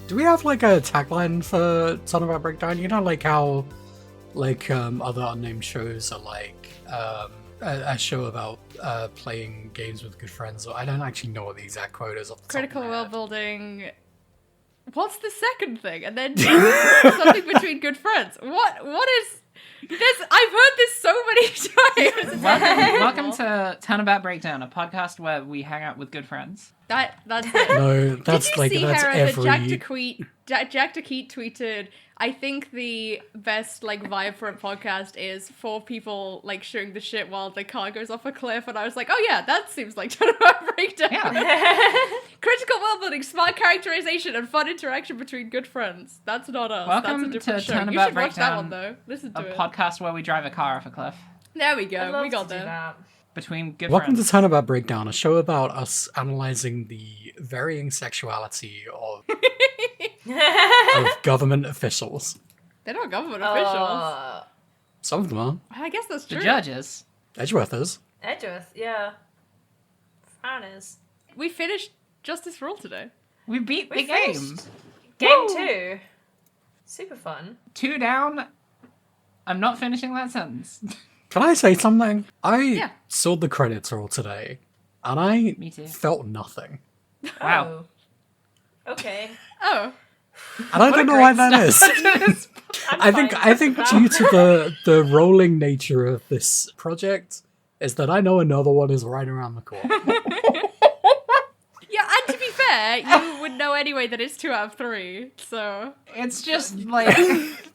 Do we have like a tagline for Turnabout Breakdown? You know, like how other unnamed shows are like a show about playing games with good friends. I don't actually know what the exact quote is. Off the Critical top of my world head. building. What's the second thing? And then something between good friends. What is this? I've heard this so many times. Welcome to Turnabout Breakdown, a podcast where we hang out with good friends. That's it. No, that's Did you like see, that's Hera, every. that Jack DeKeat tweeted, I think the best like vibe for a podcast is 4 people like shooting the shit while the car goes off a cliff, and I was like, oh yeah, that seems like Turnabout Breakdown. Yeah. Critical world building, smart characterization, and fun interaction between good friends. That's not us. Welcome That's a different to show. You Turnabout should watch that Breakdown, one though. Listen to A it. podcast where we drive a car off a cliff There we I'd go. love We got to do there. that. between good Welcome friends. to Turnabout Breakdown, a show about us analyzing the varying sexuality of government officials. They're not government officials. Some of them are. I guess that's The true. judges. Edgeworthers. Edgeworth, yeah. Frowners. We finished Justice for All today. We beat the We game. finished. Game 2. Super fun. 2 down. I'm not finishing that sentence. Can I say something? I Yeah. saw the credits roll today, and I Me too. felt nothing. Wow. Oh. Okay. Oh. And I What a don't know why great that is. start to this. I think due to the rolling nature of this project is that I know another one is right around the corner. Yeah, and to be fair, you would know anyway that it's 2 out of 3, so... It's just like...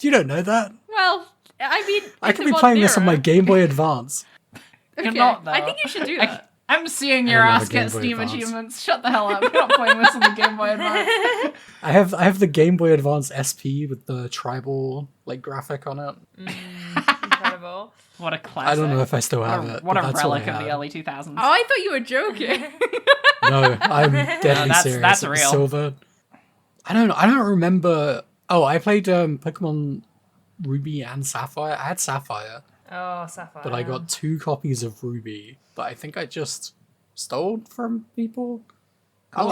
You don't know that. Well, I mean... I it's could a be modern playing this on era. my Game Boy Advance. Okay. You're not, though. I think you should do that. I'm seeing your I don't have ass a Game get Boy Steam Advance. achievements. Shut the hell up. You're not playing this on the Game Boy Advance. I have the Game Boy Advance SP with the tribal like graphic on it. Incredible. What a classic. I don't know if I still have it. What but a that's all relic I of the have. early 2000s. Oh, I thought you were joking. No, I'm deadly that's serious. It was real. silver. I don't remember. Oh, I played Pokemon Ruby and Sapphire. I had Sapphire, Oh, Sapphire. but I got 2 copies of Ruby that I think I just stole from people. Cool.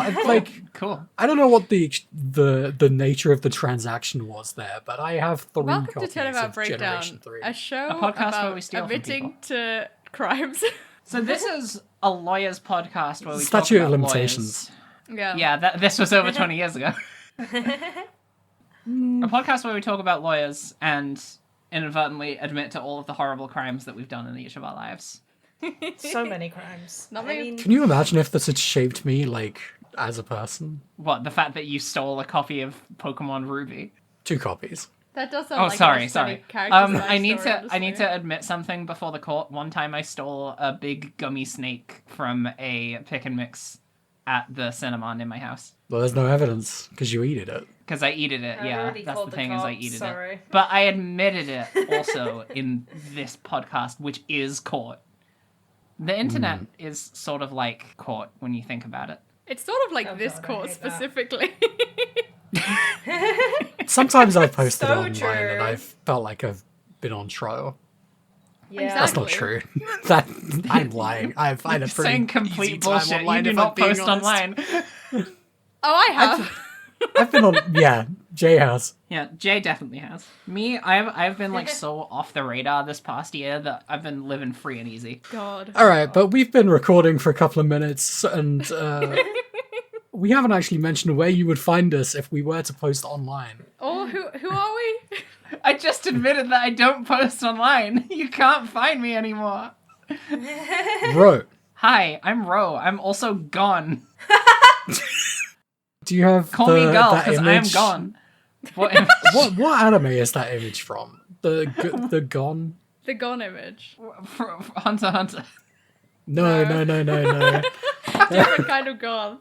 I don't know what the nature of the transaction was there, but I have 3 Welcome to copies Turnabout of Breakdown, Generation 3. a show A podcast about where we steal from admitting people. to crimes. So this is a lawyer's podcast where we Statute talk of about limitations. lawyers. Yeah. Yeah, this was over 20 years ago. A podcast where we talk about lawyers and inadvertently admit to all of the horrible crimes that we've done in each of our lives. So many crimes. Not I many- mean, Can you imagine if this had shaped me, like, as a person? What, the fact that you stole a copy of Pokemon Ruby? 2 copies. That does sound Oh, like sorry, a sorry. funny character's I need backstory, to honestly. admit something before the court. One time I stole a big gummy snake from a pick and mix at the cinema near my house. Well, there's no evidence, because you eated it. Because I eated it, I yeah. already That's called the the thing, is I cops, eated sorry. it. But I admitted it also in this podcast, which is court. The internet is sort of like court when you think about it. It's sort of like Oh this God, I court hate that. specifically. Sometimes I've posted So it online true. and I've felt like I've been on trial. yeah. That's not Exactly. true. That I'm lying. I've had a Just pretty saying easy complete time bullshit. You online, do if not I'm being post honest. online. Oh, I have. I've been on. Yeah, Jay has. Yeah, Jay definitely has. Me, I've been like so off the radar this past year that I've been living free and easy. God. All right, but we've been recording for a couple of minutes, and we haven't actually mentioned where you would find us if we were to post online. Oh, who are we? I just admitted that I don't post online. You can't find me anymore. Ro, Hi, I'm Ro. I'm also gone. do you have Call me Gull that because I am image? gone. What image? What anime is that image from? The Gone? The Gone image. Hunter x Hunter. No. Different kind of Gone.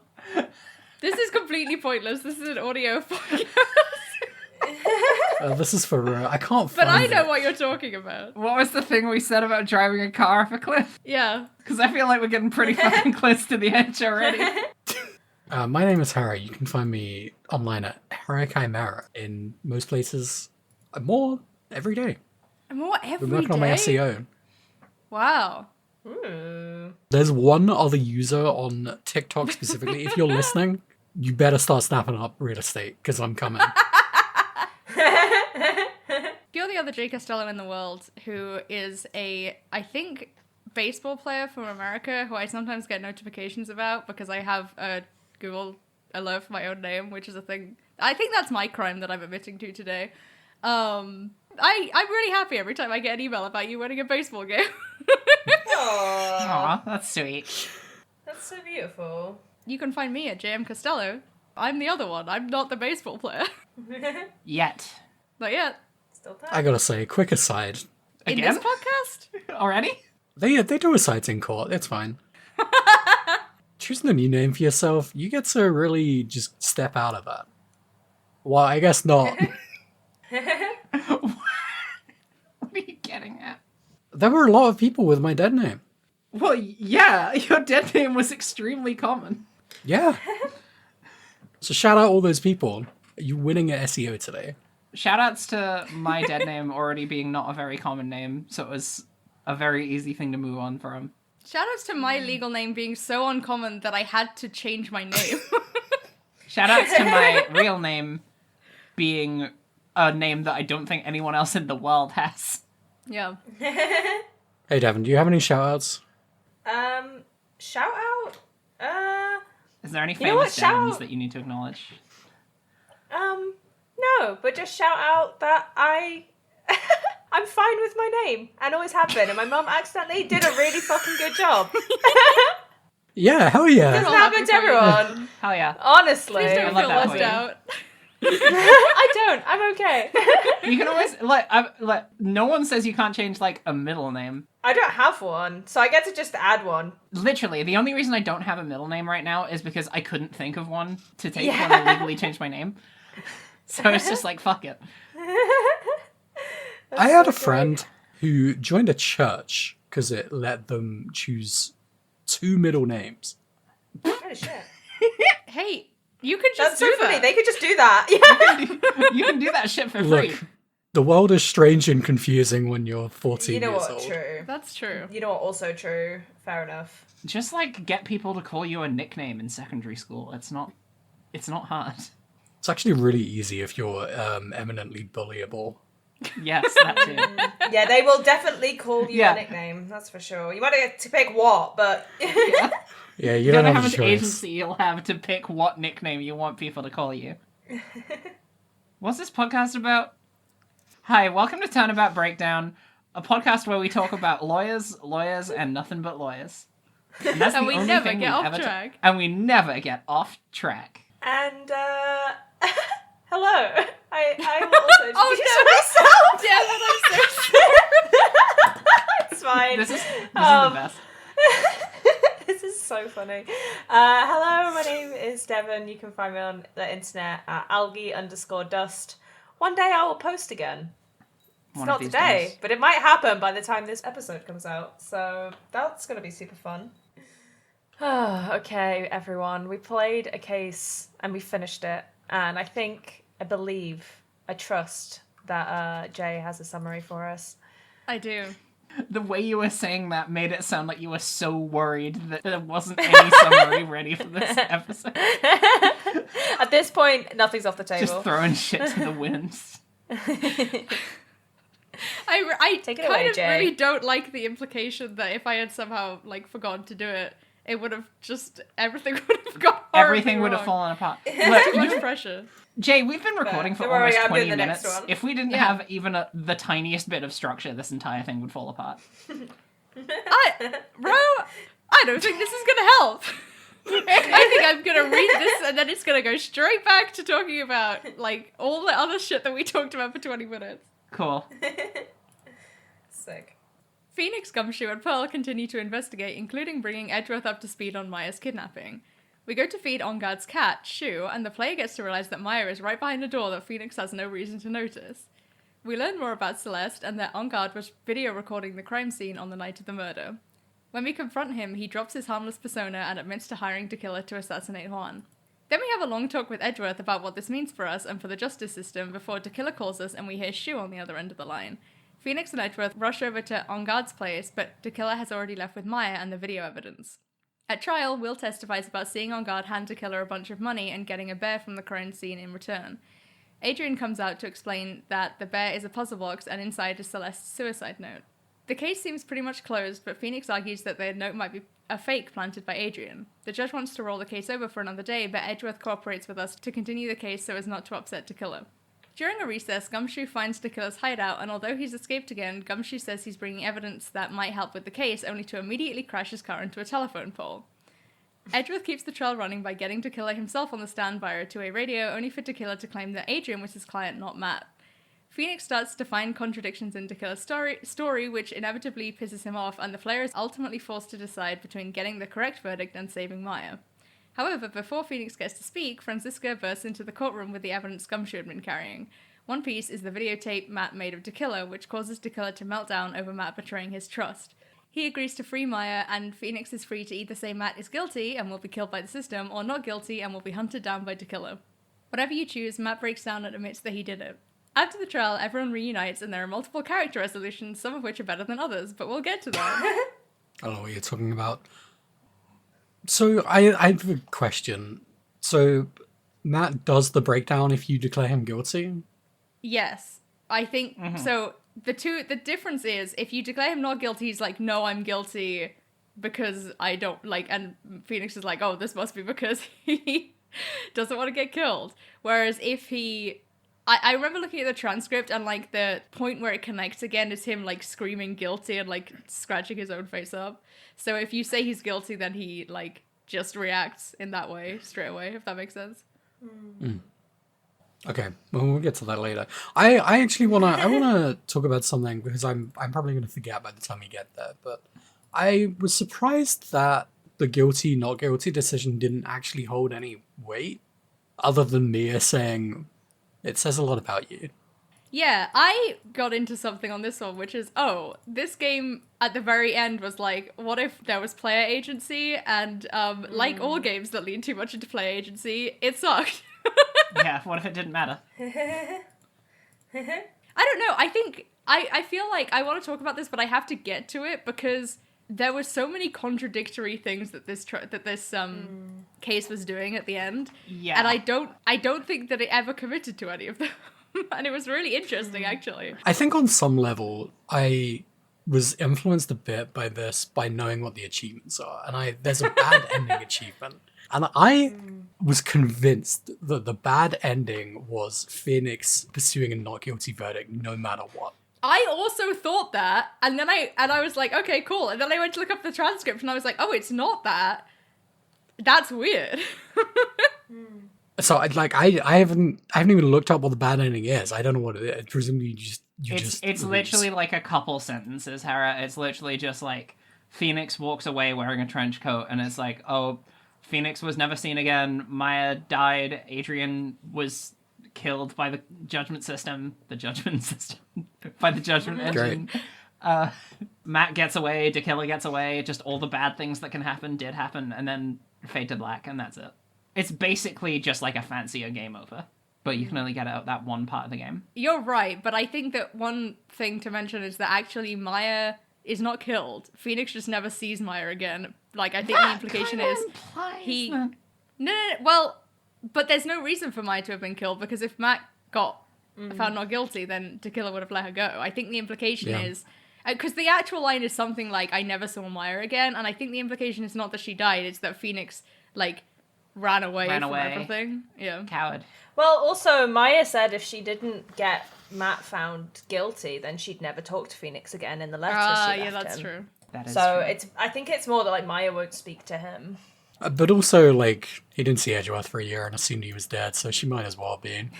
This is completely pointless. This is an audio podcast. This is for Ro. I can't But find I know it. what you're talking about. What was the thing we said about driving a car off a cliff? Yeah. Because I feel like we're getting pretty fucking close to the edge already. My name is Harry. You can find me online at Harry Chimera in most places. More every day. More Been every working on my day? SEO. Wow. Ooh. There's one other user on TikTok specifically. If you're listening, you better start snapping up real estate, because I'm coming. You're the other Jay Costello in the world who is I think, baseball player from America who I sometimes get notifications about because I have a Google alert for my own name, which is a thing. I think that's my crime that I'm admitting to today. I'm really happy every time I get an email about you winning a baseball game. Aww. Aw, that's sweet. That's so beautiful. You can find me at JM Costello. I'm the other one. I'm not the baseball player. Yet. Not yet. Still time. I gotta say, quick aside. In Again? this podcast? Already? They do asides in court, it's fine. Choosing a new name for yourself, you get to really just step out of that. Well, I guess not. What are you getting at? There were a lot of people with my dead name. Well, yeah, your dead name was extremely common. Yeah. So shout out all those people. You winning at SEO today. Shoutouts to my dead name already being not a very common name, so it was a very easy thing to move on from. Shoutouts to my legal name being so uncommon that I had to change my name. Shoutouts to my real name being a name that I don't think anyone else in the world has. Yeah. Hey Devin, do you have any shout outs? Shout out? Is there any You know what, famous shout Devins out- that you need to acknowledge? No, but just shout out that I'm fine with my name and always have been, and my mum accidentally did a really fucking good job. Yeah, hell yeah. Doesn't all happen to happy for you. everyone. Hell yeah. Honestly. Please don't love feel that left for you. out. I don't. I'm okay. You can always, no one says you can't change, a middle name. I don't have one, so I get to just add one. Literally, the only reason I don't have a middle name right now is because I couldn't think of one to take Yeah. when I legally changed my name. So it's just fuck it. I had so a friend who joined a church because it let them choose 2 middle names. Oh shit. Hey, you could just That's so do funny. that. They could just do that. Yeah. You can do that shit for Look, free. the world is strange and confusing when you're 14 You know years what? old. True. That's true. You know what? Also true. Fair enough. Just get people to call you a nickname in secondary school. It's not hard. It's actually really easy if you're eminently bullyable. Yes, that too. Yeah, they will definitely call you Yeah. a nickname. That's for sure. You might get to pick what, but Yeah. Yeah, you You're don't gonna have have a an choice. agency you'll have to pick what nickname you want people to call you. What's this podcast about? Hi, welcome to Turnabout Breakdown, a podcast where we talk about lawyers, and nothing but lawyers. And that's And the we only never thing get we off ever track. and we never get off track. and hello. I will also introduce Oh, no. myself. It's fine. This is the best. This is so funny. Hello, my name is Devon. You can find me on the internet at algae_dust. One day I will post again. It's One not of these today, days. but it might happen by the time this episode comes out. So that's going to be super fun. Okay, everyone. We played a case and we finished it. And I believe, I trust that Jay has a summary for us. I do. The way you were saying that made it sound like you were so worried that there wasn't any summary ready for this episode. At this point, nothing's off the table. Just throwing shit to the wind. I Take it kind away, of Jay. really don't like the implication that if I had somehow forgotten to do it, it would have just everything would have gone Everything would horribly have wrong. fallen apart. Too Look, much pressure. Jay, we've been recording for Don't worry, almost I'm 20 doing the next minutes. one. If we didn't Yeah. have even the tiniest bit of structure, this entire thing would fall apart. Bro, I don't think this is gonna help. I think I'm gonna read this and then it's gonna go straight back to talking about all the other shit that we talked about for 20 minutes. Cool. Sick. Phoenix, Gumshoe, and Pearl continue to investigate, including bringing Edgeworth up to speed on Maya's kidnapping. We go to feed Onguard's cat, Shu, and the player gets to realize that Maya is right behind a door that Phoenix has no reason to notice. We learn more about Celeste and that Onguard was video recording the crime scene on the night of the murder. When we confront him, he drops his harmless persona and admits to hiring Tequila to assassinate Juan. Then we have a long talk with Edgeworth about what this means for us and for the justice system before Tequila calls us and we hear Shu on the other end of the line. Phoenix and Edgeworth rush over to Onguard's place, but Tequila has already left with Maya and the video evidence. At trial, Will testifies about seeing On Guard hand the killer a bunch of money and getting a bear from the crime scene in return. Adrian comes out to explain that the bear is a puzzle box and inside is Celeste's suicide note. The case seems pretty much closed, but Phoenix argues that the note might be a fake planted by Adrian. The judge wants to roll the case over for another day, but Edgeworth cooperates with us to continue the case so as not to upset Killer. During a recess, Gumshoe finds Killer's hideout, and although he's escaped again, Gumshoe says he's bringing evidence that might help with the case, only to immediately crash his car into a telephone pole. Edgeworth keeps the trial running by getting Killer himself on the stand via a two-way radio, only for Killer to claim that Adrian was his client, not Matt. Phoenix starts to find contradictions in Killer's story, which inevitably pisses him off, and the player is ultimately forced to decide between getting the correct verdict and saving Maya. However, before Phoenix gets to speak, Franziska bursts into the courtroom with the evidence Gumshoe had been carrying. One piece is the videotape Matt made of Killer, which causes Killer to melt down over Matt betraying his trust. He agrees to free Maya, and Phoenix is free to either say Matt is guilty and will be killed by the system, or not guilty and will be hunted down by Killer. Whatever you choose, Matt breaks down and admits that he did it. After the trial, everyone reunites, and there are multiple character resolutions, some of which are better than others, but we'll get to that. I don't know what you're talking about. So I have a question. So Matt does the breakdown if you declare him guilty? Yes. I think, so the difference is, if you declare him not guilty, he's like, no, I'm guilty because I don't, like, and Phoenix is like, oh, this must be because he doesn't want to get killed. Whereas if he... I remember looking at the transcript, and, like, the point where it connects again is him, like, screaming guilty and, like, scratching his own face up. So if you say he's guilty, then he, like, just reacts in that way, straight away, if that makes sense. Okay, well, we'll get to that later. I actually wanna talk about something, because I'm probably gonna forget by the time we get there, but I was surprised that the guilty, not guilty decision didn't actually hold any weight, other than Mia saying... It says a lot about you. Yeah, I got into something on this one, which is, this game at the very end was like, what if there was player agency? And like all games that lean too much into player agency, it sucked. Yeah, what if it didn't matter? I don't know. I feel like I want to talk about this, but I have to get to it because there were so many contradictory things that this case was doing at the end. Yeah. And I don't think that it ever committed to any of them. And it was really interesting, actually. I think on some level, I was influenced a bit by this, by knowing what the achievements are. And there's a bad ending achievement. And I was convinced that the bad ending was Phoenix pursuing a not guilty verdict no matter what. I also thought that, and then I was like, okay, cool. And then I went to look up the transcript, and I was like, oh, it's not that. That's weird. So I haven't even looked up what the bad ending is. I don't know what it is. Presumably It's literally like a couple sentences, Hera. It's literally just like Phoenix walks away wearing a trench coat, and it's like, oh, Phoenix was never seen again. Maya died. Adrian was killed by the judgment system, by the judgment engine. Matt gets away, Killer gets away, just all the bad things that can happen did happen, and then fade to black, and that's it. It's basically just like a fancier game over, but you can only get out that one part of the game. You're right, but I think that one thing to mention is that actually Maya is not killed. Phoenix just never sees Maya again. Like, I think the implication is he... No, well... But there's no reason for Maya to have been killed, because if Matt got found not guilty, then Killer would have let her go. I think the implication is... Because the actual line is something like, I never saw Maya again, and I think the implication is not that she died, it's that Phoenix, like, ran away from everything. Yeah. Coward. Well, also, Maya said if she didn't get Matt found guilty, then she'd never talk to Phoenix again in the letter she left yeah, that's him. true. That is So true. I think it's more that, like, Maya won't speak to him. But also, like, he didn't see Edgeworth for a year and assumed he was dead, so she might as well have been.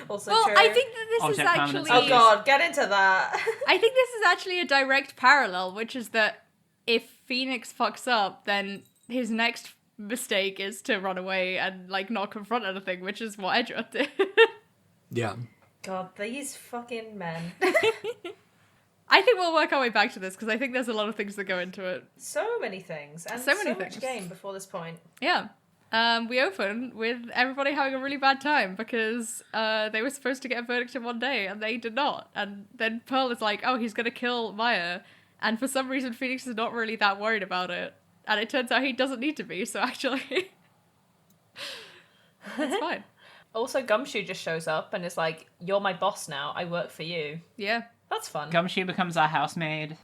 Also Well, true. I think that this is Object permanence. actually... Oh god, get into that. I think this is actually a direct parallel, which is that if Phoenix fucks up, then his next mistake is to run away and, like, not confront anything, which is what Edgeworth did. Yeah. God, these fucking men. I think we'll work our way back to this, because I think there's a lot of things that go into it. So many things. And So so, many much things. game before this point. Yeah. We open with everybody having a really bad time, because they were supposed to get a verdict in one day, and they did not. And then Pearl is like, oh, he's gonna kill Maya. And for some reason, Phoenix is not really that worried about it. And it turns out he doesn't need to be, so actually... it's fine. Also, Gumshoe just shows up and is like, "You're my boss now. I work for you." Yeah. That's fun. Gumshoe becomes our housemaid.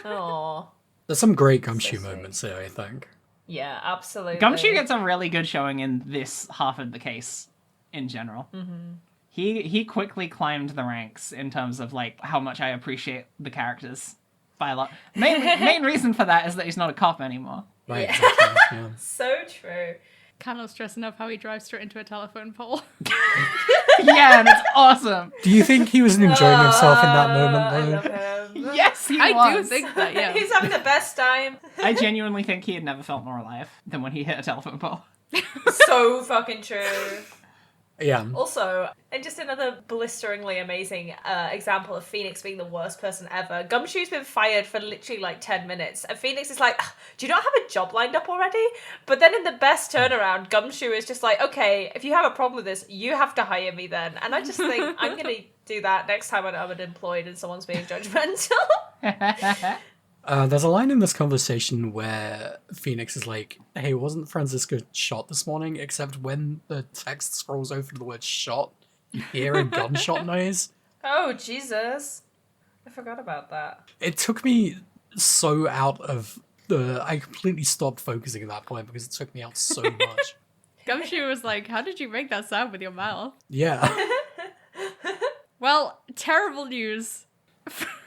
Oh, There's some great Gumshoe sweet. moments here, I think. yeah, absolutely. Gumshoe gets a really good showing in this half of the case, in general. Mm-hmm. He quickly climbed the ranks in terms of like how much I appreciate the characters by a lot. Main reason for that is that he's not a cop anymore. Right, Yeah. exactly. Yeah. So true. Cannot stress enough how he drives straight into a telephone pole. Yeah, and it's awesome. Do you think he was enjoying himself in that moment, I though? love him. Yes, he I was. do think that, yeah. He's having the best time. I genuinely think he had never felt more alive than when he hit a telephone pole. So fucking true. Yeah. Also, and just another blisteringly amazing example of Phoenix being the worst person ever. Gumshoe's been fired for literally like 10 minutes, and Phoenix is like, "Do you not have a job lined up already?" But then in the best turnaround, Gumshoe is just like, "Okay, if you have a problem with this, you have to hire me then." And I just think I'm gonna do that next time I'm unemployed and someone's being judgmental. There's a line in this conversation where Phoenix is like, "Hey, wasn't Francisco shot this morning?" Except when the text scrolls over to the word "shot," you hear a gunshot noise. Oh, Jesus. I forgot about that. It took me so out of the... I completely stopped focusing at that point because it took me out so much. Gumshoe was like, how did you make that sound with your mouth? Yeah. Well, terrible news.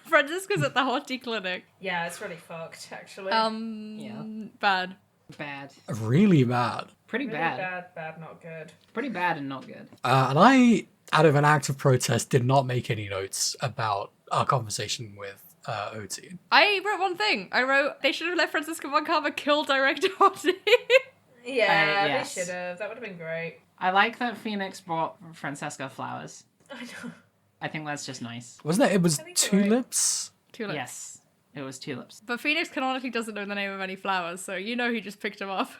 Francisco's at the Hottie clinic. Yeah, it's really fucked, actually. Yeah. Bad. Bad. Really bad. Pretty Really bad. bad, not good. Pretty bad and not good. And I, out of an act of protest, did not make any notes about our conversation with OT. I wrote one thing. I wrote, they should have let Francisco Moncada kill Director Hottie. Yeah, yes. they should have. That would have been great. I like that Phoenix brought Francesca flowers. I know. I think that's just nice. Wasn't it? It was I think you're right. tulips? Tulips. Yes, it was tulips. But Phoenix canonically doesn't know the name of any flowers, so you know he just picked them up.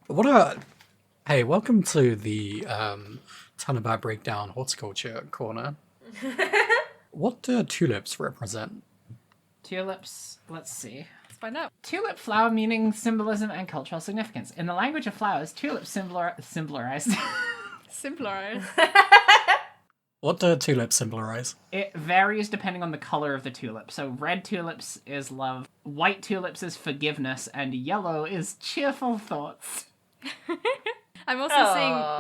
What a... Hey, welcome to the Turnabout Breakdown Horticulture Corner. What do tulips represent? Tulips, let's see. Let's find out. Tulip flower meaning symbolism and cultural significance. In the language of flowers, tulips symbolize. Simpler. What do tulips symbolize? It varies depending on the color of the tulip. So red tulips is love, white tulips is forgiveness, and yellow is cheerful thoughts. I'm also Aww.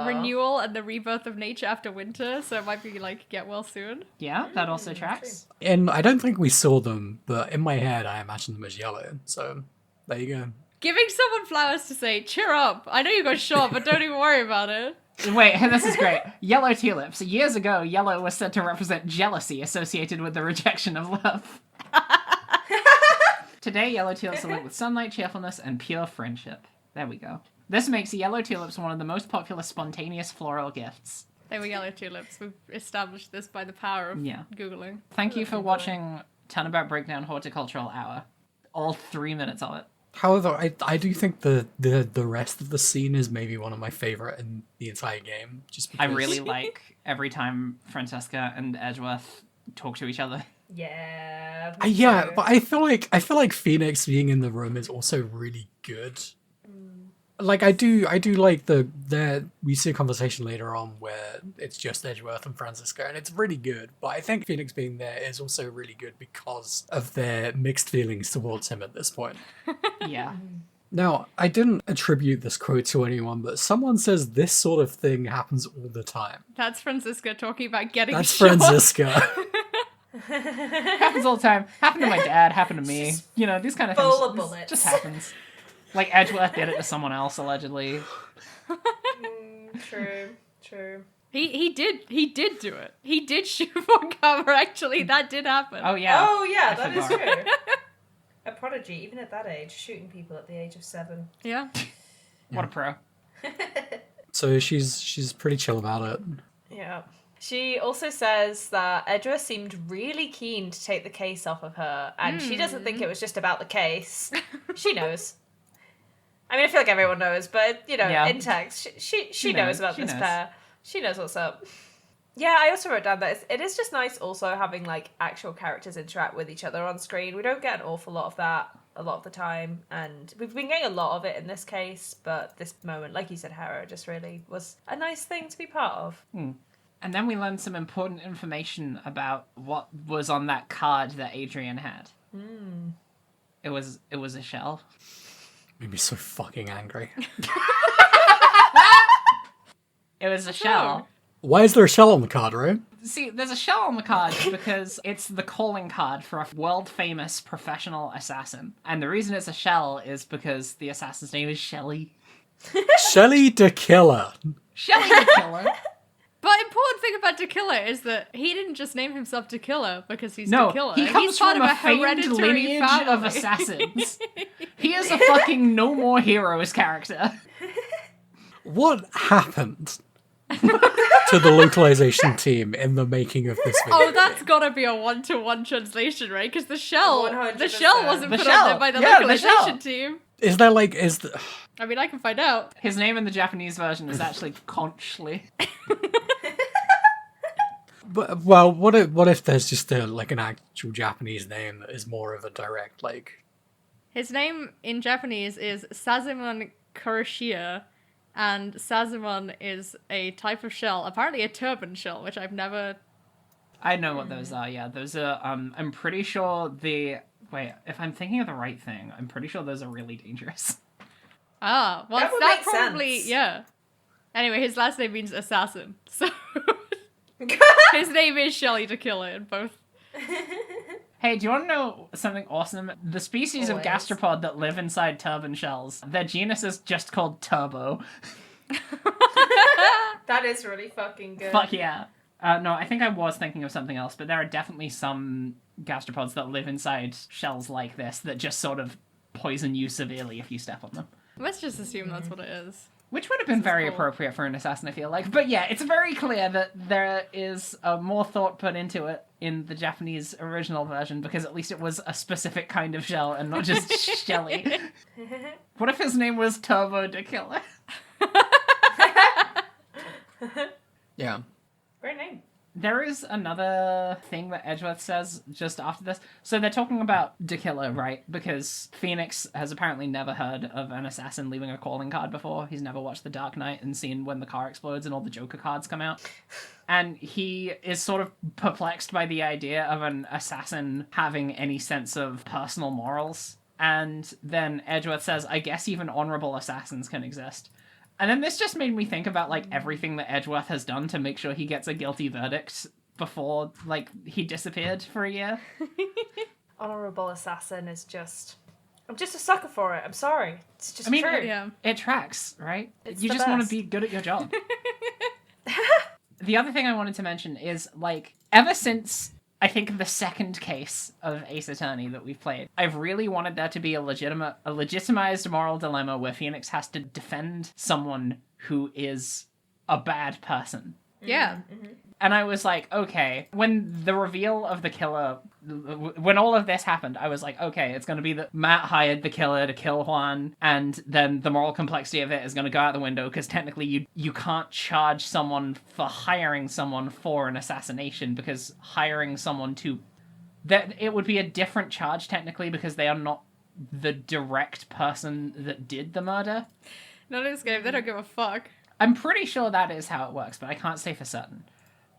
seeing renewal and the rebirth of nature after winter, so it might be like get well soon. Yeah, that also tracks. And I don't think we saw them, but in my head I imagine them as yellow. So there you go. Giving someone flowers to say, cheer up, I know you got shot, but don't even worry about it. Wait, this is great. Yellow tulips. Years ago, yellow was said to represent jealousy associated with the rejection of love. Today, yellow tulips are linked with sunlight, cheerfulness, and pure friendship. There we go. This makes yellow tulips one of the most popular spontaneous floral gifts. They were yellow tulips. We've established this by the power of Yeah. Googling. Thank you for watching Turnabout Breakdown Horticultural Hour. All 3 minutes of it. However, I do think the rest of the scene is maybe one of my favorite in the entire game. Just because I really like every time Francesca and Edgeworth talk to each other. Yeah. Yeah, but I feel like Phoenix being in the room is also really good. Like I do like we see a conversation later on where it's just Edgeworth and Francisco, and it's really good. But I think Phoenix being there is also really good because of their mixed feelings towards him at this point. Yeah. Now, I didn't attribute this quote to anyone, but someone says this sort of thing happens all the time. That's Francisca talking about getting That's shot. Francisca. Happens all the time. Happened to my dad, happened to me. You know, these kind of full things. of bullets. Just happens. Like Edgeworth did it to someone else, allegedly. True. He did do it. He did shoot on camera, actually. That did happen. Oh, yeah. Oh, yeah, I that is forgot. true. A prodigy, even at that age, shooting people at the age of 7. Yeah. What a pro. So she's pretty chill about it. Yeah. She also says that Edra seemed really keen to take the case off of her, and she doesn't think it was just about the case. She knows. I mean, I feel like everyone knows, but, you know, Yeah. in text, she She knows knows. about She this knows. pair. She knows what's up. Yeah, I also wrote down that it is just nice also having like actual characters interact with each other on screen. We don't get an awful lot of that a lot of the time, and we've been getting a lot of it in this case, but this moment, like you said, Hera, just really was a nice thing to be part of. And then we learned some important information about what was on that card that Adrian had. It was a shell. Made me so fucking angry. It was a shell. Why is there a shell on the card, right? See, there's a shell on the card because it's the calling card for a world-famous professional assassin. And the reason it's a shell is because the assassin's name is Shelly. Shelly the Killer. Shelly the Killer. But important thing about Tequila is that he didn't just name himself Tequila because he's No, Tequila. he comes He's part from of a famed hereditary lineage family. of assassins. He is a fucking No More Heroes character. What happened to the localization team in the making of this video? Oh, that's gotta be a 1-to-1 translation, right? Because the shell 100%. wasn't The put shell. on there by the Yeah, the localization shell. team. Is there like, is the... I mean, I can find out. His name in the Japanese version is actually Conchly. But, well, what if there's just like an actual Japanese name that is more of a direct, like... His name in Japanese is Sazimon Kurashia, and Sazimon is a type of shell, apparently a turban shell, which I've never... I know what those are, yeah. Those are, I'm pretty sure wait, if I'm thinking of the right thing, I'm pretty sure those are really dangerous. Ah, well, That would that make probably... sense. Yeah. Anyway, his last name means assassin, so... His name is Shelly Tequila in both. Hey, do you want to know something awesome? The species of Always. gastropod that live inside turban shells, their genus is just called Turbo. That is really fucking good. Fuck yeah. No, I think I was thinking of something else, but there are definitely some gastropods that live inside shells like this that just sort of poison you severely if you step on them. Let's just assume that's what it is. Which would have been This is very cool. appropriate for an assassin, I feel like. But yeah, it's very clear that there is more thought put into it in the Japanese original version, because at least it was a specific kind of shell and not just Shelly. What if his name was Turbo the Killer? Yeah. Great name. There is another thing that Edgeworth says just after this. So they're talking about Dekilla, right? Because Phoenix has apparently never heard of an assassin leaving a calling card before. He's never watched The Dark Knight and seen when the car explodes and all the Joker cards come out. And he is sort of perplexed by the idea of an assassin having any sense of personal morals. And then Edgeworth says, I guess even honorable assassins can exist. And then this just made me think about, like, everything that Edgeworth has done to make sure he gets a guilty verdict before, like, he disappeared for a year. Honorable assassin is just... I'm just a sucker for it. I'm sorry. It's just true. Yeah. It tracks, right? It's You the just want to best. be good at your job. The other thing I wanted to mention is, like, ever since, I think, the second case of Ace Attorney that we've played, I've really wanted there to be a legitimized moral dilemma where Phoenix has to defend someone who is a bad person. Yeah. And I was like, okay, when the reveal of the killer, when all of this happened, I was like, okay, it's going to be that Matt hired the killer to kill Juan, and then the moral complexity of it is going to go out the window, because technically you can't charge someone for hiring someone for an assassination, because hiring someone to... it would be a different charge, technically, because they are not the direct person that did the murder. Not in this game, they don't give a fuck. I'm pretty sure that is how it works, but I can't say for certain.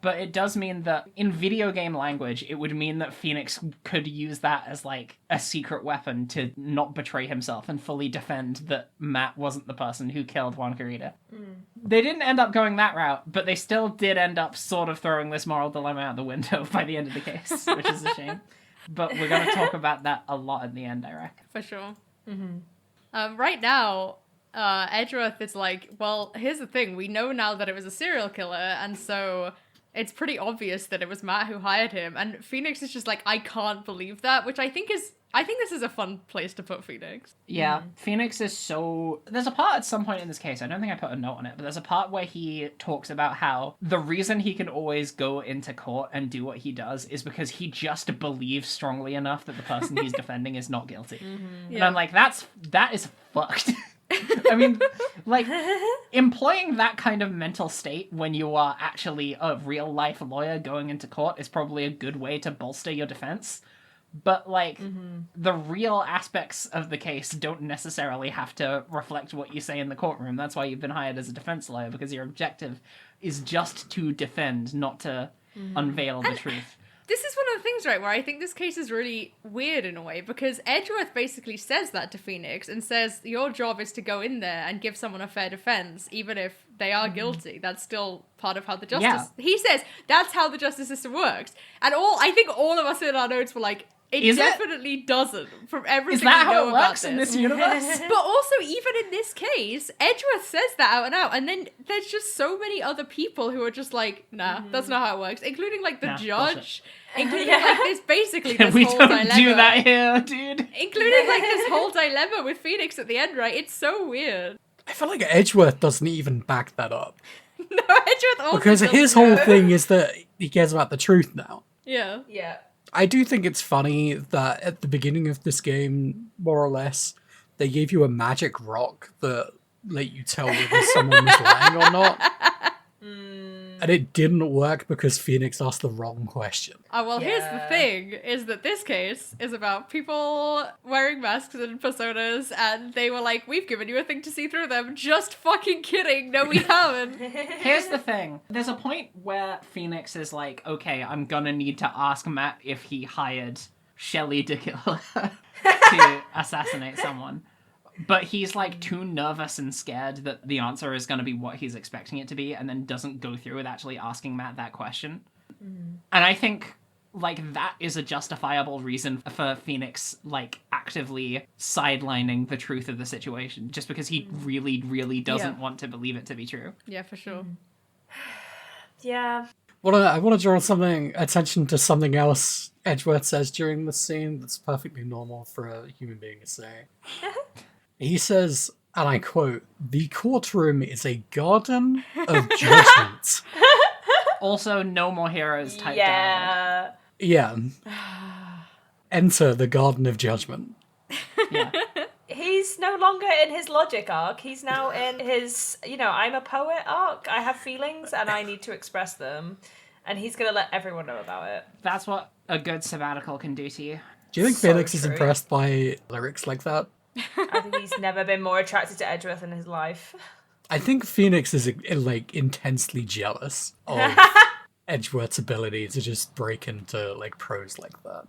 But it does mean that in video game language, it would mean that Phoenix could use that as, like, a secret weapon to not betray himself and fully defend that Matt wasn't the person who killed Juan Carita. They didn't end up going that route, but they still did end up sort of throwing this moral dilemma out the window by the end of the case, which is a shame. But we're going to talk about that a lot at the end, I reckon. For sure. Right now, Edgeworth is like, well, here's the thing. We know now that it was a serial killer, and so it's pretty obvious that it was Matt who hired him. And Phoenix is just like, I can't believe that, which I think this is a fun place to put Phoenix. Yeah, Phoenix is so... There's a part at some point in this case, I don't think I put a note on it, but there's a part where he talks about how the reason he can always go into court and do what he does is because he just believes strongly enough that the person he's defending is not guilty. And Yeah. I'm like, that is fucked. I mean, like, employing that kind of mental state when you are actually a real-life lawyer going into court is probably a good way to bolster your defense. But, like, the real aspects of the case don't necessarily have to reflect what you say in the courtroom. That's why you've been hired as a defense lawyer, because your objective is just to defend, not to unveil the truth. This is one of the things, right, where I think this case is really weird in a way, because Edgeworth basically says that to Phoenix and says, your job is to go in there and give someone a fair defense, even if they are guilty. That's still part of how the justice... Yeah. He says that's how the justice system works. And I think all of us in our notes were like, it definitely doesn't, from everything Is that we know how it about works in this universe? But also, even in this case, Edgeworth says that out and out, and then there's just so many other people who are just like, nah, that's not how it works, including, like, the judge, including, like, this basically this we whole don't dilemma. do that here, dude. Including, like, this whole dilemma with Phoenix at the end, right? It's so weird. I feel like Edgeworth doesn't even back that up. No, Edgeworth also Because doesn't his know. whole thing is that he cares about the truth now. Yeah. Yeah. I do think it's funny that at the beginning of this game, more or less, they gave you a magic rock that let you tell whether someone was lying or not. And it didn't work because Phoenix asked the wrong question. Oh, well, here's the Yeah. thing, is that this case is about people wearing masks and personas, and they were like, we've given you a thing to see through them. Just fucking kidding. No, we haven't. Here's the thing. There's a point where Phoenix is like, okay, I'm gonna need to ask Matt if he hired Shelley to kill her to assassinate someone. But he's, like, too nervous and scared that the answer is going to be what he's expecting it to be, and then doesn't go through with actually asking Matt that question. And I think, like, that is a justifiable reason for Phoenix, like, actively sidelining the truth of the situation, just because he really, really doesn't want to believe it to be true. Yeah, for sure. Yeah. I want to draw attention to something else Edgeworth says during the scene that's perfectly normal for a human being to say. He says, and I quote, "The courtroom is a garden of judgment." Also, no more heroes type dialogue. Yeah. Yeah. Enter the garden of judgment. Yeah. He's no longer in his logic arc. He's now in his, I'm a poet arc. I have feelings and I need to express them. And he's going to let everyone know about it. That's what a good sabbatical can do to you. Do you think So Felix is true. impressed by lyrics like that? I think he's never been more attracted to Edgeworth in his life. I think Phoenix is like intensely jealous of Edgeworth's ability to just break into like prose like that.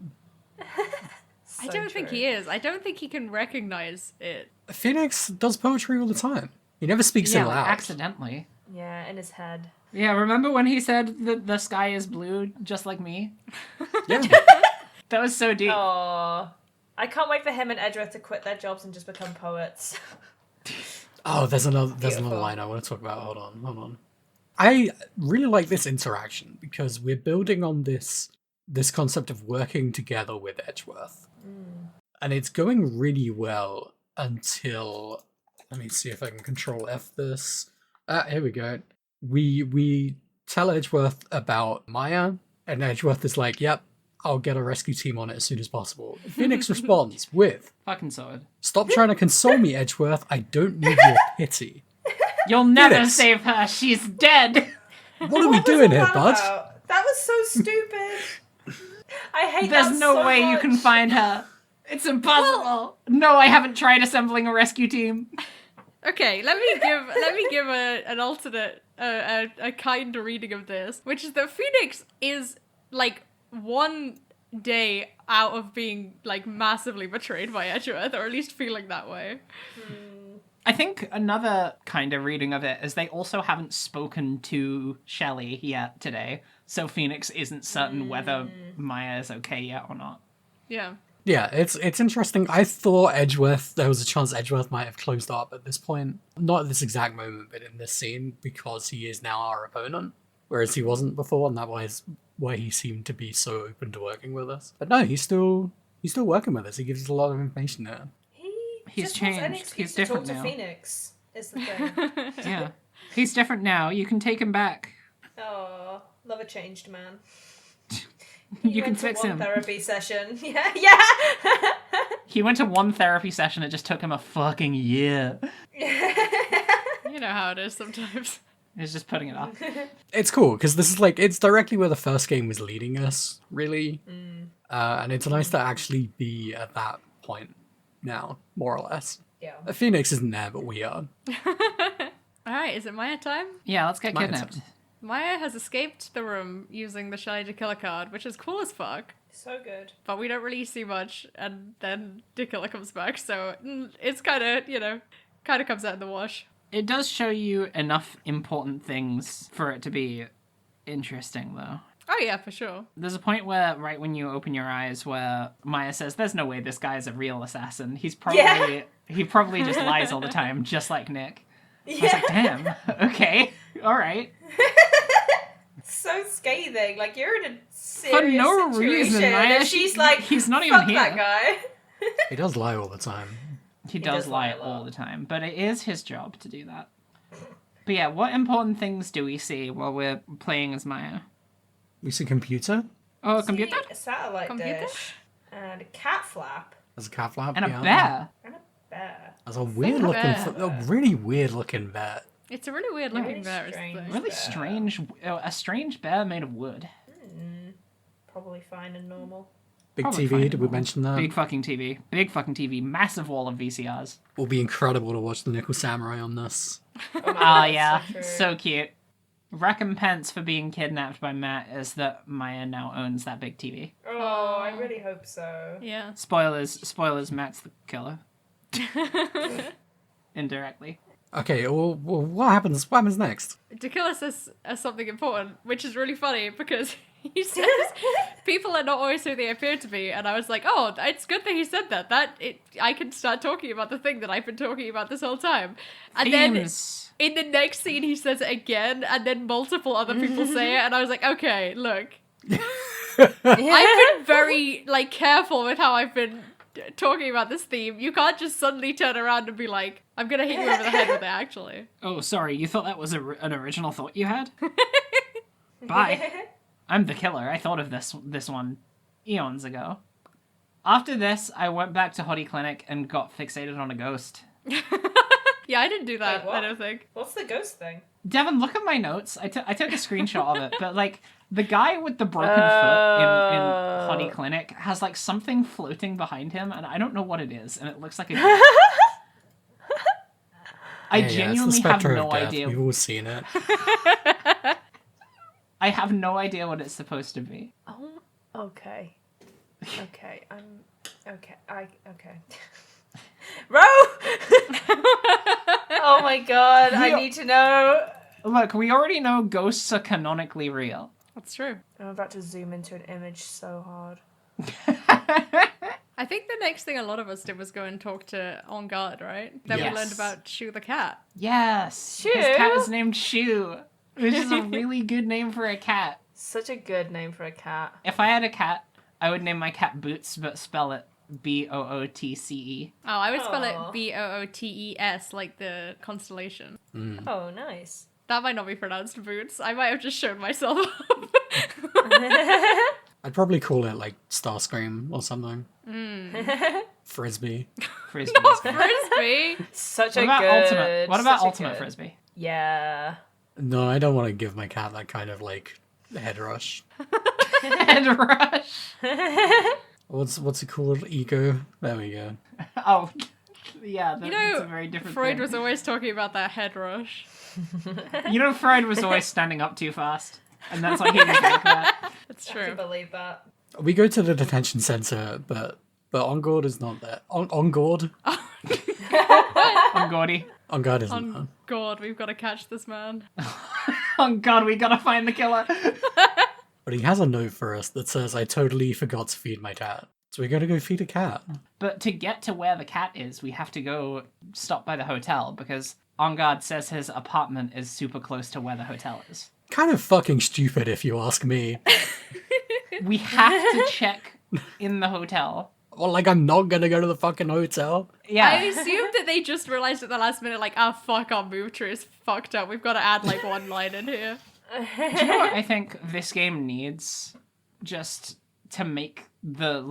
I don't think he is. I don't think he can recognize it. Phoenix does poetry all the time. He never speaks it Yeah, like, aloud. accidentally. Yeah, in his head. Yeah, remember when he said that the sky is blue, just like me? Yeah. That was so deep. Oh, I can't wait for him and Edgeworth to quit their jobs and just become poets. Oh, there's another Beautiful. line I want to talk about. Hold on. I really like this interaction because we're building on this concept of working together with Edgeworth. And it's going really well until, let me see if I can control F this. Here we go. We tell Edgeworth about Maya, and Edgeworth is like, yep, I'll get a rescue team on it as soon as possible. Phoenix responds with, Fucking sword. "Stop trying to console me, Edgeworth. I don't need your pity." You'll never Phoenix. save her. She's dead. What are we doing here, bud? That was so stupid. I hate There's that no so way you much. can find her. It's impossible. No, I haven't tried assembling a rescue team. Okay, let me give an alternate, a kind reading of this, which is that Phoenix is like one day out of being like massively betrayed by Edgeworth, or at least feeling that way. I think another kind of reading of it is they also haven't spoken to Shelley yet today, so Phoenix isn't certain whether Maya is okay yet or not. Yeah. Yeah, it's interesting. I thought there was a chance Edgeworth might have closed up at this point. Not at this exact moment, but in this scene, because he is now our opponent, whereas he wasn't before, and that was why he seemed to be so open to working with us. But no, he's still working with us. He gives us a lot of information there. He's just wants any changed. excuse He's to different talk now. to Phoenix, is the thing. Yeah. He's different now. You can take him back. Oh, love a changed man. You can went to fix one him. therapy session. Yeah. He went to one therapy session. It just took him a fucking year. You know how it is sometimes. He's just putting it off. It's cool because this is like it's directly where the first game was leading us, really, and it's nice to actually be at that point now, more or less. Yeah. Phoenix isn't there, but we are. Alright, is it Maya time? Yeah, let's get Mine's kidnapped. time. Maya has escaped the room using the Shelly to Killer card, which is cool as fuck. So good. But we don't really see much, and then the killer comes back, so it's kind of, kind of comes out in the wash. It does show you enough important things for it to be interesting, though. Oh yeah, for sure. There's a point where, right when you open your eyes, where Maya says, "There's no way this guy's a real assassin. He probably just lies all the time, just like Nick." I was like, damn, okay, all right. So scathing. Like, you're in a For serious no situation, reason, Maya. and she's like, he's not even fuck here. that guy. He does lie all the time. He does lie a lot. all the time, but it is his job to do that. But yeah, what important things do we see while we're playing as Maya? We see computer. Oh, a computer? A satellite Computer? dish. And a cat flap. There's a cat flap. And a yeah. bear. And a bear. There's a weird looking, bear. a really weird looking bear. It's a really weird looking Really bear. is the strange. thing. Really Bear. strange, a strange bear made of wood. Probably fine and normal. Big Probably TV. fine. Did we mention that? Big fucking TV, massive wall of VCRs. Will be incredible to watch the Nickel Samurai on this. Oh, my Oh God, yeah, so true. so cute. Recompense for being kidnapped by Matt is that Maya now owns that big TV. Oh, I really hope so. Yeah. Spoilers, Matt's the killer. Indirectly. Okay. Well, what happens? What happens next? Tequila says something important, which is really funny because he says people are not always who they appear to be, and I was like, oh, it's good that he said that. I can start talking about the thing that I've been talking about this whole time. And Themes. then in the next scene, he says it again, and then multiple other people say it, and I was like, okay, look, I've been very careful with how I've been talking about this theme. You can't just suddenly turn around and be like, I'm gonna hit you over the head with it, actually. Oh, sorry, you thought that was an original thought you had? Bye. I'm the killer. I thought of this one eons ago. After this, I went back to Hottie Clinic and got fixated on a ghost. Yeah, I didn't do that, Wait, what? I don't think. What's the ghost thing? Devin, look at my notes. I took a screenshot of it, but the guy with the broken foot in Hottie Clinic has something floating behind him, and I don't know what it is, and it looks like a ghost. I Yeah, it's the genuinely have specter no of death. idea. We've all seen it. I have no idea what it's supposed to be. Oh, okay. Okay, okay. Okay. Ro! Oh my god, I need to know. Look, we already know ghosts are canonically real. That's true. I'm about to zoom into an image so hard. I think the next thing a lot of us did was go and talk to On Guard, right? Then Yes. we learned about Shu the cat. Yes, Shoo? his cat is named Shu, which is a really good name for a cat. Such a good name for a cat. If I had a cat, I would name my cat Boots, but spell it Bootce. Oh, I would spell Aw. it Bootes, like the constellation. Oh, nice. That might not be pronounced Boots. I might have just shown myself up. I'd probably call it Starscream or something. Frisbee. Frisbee. Not Frisbee. Such What a about good. ultimate? What about such a ultimate good- Frisbee? Yeah. No, I don't want to give my cat that kind of head rush. Head rush. What's it called? Ego. There we go. Oh, yeah. That's You know, a very different. Freud thing. was always talking about that head rush. You know, Freud was always standing up too fast, and that's why he was like that. That's I true. can believe that. We go to the detention center, but On Guard is not there. On Guard. On Gordy. On Guard isn't On there. God, we've got to catch this man. Oh God, we gotta find the killer. But he has a note for us that says, "I totally forgot to feed my cat." So we gotta go feed a cat. But to get to where the cat is, we have to go stop by the hotel because On Guard says his apartment is super close to where the hotel is. Kind of fucking stupid if you ask me. We have to check in the hotel. Well, I'm not gonna go to the fucking hotel. Yeah. I assumed that they just realized at the last minute, fuck, our move tree is fucked up. We've got to add, one line in here. Do you know what I think this game needs just to make the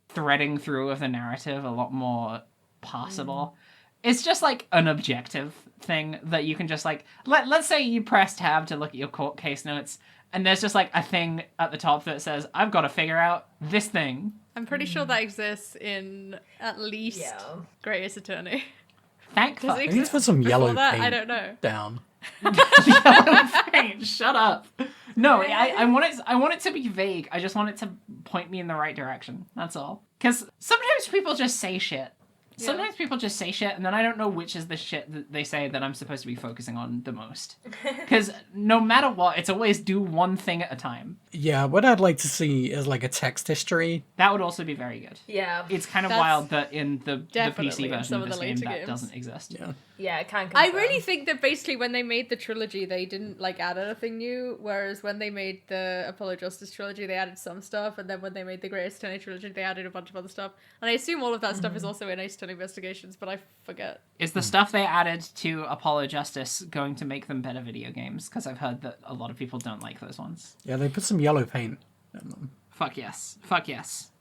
threading through of the narrative a lot more passable. It's just like an objective thing that you can just like let's say you press tab to look at your court case notes, and there's just like a thing at the top that says, I've got to figure out this thing. I'm pretty sure that exists in at least Grey Ace Attorney. Thank Does fuck. it I need to exist put some before yellow that? paint I don't know. down. Yellow paint, shut up. No, I want it to be vague. I just want it to point me in the right direction. That's all. Because sometimes people just say shit. Sometimes people just say shit, and then I don't know which is the shit that they say that I'm supposed to be focusing on the most. Because no matter what, it's always do one thing at a time. Yeah, what I'd like to see is like a text history. That would also be very good. Yeah. It's kind of That's wild that in the definitely PC in version some of of this the game later that games. doesn't exist. Yeah. Yeah, it can I confirm. really think that basically when they made the trilogy, they didn't like add anything new. Whereas when they made the Apollo Justice trilogy, they added some stuff, and then when they made the Grey Ace Attorney trilogy, they added a bunch of other stuff. And I assume all of that stuff is also in Ace Attorney Investigations, but I forget. Is the stuff they added to Apollo Justice going to make them better video games? Because I've heard that a lot of people don't like those ones. Yeah, they put some yellow paint in them. Fuck yes. Fuck yes.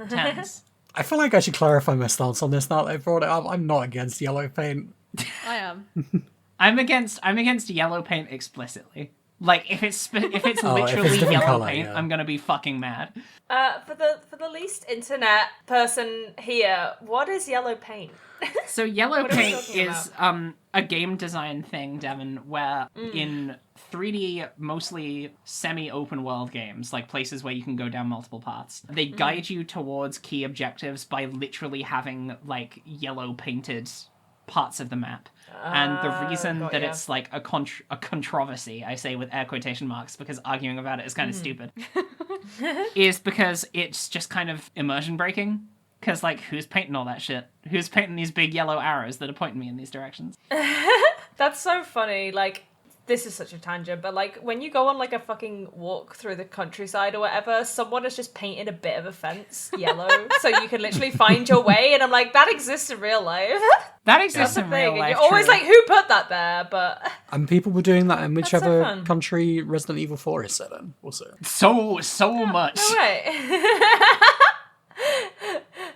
Tens. I feel like I should clarify my stance on this now that I brought it up. I'm not against yellow paint. I am. I'm against yellow paint explicitly. Like if it's Oh, if it's literally different yellow colour, paint, yeah. I'm gonna be fucking mad. For the least internet person here, what is yellow paint? So yellow What are we paint talking is a game design thing, Devin, where in 3D, mostly semi-open world games, like places where you can go down multiple paths, they guide you towards key objectives by literally having like yellow painted parts of the map. And the reason that ya. it's like a controversy, I say with air quotation marks because arguing about it is kind of stupid, is because it's just kind of immersion breaking. Because, like, who's painting all that shit? Who's painting these big yellow arrows that are pointing me in these directions? That's so funny. Like, this is such a tangent, but like when you go on like a fucking walk through the countryside or whatever, someone has just painted a bit of a fence yellow so you can literally find your way. And I'm like, that exists in real life. That exists That's in the real thing. life. And you're always true. like, who put that there? But And people were doing that in so whichever fun. country Resident Evil 4 is set in, also. so much. no way.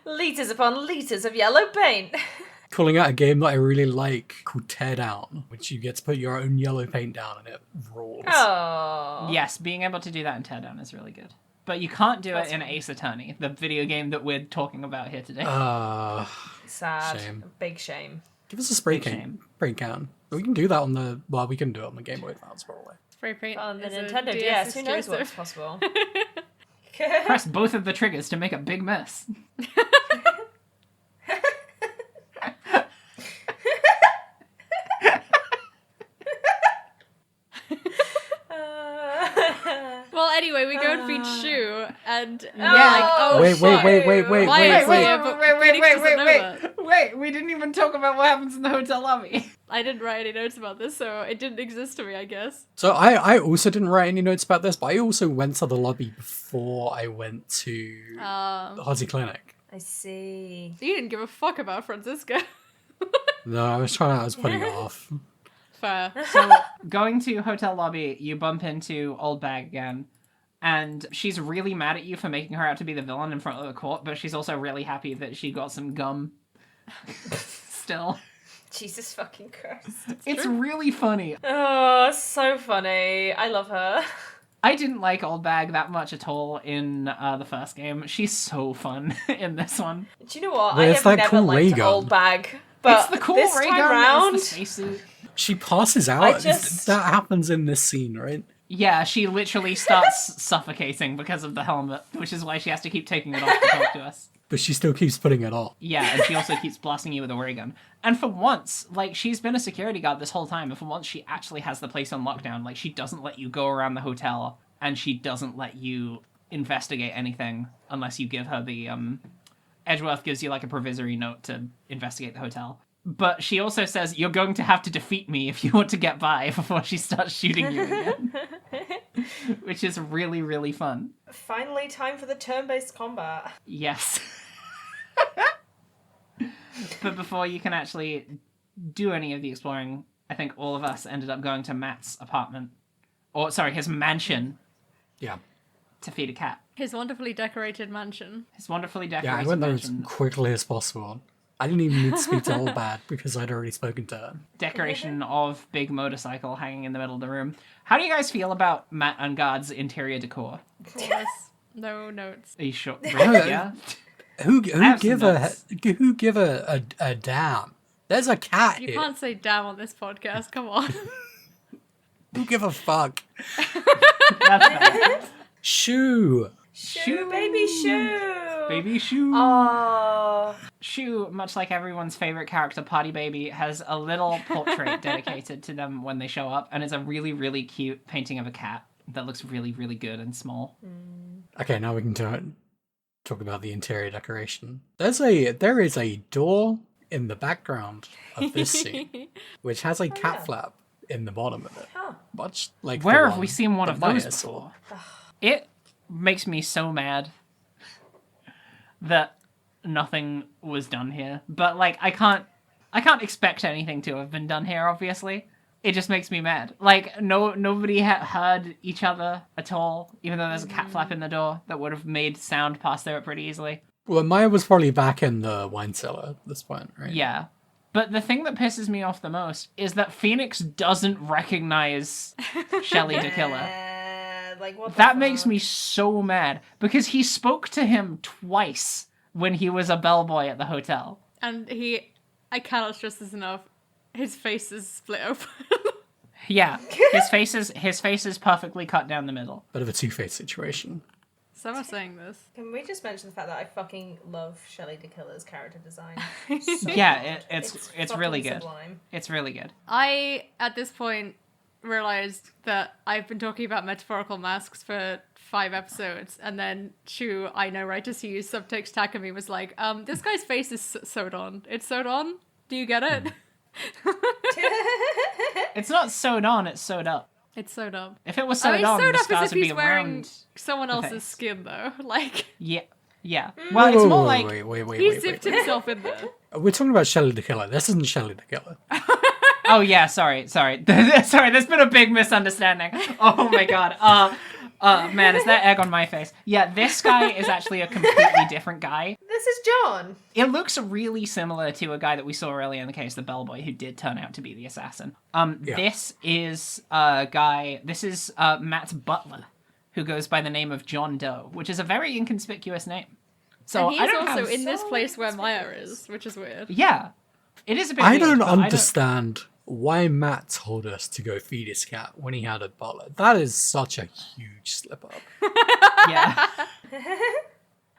Liters upon liters of yellow paint. Calling out a game that I really like called Teardown, which you get to put your own yellow paint down and it rules. Oh. Yes, being able to do that in Teardown is really good. But you can't do it in Ace Attorney, the video game that we're talking about here today. Sad. Shame. Big shame. Give us a spray Big can. shame. Spray can. We can do that on the... Well, we can do it on the Game Boy Advance, probably. Spray paint. On the is a Nintendo DS DS, who knows exclusive. what's possible. Press both of the triggers to make a big mess. Well, anyway, we go and feed Shu, and Yeah. like, oh Wait, shit. wait, Why wait, is wait. here? But Phoenix doesn't know that. Wait, we didn't even talk about what happens in the hotel lobby. I didn't write any notes about this, so it didn't exist to me, I guess. So I also didn't write any notes about this, but I also went to the lobby before I went to the Hozzy Clinic. I see. You didn't give a fuck about Francisca. No, I was putting it off. Fair. So, going to hotel lobby, you bump into Old Bag again, and she's really mad at you for making her out to be the villain in front of the court, but she's also really happy that she got some gum. Still. Jesus fucking Christ. It's really funny. Oh, so funny. I love her. I didn't like Old Bag that much at all in the first game. She's so fun in this one. Do you know what? Well, I it's have that never cool ray liked gun. Old Bag. But It's the cool this ray time gun, round, it's the spacesuit. She passes out. I just- That happens in this scene, right? Yeah, she literally starts suffocating because of the helmet, which is why she has to keep taking it off to talk to us. But she still keeps putting it on. Yeah, and she also keeps blasting you with a ray gun. And for once, like, she's been a security guard this whole time, and for once she actually has the place on lockdown. Like, she doesn't let you go around the hotel, and she doesn't let you investigate anything unless you give her the, Edgeworth gives you, like, a provisory note to investigate the hotel. But she also says, you're going to have to defeat me if you want to get by before she starts shooting you again. Which is really, really fun. finally time for the turn-based combat. Yes. But before you can actually do any of the exploring, I think all of us ended up going to Matt's apartment. Or, sorry, his mansion Yeah. to feed a cat. His wonderfully decorated mansion. His wonderfully Yeah, decorated I went there mansion. as quickly as possible. I didn't even need to speak to Old Bad because I'd already spoken to her. Decoration of big motorcycle hanging in the middle of the room. How do you guys feel about Matt and Guard's interior decor? Of course. No notes. Are you sure? Really? Yeah. Who have give some a notes. who give a damn? There's a cat You here. can't say damn on this podcast, come on. Who give a fuck? That's bad. Shoo. Shoo, baby Shoo. Baby Shoe. Oh. Shu, much like everyone's favorite character, Party Baby, has a little portrait dedicated to them when they show up, and it's a really, really cute painting of a cat that looks really, really good and small. Okay, now we can talk about the interior decoration. There is a door in the background of this scene, which has a cat yeah. flap in the bottom of it. Huh. Oh. Much like Where the have we seen one that of those Maya saw. before? It makes me so mad that nothing was done here. But like, I can't expect anything to have been done here. Obviously, it just makes me mad. Like, nobody heard each other at all, even though there's a cat flap in the door that would have made sound pass through it pretty easily. Well, Maya was probably back in the wine cellar at this point, right? Yeah. But the thing that pisses me off the most is that Phoenix doesn't recognize Shelly the Killer. Like, what the That makes fuck? me so mad because he spoke to him twice when he was a bellboy at the hotel. And I cannot stress this enough, his face is split open. Yeah, his face is perfectly cut down the middle. Bit of a two-faced situation. Someone's saying this. Can we just mention the fact that I fucking love Shelley DeKiller's character design? Yeah, it's fucking really good. Sublime. It's really good. I, at this point, realized that I've been talking about metaphorical masks for 5 episodes, and then Shu, I know writers who use subtext Takumi was like, this guy's face is sewed on. It's sewed on? Do you get it? It's not sewed on, it's sewed up. It's sewed up. If it was I sewed mean, on, sewed the up as scars if would be he's wearing around. someone the else's face. skin, though. Like, Yeah. Well, it's more like Wait, he wait. zipped himself in there. We're talking about Shelley the Killer. This isn't Shelley the Killer. Oh yeah, sorry. Sorry, there's been a big misunderstanding. Oh my god. Man, is that egg on my face? Yeah, this guy is actually a completely different guy. This is John. It looks really similar to a guy that we saw earlier in the case, the bellboy, who did turn out to be the assassin. Yeah. This is Matt's butler, who goes by the name of John Doe, which is a very inconspicuous name. So And I he's don't also have... in this place where Maya is, which is weird. Yeah, it is a bit I weird, don't but understand why Matt told us to go feed his cat when he had a butler. That is such a huge slip up. Yeah.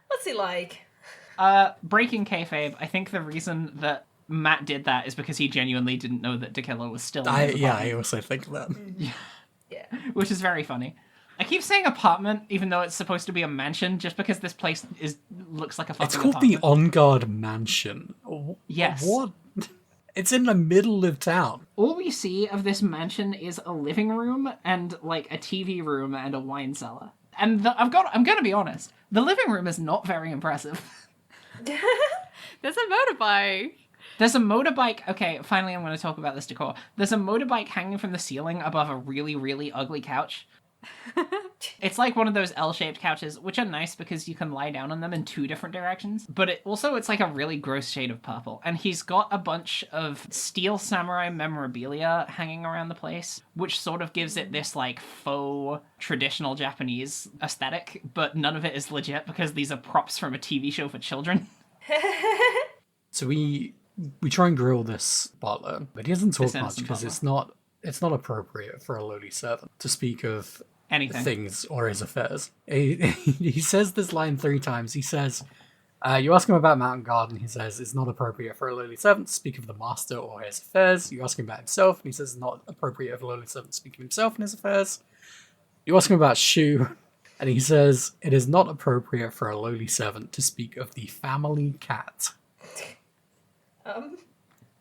What's he like? Breaking kayfabe, I think the reason that Matt did that is because he genuinely didn't know that DeKiller was still in his I apartment, also think that. Yeah. which is very funny. I keep saying apartment, even though it's supposed to be a mansion, just because this place looks like a fucking It's called the apartment. On Guard Mansion. Yes. What? It's in the middle of town. All we see of this mansion is a living room and like a TV room and a wine cellar. And I'm gonna be honest, the living room is not very impressive. There's a motorbike. There's a motorbike. Okay, finally, I'm going to talk about this decor. There's a motorbike hanging from the ceiling above a really, really ugly couch. It's like one of those L-shaped couches, which are nice because you can lie down on them in 2 different directions. But it's like a really gross shade of purple. And he's got a bunch of steel samurai memorabilia hanging around the place, which sort of gives it this like faux traditional Japanese aesthetic. But none of it is legit because these are props from a TV show for children. So we try and grill this butler, but he doesn't talk This much innocent because butler. it's not appropriate for a lowly servant to speak of Anything. things or his affairs. He says this line 3 times. He says, you ask him about Mountain Garden, he says, it's not appropriate for a lowly servant to speak of the master or his affairs. You ask him about himself, and he says it's not appropriate for a lowly servant to speak of himself and his affairs. You ask him about Shu, and he says, it is not appropriate for a lowly servant to speak of the family cat.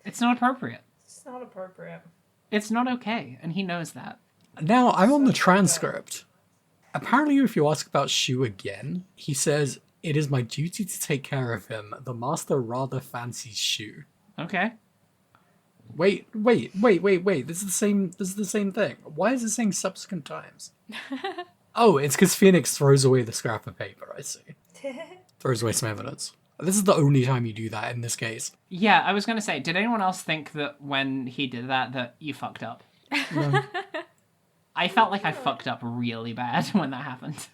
It's not appropriate. It's not appropriate. It's not okay, and he knows that. Now, I'm on the transcript. Apparently, if you ask about Shu again, he says, it is my duty to take care of him. The master rather fancies Shu. Okay. Wait. This is the same thing. Why is it saying subsequent times? Oh, it's because Phoenix throws away the scrap of paper, I see. Throws away some evidence. This is the only time you do that in this case. Yeah, I was going to say, did anyone else think that when he did that you fucked up? No. I felt like I fucked up really bad when that happened.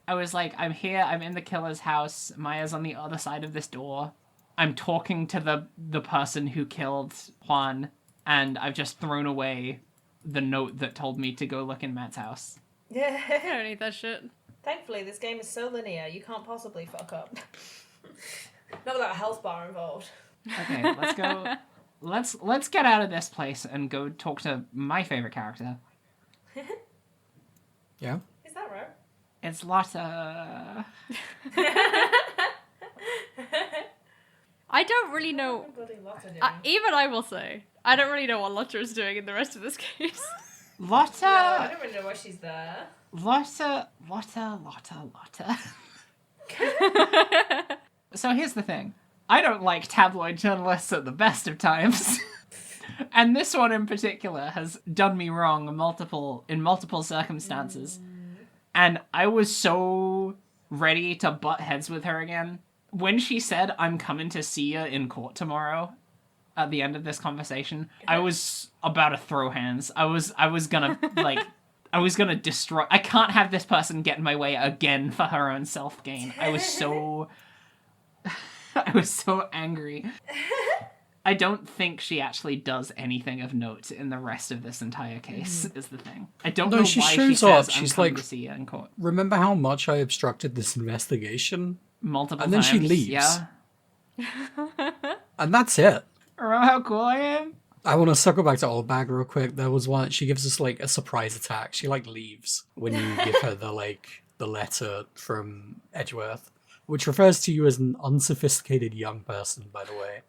I was like, I'm here, I'm in the killer's house, Maya's on the other side of this door. I'm talking to the person who killed Juan, and I've just thrown away the note that told me to go look in Matt's house. I don't need that shit. Thankfully, this game is so linear, you can't possibly fuck up. Not without a health bar involved. Okay, let's go. Let's get out of this place and go talk to my favorite character. Yeah? Is that right? It's Lotta. I don't really know. Bloody Lotta doing? Even I will say, I don't really know what Lotta is doing in the rest of this case. Lotta. No, I don't really know why she's there. Lotta. So here's the thing. I don't like tabloid journalists at the best of times. And this one in particular has done me wrong in multiple circumstances. And I was so ready to butt heads with her again. When she said, I'm coming to see you in court tomorrow, at the end of this conversation, I was about to throw hands. I was gonna, I was gonna destroy... I can't have this person get in my way again for her own self-gain. I was so angry. I don't think she actually does anything of note in the rest of this entire case, is the thing. I don't know why she shows says, up. I'm She's coming like, to see you in court. remember how much I obstructed this investigation? Multiple And then times. she leaves. Yeah. And that's it. Remember how cool I am? I want to circle back to Old Bag real quick. There was one, she gives us like a surprise attack. She like leaves when you give her the letter from Edgeworth, which refers to you as an unsophisticated young person, by the way.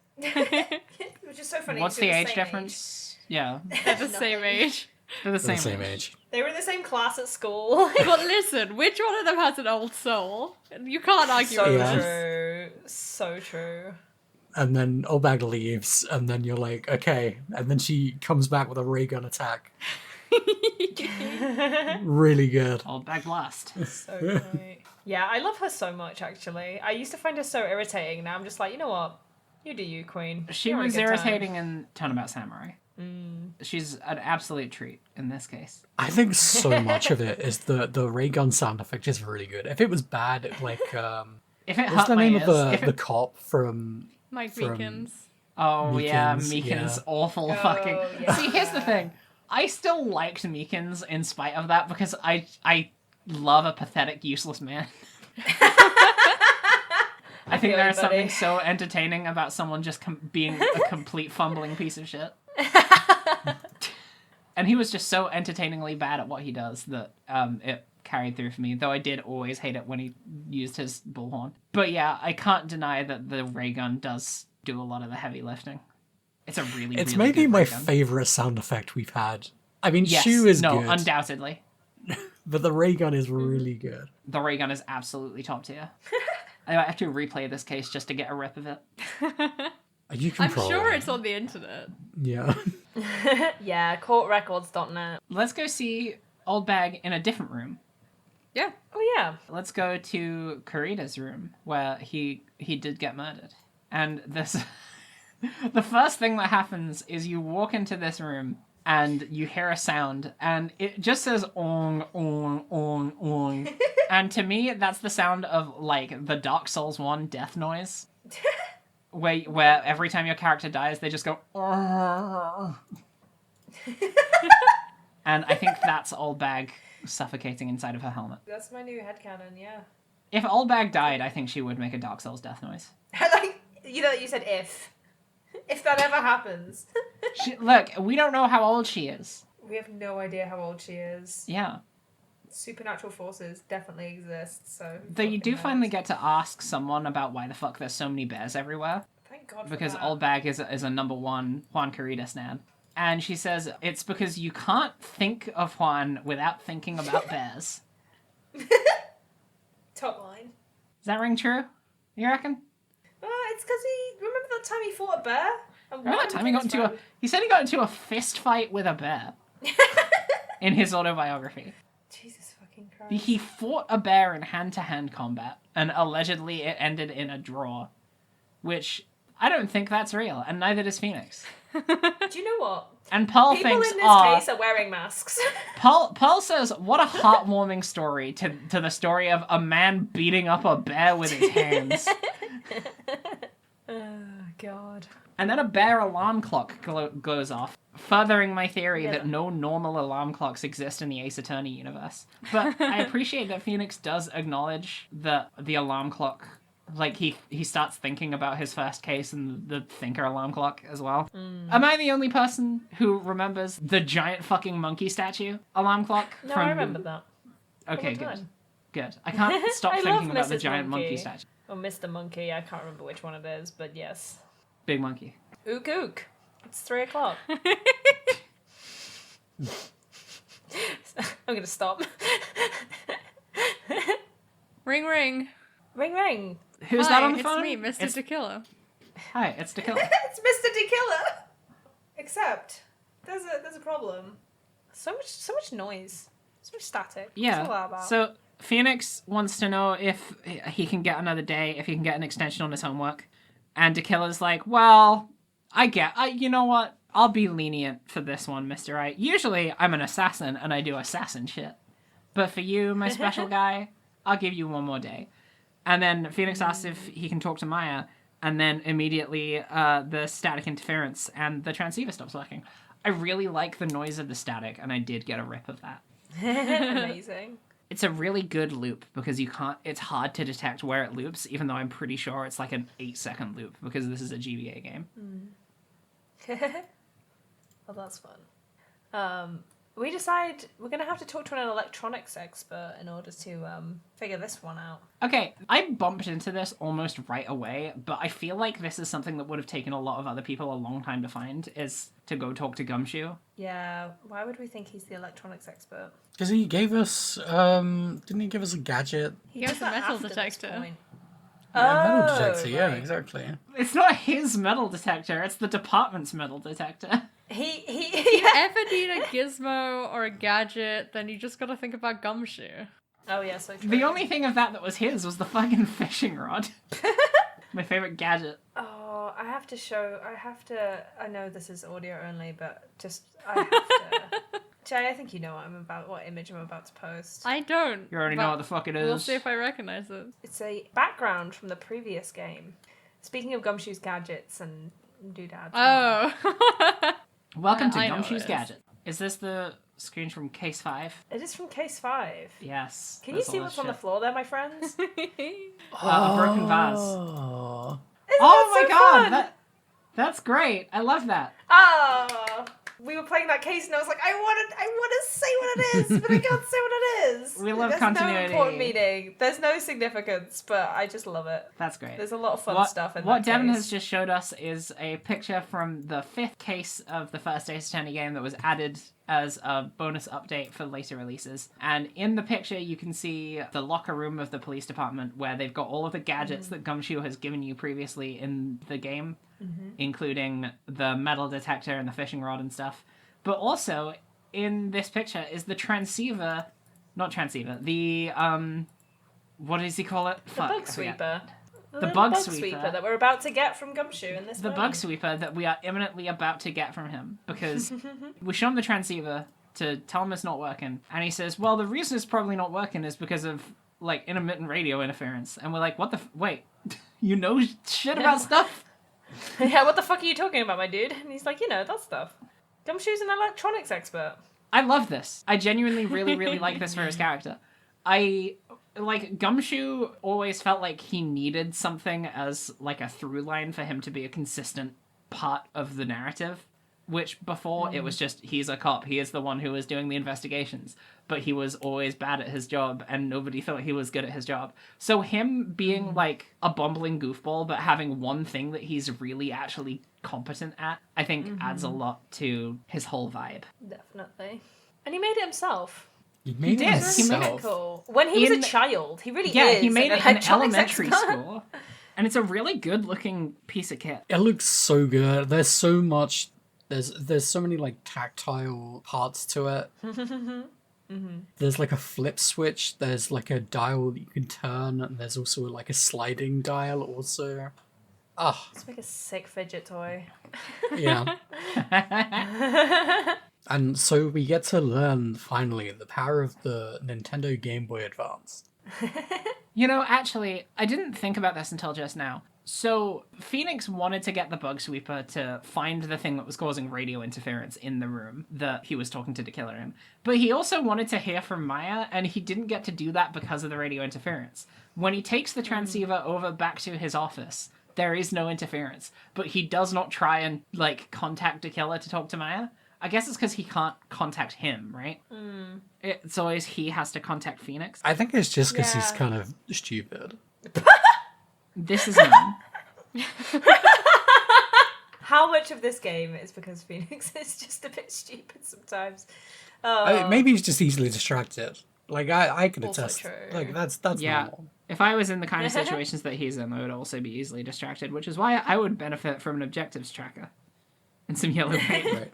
Which is so funny. What's they're the age same difference? Yeah. They're the same age. They're the They're same, the same age. They were in the same class at school. But listen, which one of them has an old soul? You can't argue So with Yeah. that. true. So true. And then Old Bag leaves, and then you're like, okay. And then she comes back with a ray gun attack. Really good. Old bag blast. So great. Yeah, I love her so much, actually. I used to find her so irritating. Now I'm just like, you know what? You do you, Queen. She You're having was a good time. irritating in Turnabout Samurai. She's an absolute treat in this case. I think so much of it is the ray gun sound effect is really good. If it was bad, like If it what's hurt the my name ears, of if the it... cop from Mike From- Meekins. Oh yeah, Meekins, Meekins, yeah. awful Oh, fucking. yeah. See, here's the thing. I still liked Meekins in spite of that because I love a pathetic, useless man. I think feel there you, is something buddy. so entertaining about someone just being a complete fumbling piece of shit. And he was just so entertainingly bad at what he does that it carried through for me, though I did always hate it when he used his bullhorn. But yeah, I can't deny that the ray gun does do a lot of the heavy lifting. It's a really, It's really maybe good my ray gun. favorite sound effect we've had. I mean, Yes, Shoe is no, good, undoubtedly. but the ray gun is really good. The ray gun is absolutely top tier. I might have to replay this case just to get a rip of it. You can I'm sure probably- it's on the internet. Yeah. Yeah, courtrecords.net. Let's go see Old Bag in a different room. Yeah. Oh, yeah. Let's go to Kurita's room where he did get murdered. And this the first thing that happens is you walk into this room and you hear a sound and it just says ong ong ong ong. And to me that's the sound of like the Dark Souls 1 death noise. Where every time your character dies they just go and I think that's Old Bag suffocating inside of her helmet. That's my new headcanon, yeah. If Old Bag died, I think she would make a Dark Souls death noise. Like, you know, you said if. If that ever happens. Look, we don't know how old she is. We have no idea how old she is. Yeah. Supernatural forces definitely exist, so... Though you fucking do knows. finally get to ask someone about why the fuck there's so many bears everywhere. Thank God for Because that. Old Bag is a number one Juan Carita stan. And she says it's because you can't think of Juan without thinking about bears. Top line. Does that ring true? You reckon? It's because he... Remember that time he fought a bear? And Remember that won time he got his into a... friend? He said he got into a fist fight with a bear in his autobiography. Jesus fucking He fought a bear in hand-to-hand combat, and allegedly it ended in a draw, which I don't think that's real, and neither does Phoenix. Do you know what? And Pearl People thinks, in this case are wearing masks. Pearl says, what a heartwarming story to the story of a man beating up a bear with his hands. Oh, God. And then a bear alarm clock goes off, furthering my theory that no normal alarm clocks exist in the Ace Attorney universe. But I appreciate that Phoenix does acknowledge that the alarm clock, like, he starts thinking about his first case and the Thinker alarm clock as well. Am I the only person who remembers the giant fucking monkey statue alarm clock? No, I remember that. Okay, All the good. time. Good. I can't stop I thinking love about the Mrs. giant monkey Monkey. statue. Or Mr. Monkey, I can't remember which one it is, but yes. Big monkey. Ook ook. It's 3 o'clock. I'm gonna stop. Ring ring. Ring ring. Who's Hi, that on the phone? It's me, Mr. Tequila. Hi, it's Tequila. It's Mr. Tequila. Except there's a problem. So much noise. So much static. What's all that Yeah. about? So Phoenix wants to know if he can get another day, if he can get an extension on his homework. And Tequila's like, well, you know what? I'll be lenient for this one, Mr. Right. Usually I'm an assassin and I do assassin shit. But for you, my special guy, I'll give you one more day. And then Phoenix asks if he can talk to Maya, and then immediately the static interference and the transceiver stops working. I really like the noise of the static, and I did get a rip of that. Amazing. It's a really good loop because it's hard to detect where it loops, even though I'm pretty sure it's like an 8-second loop because this is a GBA game. Well, that's fun. We decide we're going to have to talk to an electronics expert in order to figure this one out. Okay, I bumped into this almost right away, but I feel like this is something that would have taken a lot of other people a long time to find, is to go talk to Gumshoe. Yeah, why would we think he's the electronics expert? Because he gave us, didn't he give us a gadget? He gives a Did that metal after this detector. point. Yeah, metal Oh, detector, yeah, right. exactly. It's not his metal detector, it's the department's metal detector. If you Yeah. ever need a gizmo or a gadget, then you just gotta think about Gumshoe. Oh yeah, so true. The only thing of that was his was the fucking fishing rod. My favorite gadget. Oh, I know this is audio only, but I have to. Jay, I think you know what image I'm about to post. I don't. You already know but what the fuck it is. We'll see if I recognize it. It's a background from the previous game. Speaking of Gumshoe's gadgets and doodads. Oh. Welcome to I know Gumshoe's it is. Gadget. Is this the screen from Case 5? It is from Case 5. Yes. Can you that's see all what's this on the shit. floor there, my friends? A broken vase. Oh. Isn't Oh that my so god, fun? that's great. I love that. Oh, we were playing that case, and I was like, I want to say what it is, but I can't say what it is. We love There's continuity. no important meaning. There's no significance, but I just love it. That's great. There's a lot of fun stuff in What that Devin case. has just showed us is a picture from the 5th case of the first Ace Attorney game that was added as a bonus update for later releases. And in the picture, you can see the locker room of the police department where they've got all of the gadgets that Gumshoe has given you previously in the game, including the metal detector and the fishing rod and stuff. But also, in this picture is the what does he call it? The Fuck, bug I forget. sweeper. The little bug sweeper. that we're about to get from Gumshoe in this The game. bug sweeper that we are imminently about to get from him, because we show him the transceiver to tell him it's not working, and he says, well, the reason it's probably not working is because of, like, intermittent radio interference. And we're like, what the wait, you know shit about stuff? Yeah, what the fuck are you talking about, my dude? And he's like, that stuff. Gumshoe's an electronics expert. I love this. I genuinely really, really like this for his character. Gumshoe always felt like he needed something as, like, a through line for him to be a consistent part of the narrative. Which, before, it was just, he's a cop, he is the one who was doing the investigations, but he was always bad at his job, and nobody thought he was good at his job. So him being, like, a bumbling goofball, but having one thing that he's really actually competent at, I think adds a lot to his whole vibe. Definitely. And he made it himself. He made did. it He made it himself. Cool. When he was In- a child, he really Yeah, is. he made an it in electronics elementary expert. school, and it's a really good-looking piece of kit. It looks so good. There's so much. There's so many like tactile parts to it. There's like a flip switch, there's like a dial that you can turn, and there's also like a sliding dial also. Ah, Let's make a sick fidget toy. yeah. And so we get to learn, finally, the power of the Nintendo Game Boy Advance. You know, actually, I didn't think about this until just now. So, Phoenix wanted to get the bug sweeper to find the thing that was causing radio interference in the room that he was talking to the killer in. But he also wanted to hear from Maya, and he didn't get to do that because of the radio interference. When he takes the transceiver over back to his office, there is no interference. But he does not try and, like, contact the killer to talk to Maya. I guess it's because he can't contact him, right? It's always he has to contact Phoenix. I think it's just because he's Yeah. kind of stupid. This is him. How much of this game is because Phoenix is just a bit stupid sometimes? Oh. Maybe he's just easily distracted. Like, I can Also attest. true. Like, that's Yeah. normal. If I was in the kind of situations that he's in, I would also be easily distracted, which is why I would benefit from an objectives tracker and some yellow paint. Right.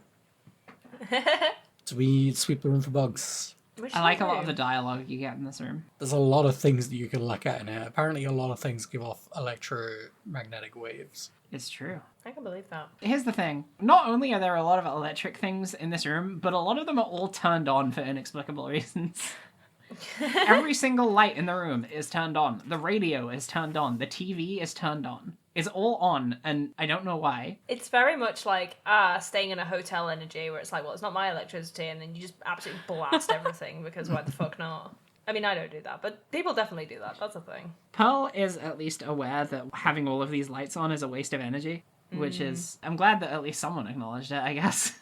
So we sweep the room for bugs. Which I like a lot of do. the dialogue you get in this room. There's a lot of things that you can look at in here. Apparently, a lot of things give off electromagnetic waves. It's true. I can believe that. Here's the thing. Not only are there a lot of electric things in this room, but a lot of them are all turned on for inexplicable reasons. Every single light in the room is turned on. The radio is turned on. The TV is turned on. It's all on, and I don't know why. It's very much like staying in a hotel energy where it's like, well, it's not my electricity, and then you just absolutely blast everything because why the fuck not? I mean, I don't do that, but people definitely do that. That's a thing. Pearl is at least aware that having all of these lights on is a waste of energy, which is... I'm glad that at least someone acknowledged it, I guess.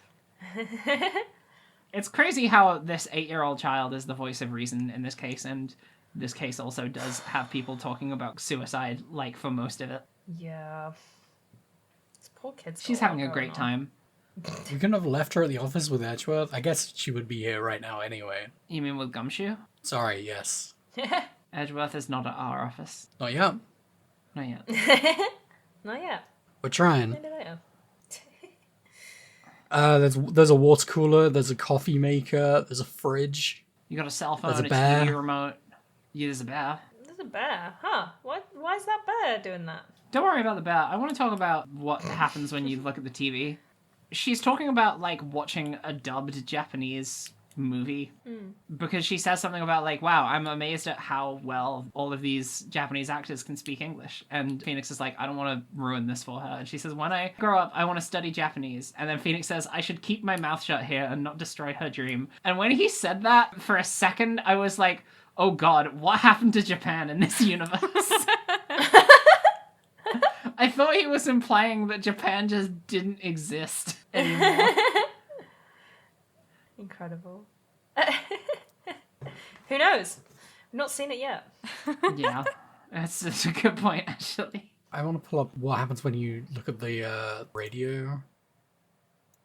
It's crazy how this 8-year-old child is the voice of reason in this case, and this case also does have people talking about suicide, like, for most of it. Yeah. This poor kid's She's got having a lot great going on. time. We couldn't have left her at the office with Edgeworth. I guess she would be here right now anyway. You mean with Gumshoe? Sorry, yes. Edgeworth is not at our office. Not yet. Not yet. Not yet. We're trying. Maybe later. There's a water cooler, there's a coffee maker, there's a fridge. You got a cell phone, There's a a bear. TV remote. Yeah, there's a bear. There's a bear. Huh. What? Why is that bear doing that? Don't worry about the bear. I want to talk about what happens when you look at the TV. She's talking about, like, watching a dubbed Japanese movie. Because she says something about, like, wow, I'm amazed at how well all of these Japanese actors can speak English. And Phoenix is like, I don't want to ruin this for her. And she says, when I grow up, I want to study Japanese. And then Phoenix says, I should keep my mouth shut here and not destroy her dream. And when he said that, for a second, I was like, oh god, what happened to Japan in this universe? I thought he was implying that Japan just didn't exist anymore. Incredible. Who knows? I've not seen it yet. Yeah, that's a good point, actually. I want to pull up what happens when you look at the radio.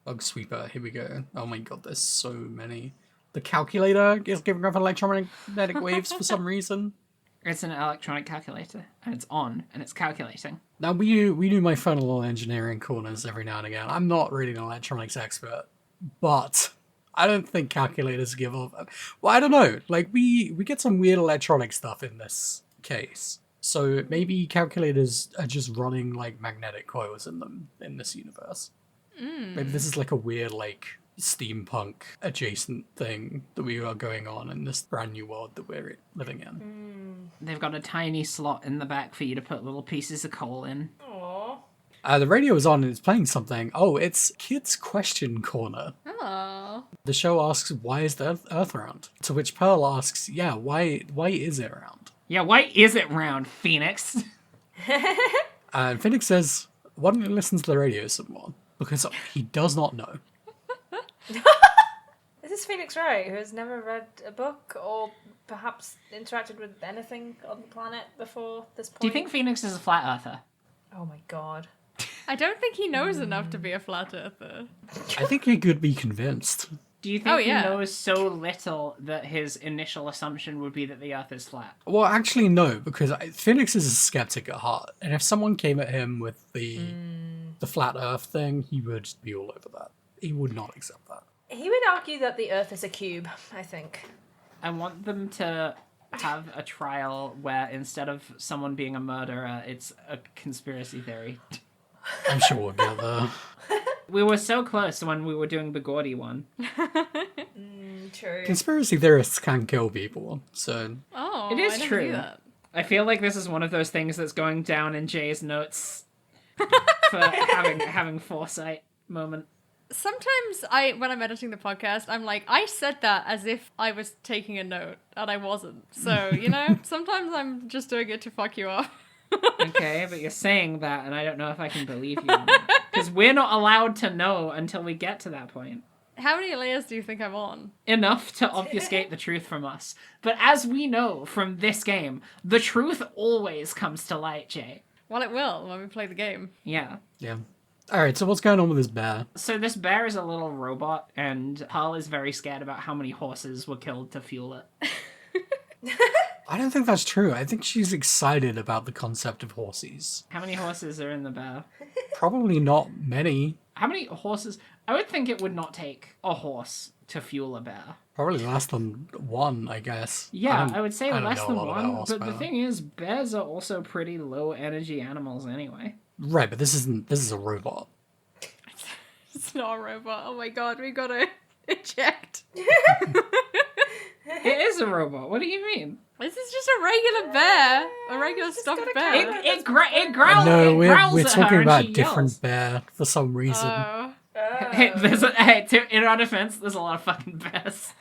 Bug sweeper, here we go. Oh my god, there's so many. The calculator is giving off electromagnetic waves for some reason. It's an electronic calculator, and it's on, and it's calculating. Now, we do my fun little engineering corners every now and again. I'm not really an electronics expert, but I don't think calculators give off... Well, I don't know. Like, we get some weird electronic stuff in this case. So maybe calculators are just running, like, magnetic coils in them in this universe. Maybe this is, like, a weird, like, steampunk adjacent thing that we are going on in this brand new world that we're living in. They've got a tiny slot in the back for you to put little pieces of coal in. Aww. The radio is on and it's playing something. Oh, it's Kids Question Corner. Oh. The show asks, why is the Earth round? To which Pearl asks, yeah, why is it round? Yeah, why is it round, Phoenix? And Phoenix says, why don't you listen to the radio some more? Because he does not know. Is this Phoenix Wright, who has never read a book or perhaps interacted with anything on the planet before this point? Do you think Phoenix is a flat earther? Oh my god. I don't think he knows enough to be a flat earther. I think he could be convinced. Do you think Oh, yeah. he knows so little that his initial assumption would be that the Earth is flat? Well, actually, no, because Phoenix is a skeptic at heart. And if someone came at him with the flat Earth thing, he would be all over that. He would not accept that. He would argue that the Earth is a cube, I think. I want them to have a trial where instead of someone being a murderer, it's a conspiracy theory. I'm sure we'll get there. We were so close when we were doing the Gordy one. True. Conspiracy theorists can kill people, so Oh, It is I never true. knew that. I feel like this is one of those things that's going down in Jay's notes for having foresight moment. Sometimes when I'm editing the podcast, I'm like, I said that as if I was taking a note, and I wasn't. So, sometimes I'm just doing it to fuck you up. Okay, but you're saying that, and I don't know if I can believe you. Because we're not allowed to know until we get to that point. How many layers do you think I'm on? Enough to obfuscate the truth from us. But as we know from this game, the truth always comes to light, Jay. Well, it will when we play the game. Yeah. yeah. Alright, so what's going on with this bear? So this bear is a little robot, and Pearl is very scared about how many horses were killed to fuel it. I don't think that's true. I think she's excited about the concept of horses. How many horses are in the bear? Probably not many. How many horses? I would think it would not take a horse to fuel a bear. Probably less than one, I guess. Yeah, don't- I would say I don't less know a than lot about one. But the horsepower. thing is, bears are also pretty low energy animals anyway. Right, but this is a robot. It's not a robot. Oh my god, we gotta eject. It is a robot. What do you mean? This is just a regular bear. A regular Just stuffed got a bear. camera. It growls. No, it we're growls at her talking and about she different yells. bear for some reason. Hey, in our defense, there's a lot of fucking bears.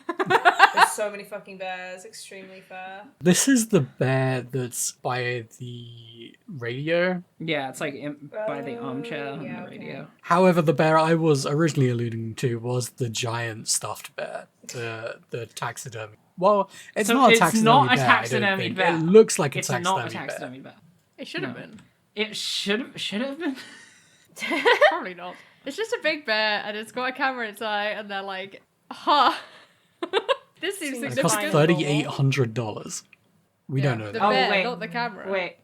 There's so many fucking bears. Extremely fair. This is the bear that's by the radio. Yeah, it's like by the armchair on yeah, the okay. radio. However, the bear I was originally alluding to was the giant stuffed bear, the taxidermy. Well, it's So not a it's taxidermy not a bear. I don't taxidermy think. bear. It looks like a It's taxidermy not a bear. taxidermy bear. It should have No. been. It should have been. Probably not. It's just a big bear, and it's got a camera in its eye, and they're like, ha. This seems Seems It cost significant. $3,800. We don't know The that. bear, wait, not the camera. Wait,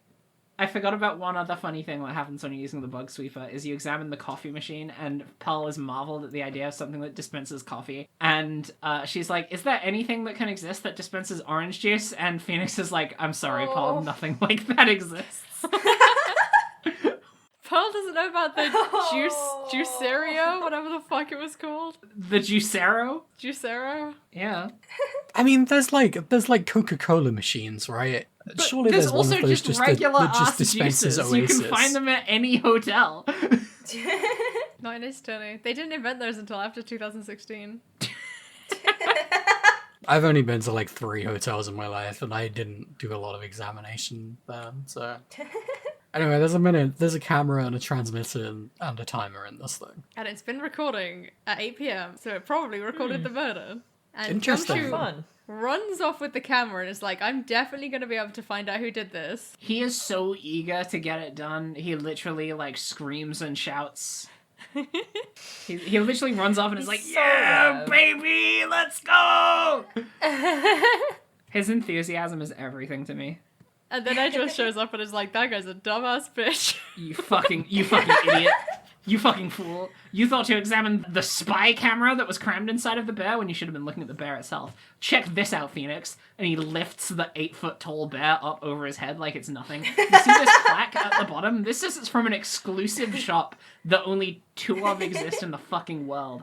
I forgot about one other funny thing that happens when you're using the bug sweeper is you examine the coffee machine and Pearl is marveled at the idea of something that dispenses coffee. And she's like, is there anything that can exist that dispenses orange juice? And Phoenix is like, I'm sorry, Oh. Pearl, nothing like that exists. Pearl doesn't know about the Oh. Juicerio, whatever the fuck it was called. The Juicero? Juicero? Yeah. I mean, there's like Coca-Cola machines, right? But Surely there's there's one also of those just that regular just ass dispenses juices. Oasis. You can find them at any hotel. Not in Estonia. They didn't invent those until after 2016. I've only been to like 3 hotels in my life, and I didn't do a lot of examination then. So anyway, there's a camera and a transmitter and a timer in this thing. And it's been recording at 8 p.m, so it probably recorded the murder. And Interesting. Gumshoe Fun. runs off with the camera and is like, I'm definitely going to be able to find out who did this. He is so eager to get it done. He literally like screams and shouts. He literally runs off and is like, so "Yeah, loud." baby, let's go!" His enthusiasm is everything to me. And then Edgeworth shows up and is like, that guy's a dumbass bitch. You fucking idiot. You fucking fool. You thought to examine the spy camera that was crammed inside of the bear when you should have been looking at the bear itself. Check this out, Phoenix. And he lifts the 8-foot tall bear up over his head like it's nothing. You see this plaque at the bottom? This is from an exclusive shop that only 2 of exist in the fucking world.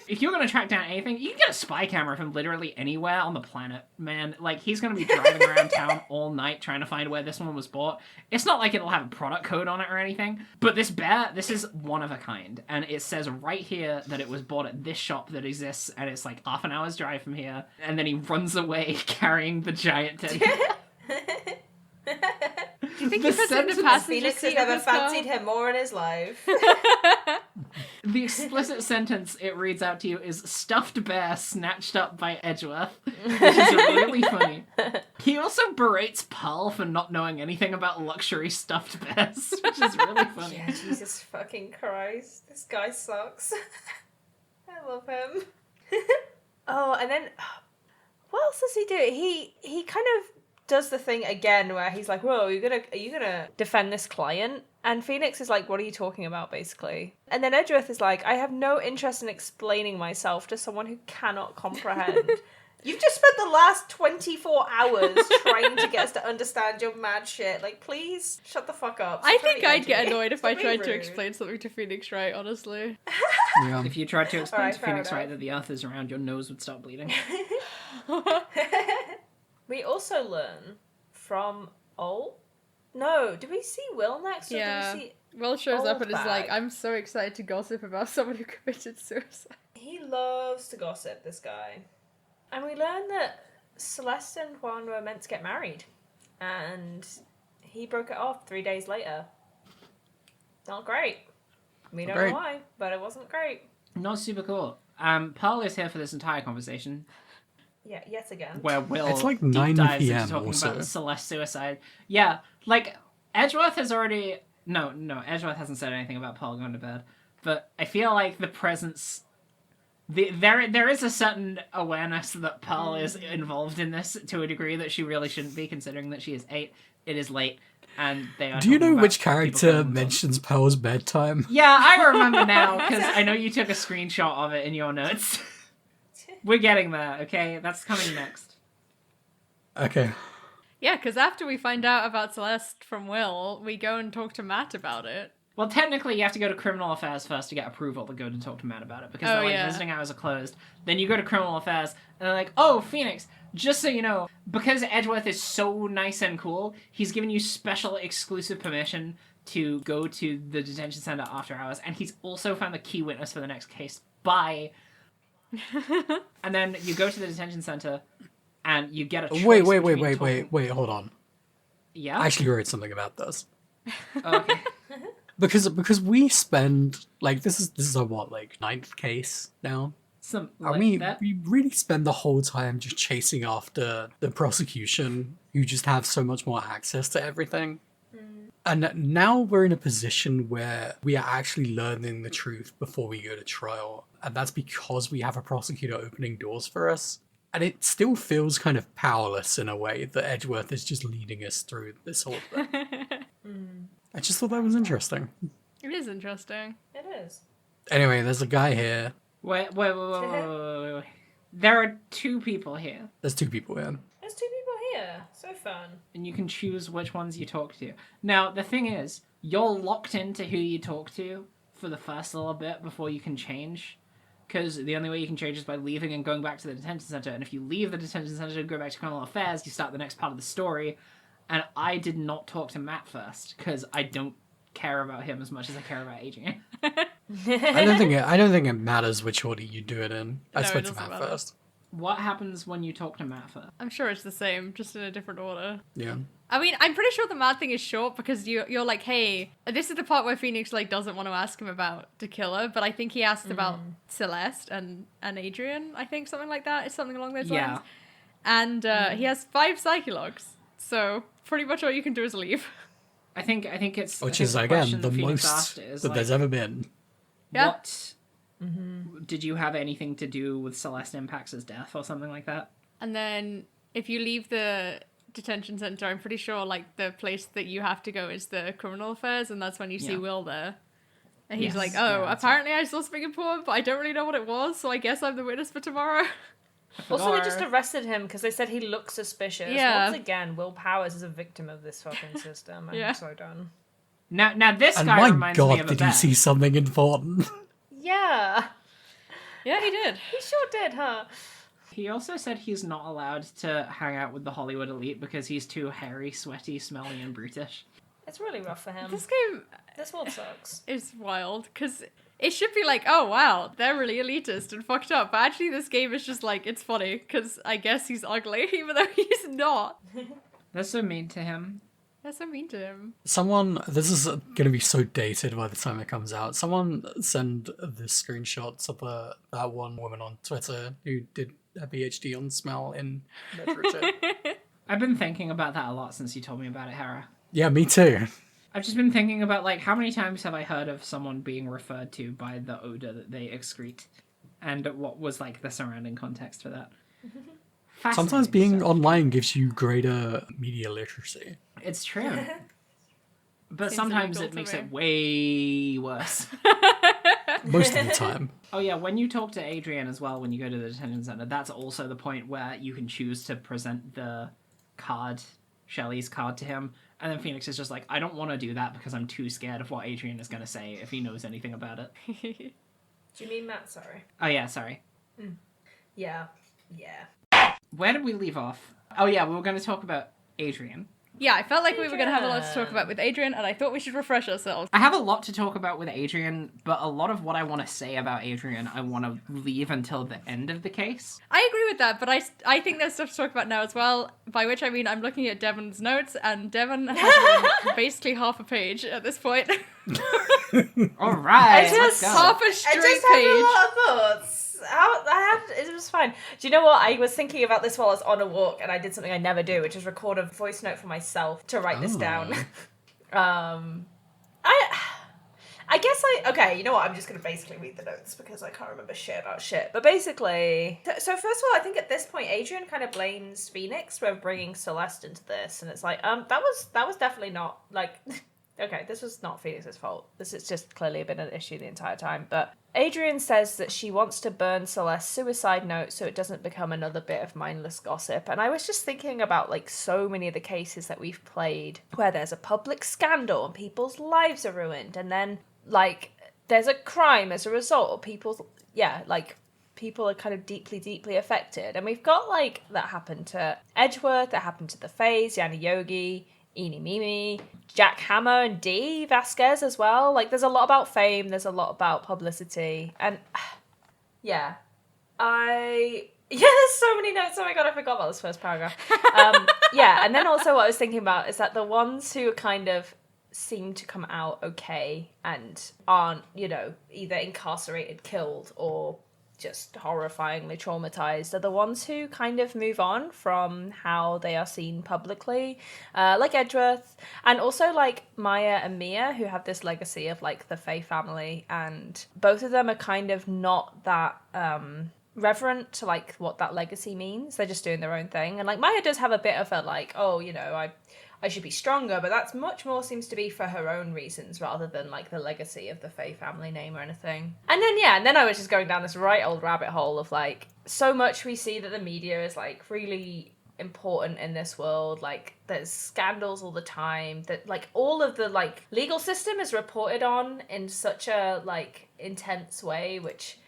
If you're going to track down anything, you can get a spy camera from literally anywhere on the planet, man. Like, he's going to be driving around town all night trying to find where this one was bought. It's not like it'll have a product code on it or anything, but this bear, this is one of a kind. And it says right here that it was bought at this shop that exists, and it's like half an hour's drive from here. And then he runs away carrying the giant teddy bear. Do you think The he puts it in the sentence- passenger Phoenix seat has of never his car? fancied him more in his life. The explicit sentence it reads out to you is stuffed bear snatched up by Edgeworth, which is really funny. He also berates Pearl for not knowing anything about luxury stuffed bears, which is really funny. Yeah, Jesus fucking Christ. This guy sucks. I love him. Oh, and then what else does he do? He kind of does the thing again where he's like, "Whoa, are you gonna defend this client?" And Phoenix is like, what are you talking about, basically? And then Edgeworth is like, I have no interest in explaining myself to someone who cannot comprehend. You've just spent the last 24 hours trying to get us to understand your mad shit. Like, please, shut the fuck up. I Stop think really I'd get edgy. annoyed if Stop I being tried to rude. explain something to Phoenix Wright, honestly. Yeah. If you tried to explain Alright, to fair Phoenix enough. Wright that the earth is around, your nose would start bleeding. We also learn from No, did we see Will next? Or Yeah. did we see... Will shows up and is like, Oldbag. I'm so excited to gossip about someone who committed suicide. He loves to gossip, this guy. And we learn that Celeste and Juan were meant to get married. And he broke it off 3 days later. Not great. We don't Great. know why, but it wasn't great. Not super cool. Pearl is here for this entire conversation, Yeah, yet again. where Will It's like deep 9 dives PM into talking also. about Celeste's suicide. Yeah, like, Edgeworth has already... No, Edgeworth hasn't said anything about Pearl going to bed. But I feel like the presence... There is a certain awareness that Pearl is involved in this to a degree that she really shouldn't be, considering that she is 8, it is late, and they are Do you talking know about which people character killing themselves. mentions Pearl's bedtime? Yeah, I remember now, because I know you took a screenshot of it in your notes. We're getting there, okay? That's coming next. Okay. Yeah, because after we find out about Celeste from Will, we go and talk to Matt about it. Well, technically, you have to go to Criminal Affairs first to get approval to go to talk to Matt about it, because Oh, they're like, yeah. visiting hours are closed. Then you go to Criminal Affairs, and they're like, oh, Phoenix, just so you know, because Edgeworth is so nice and cool, he's given you special exclusive permission to go to the detention center after hours, and he's also found the key witness for the next case. Bye. And then you go to the detention center, and you get a choice Wait, between talking- hold on. Yeah? I actually wrote something about this. Oh, okay. Because we spend like this is our what, like 9th case now? Some, And like we that. really spend the whole time just chasing after the prosecution, who just have so much more access to everything. And now we're in a position where we are actually learning the truth before we go to trial. And that's because we have a prosecutor opening doors for us. And it still feels kind of powerless in a way that Edgeworth is just leading us through this whole thing. I just thought that was interesting. It is interesting. It is. Anyway, there's a guy here. Wait. There are 2 people here, There's 2 people here. There's 2 people here. So fun. and you can choose which ones you talk to. Now, the thing is, you're locked into who you talk to for the first little bit before you can change. Because the only way you can change is by leaving and going back to the detention center. And if you leave the detention center and go back to Criminal Affairs, you start the next part of the story. And I did not talk to Matt first, because I don't care about him as much as I care about Adrian. I don't think it matters which order you do it in. I No, it spoke to doesn't Matt matter. first. What happens when you talk to Matt first? I'm sure it's the same, just in a different order. Yeah. I mean, I'm pretty sure the Mad thing is short because you're like, hey, this is the part where Phoenix like doesn't want to ask him about to kill her, but I think he asked about Celeste and Adrian. I think something like that. It's something along those Yeah. lines. And he has 5 psychologs, so pretty much all you can do is leave. I think it's... I Which think is, the again, question the Phoenix most asked is, that like, there's ever been. Yeah. What did you have anything to do with Celeste Impax's death or something like that? And then if you leave the detention center, I'm pretty sure like the place that you have to go is the criminal affairs, and that's when you see Yeah. Will there. And he's Yes. like, Yeah, oh, that's apparently I saw something important, but I don't really know what it was, so I guess I'm the witness for tomorrow. Also, they just arrested him because they said he looked suspicious. Yeah. Once again, Will Powers is a victim of this fucking system. I'm Yeah. so done. Now this And guy my reminds me god, of a did he bear. see something important? Yeah. Yeah, he did. He sure did, huh? He also said he's not allowed to hang out with the Hollywood elite because he's too hairy, sweaty, smelly, and brutish. It's really rough for him. This game This world sucks. is wild, because it should be like, oh wow, they're really elitist and fucked up, but actually this game is just like, it's funny, because I guess he's ugly, even though he's not. That's so mean to him. That's so mean to him. This is going to be so dated by the time it comes out. Someone send the screenshots of that one woman on Twitter who did a PhD on smell in literature. I've been thinking about that a lot since you told me about it, Hera. Yeah, me too. I've just been thinking about, like, how many times have I heard of someone being referred to by the odor that they excrete? And what was, like, the surrounding context for that? Sometimes Fascinating being stuff. online gives you greater media literacy. It's true. But Seems sometimes illegal it to makes me. it way worse. Most of the time. Oh yeah, when you talk to Adrian as well, when you go to the detention center, that's also the point where you can choose to present the card, Shelley's card, to him. And then Phoenix is just like, I don't want to do that because I'm too scared of what Adrian is going to say if he knows anything about it. Do you mean Matt? Sorry. Oh yeah, sorry. Yeah. Yeah. Where did we leave off? Oh yeah, we were going to talk about Adrian. Yeah, I felt like we were going to have a lot to talk about with Adrian, and I thought we should refresh ourselves. I have a lot to talk about with Adrian, but a lot of what I want to say about Adrian, I want to leave until the end of the case. I agree with that, but I think there's stuff to talk about now as well, by which I mean I'm looking at Devon's notes, and Devon has written basically half a page at this point. All right, I let's just- go. Half a I straight just had a page. lot of thoughts. It was fine. Do you know what? I was thinking about this while I was on a walk, and I did something I never do, which is record a voice note for myself to write this down. I guess okay, you know what? I'm just going to basically read the notes because I can't remember shit about shit. But basically, so first of all, I think at this point, Adrian kind of blames Phoenix for bringing Celeste into this, and it's like, that was definitely not, like, okay, this was not Phoenix's fault. This has just clearly been an issue the entire time. But Adrian says that she wants to burn Celeste's suicide note so it doesn't become another bit of mindless gossip. And I was just thinking about, like, so many of the cases that we've played where there's a public scandal and people's lives are ruined, and then, like, there's a crime as a result of people's, people are kind of deeply, deeply affected. And we've got, like, that happened to Edgeworth, that happened to the Fays, Yanni Yogi, Eeny Mimi, Jack Hammer, and Dee Vasquez as well. Like, there's a lot about fame, there's a lot about publicity, and yeah, there's so many notes. Oh my god, I forgot about this first paragraph. Yeah, and then also what I was thinking about is that the ones who kind of seem to come out okay and aren't, either incarcerated, killed, or just horrifyingly traumatized are the ones who kind of move on from how they are seen publicly, like Edgeworth, and also like Maya and Mia, who have this legacy of like the Faye family, and both of them are kind of not that reverent to like what that legacy means. They're just doing their own thing, and like Maya does have a bit of a like, I should be stronger, but that's much more seems to be for her own reasons rather than like the legacy of the Faye family name or anything. And then I was just going down this right old rabbit hole of like, so much we see that the media is like really important in this world. Like, there's scandals all the time, that like all of the like legal system is reported on in such a like intense way, which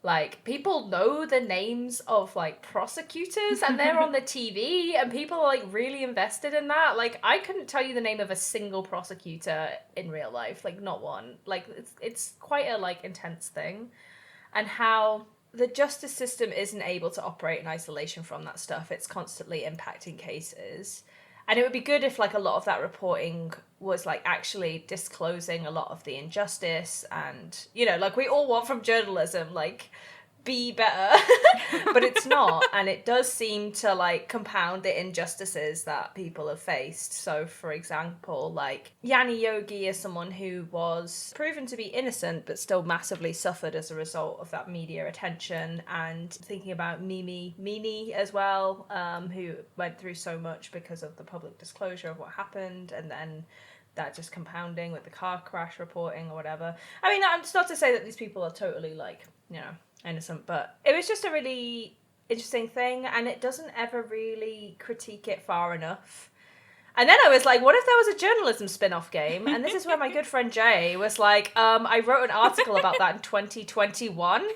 like, people know the names of, like, prosecutors, and they're on the TV, and people are, like, really invested in that. Like, I couldn't tell you the name of a single prosecutor in real life. Like, not one. Like, it's quite a, like, intense thing. And how the justice system isn't able to operate in isolation from that stuff. It's constantly impacting cases. And it would be good if, like, a lot of that reporting was, like, actually disclosing a lot of the injustice and, like, we all want from journalism, like, be better. But it's not. And it does seem to, like, compound the injustices that people have faced. So, for example, like, Yanni Yogi is someone who was proven to be innocent but still massively suffered as a result of that media attention. And thinking about Mimi as well, who went through so much because of the public disclosure of what happened, and then that just compounding with the car crash reporting or whatever. I mean, it's not to say that these people are totally, like, innocent, but it was just a really interesting thing, and it doesn't ever really critique it far enough. And then I was like, what if there was a journalism spin-off game? And this is where my good friend Jay was like, I wrote an article about that in 2021.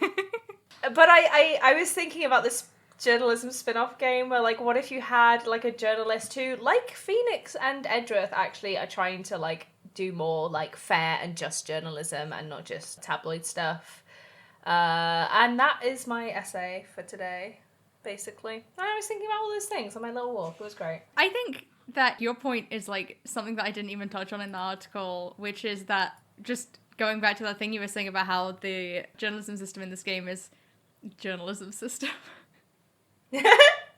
But I was thinking about this journalism spin-off game where, like, what if you had, like, a journalist who, like Phoenix and Edgeworth, actually are trying to, like, do more, like, fair and just journalism and not just tabloid stuff. And that is my essay for today, basically. And I was thinking about all those things on my little walk. It was great. I think that your point is like something that I didn't even touch on in the article, which is that, just going back to that thing you were saying about how the journalism system in this game is journalism system.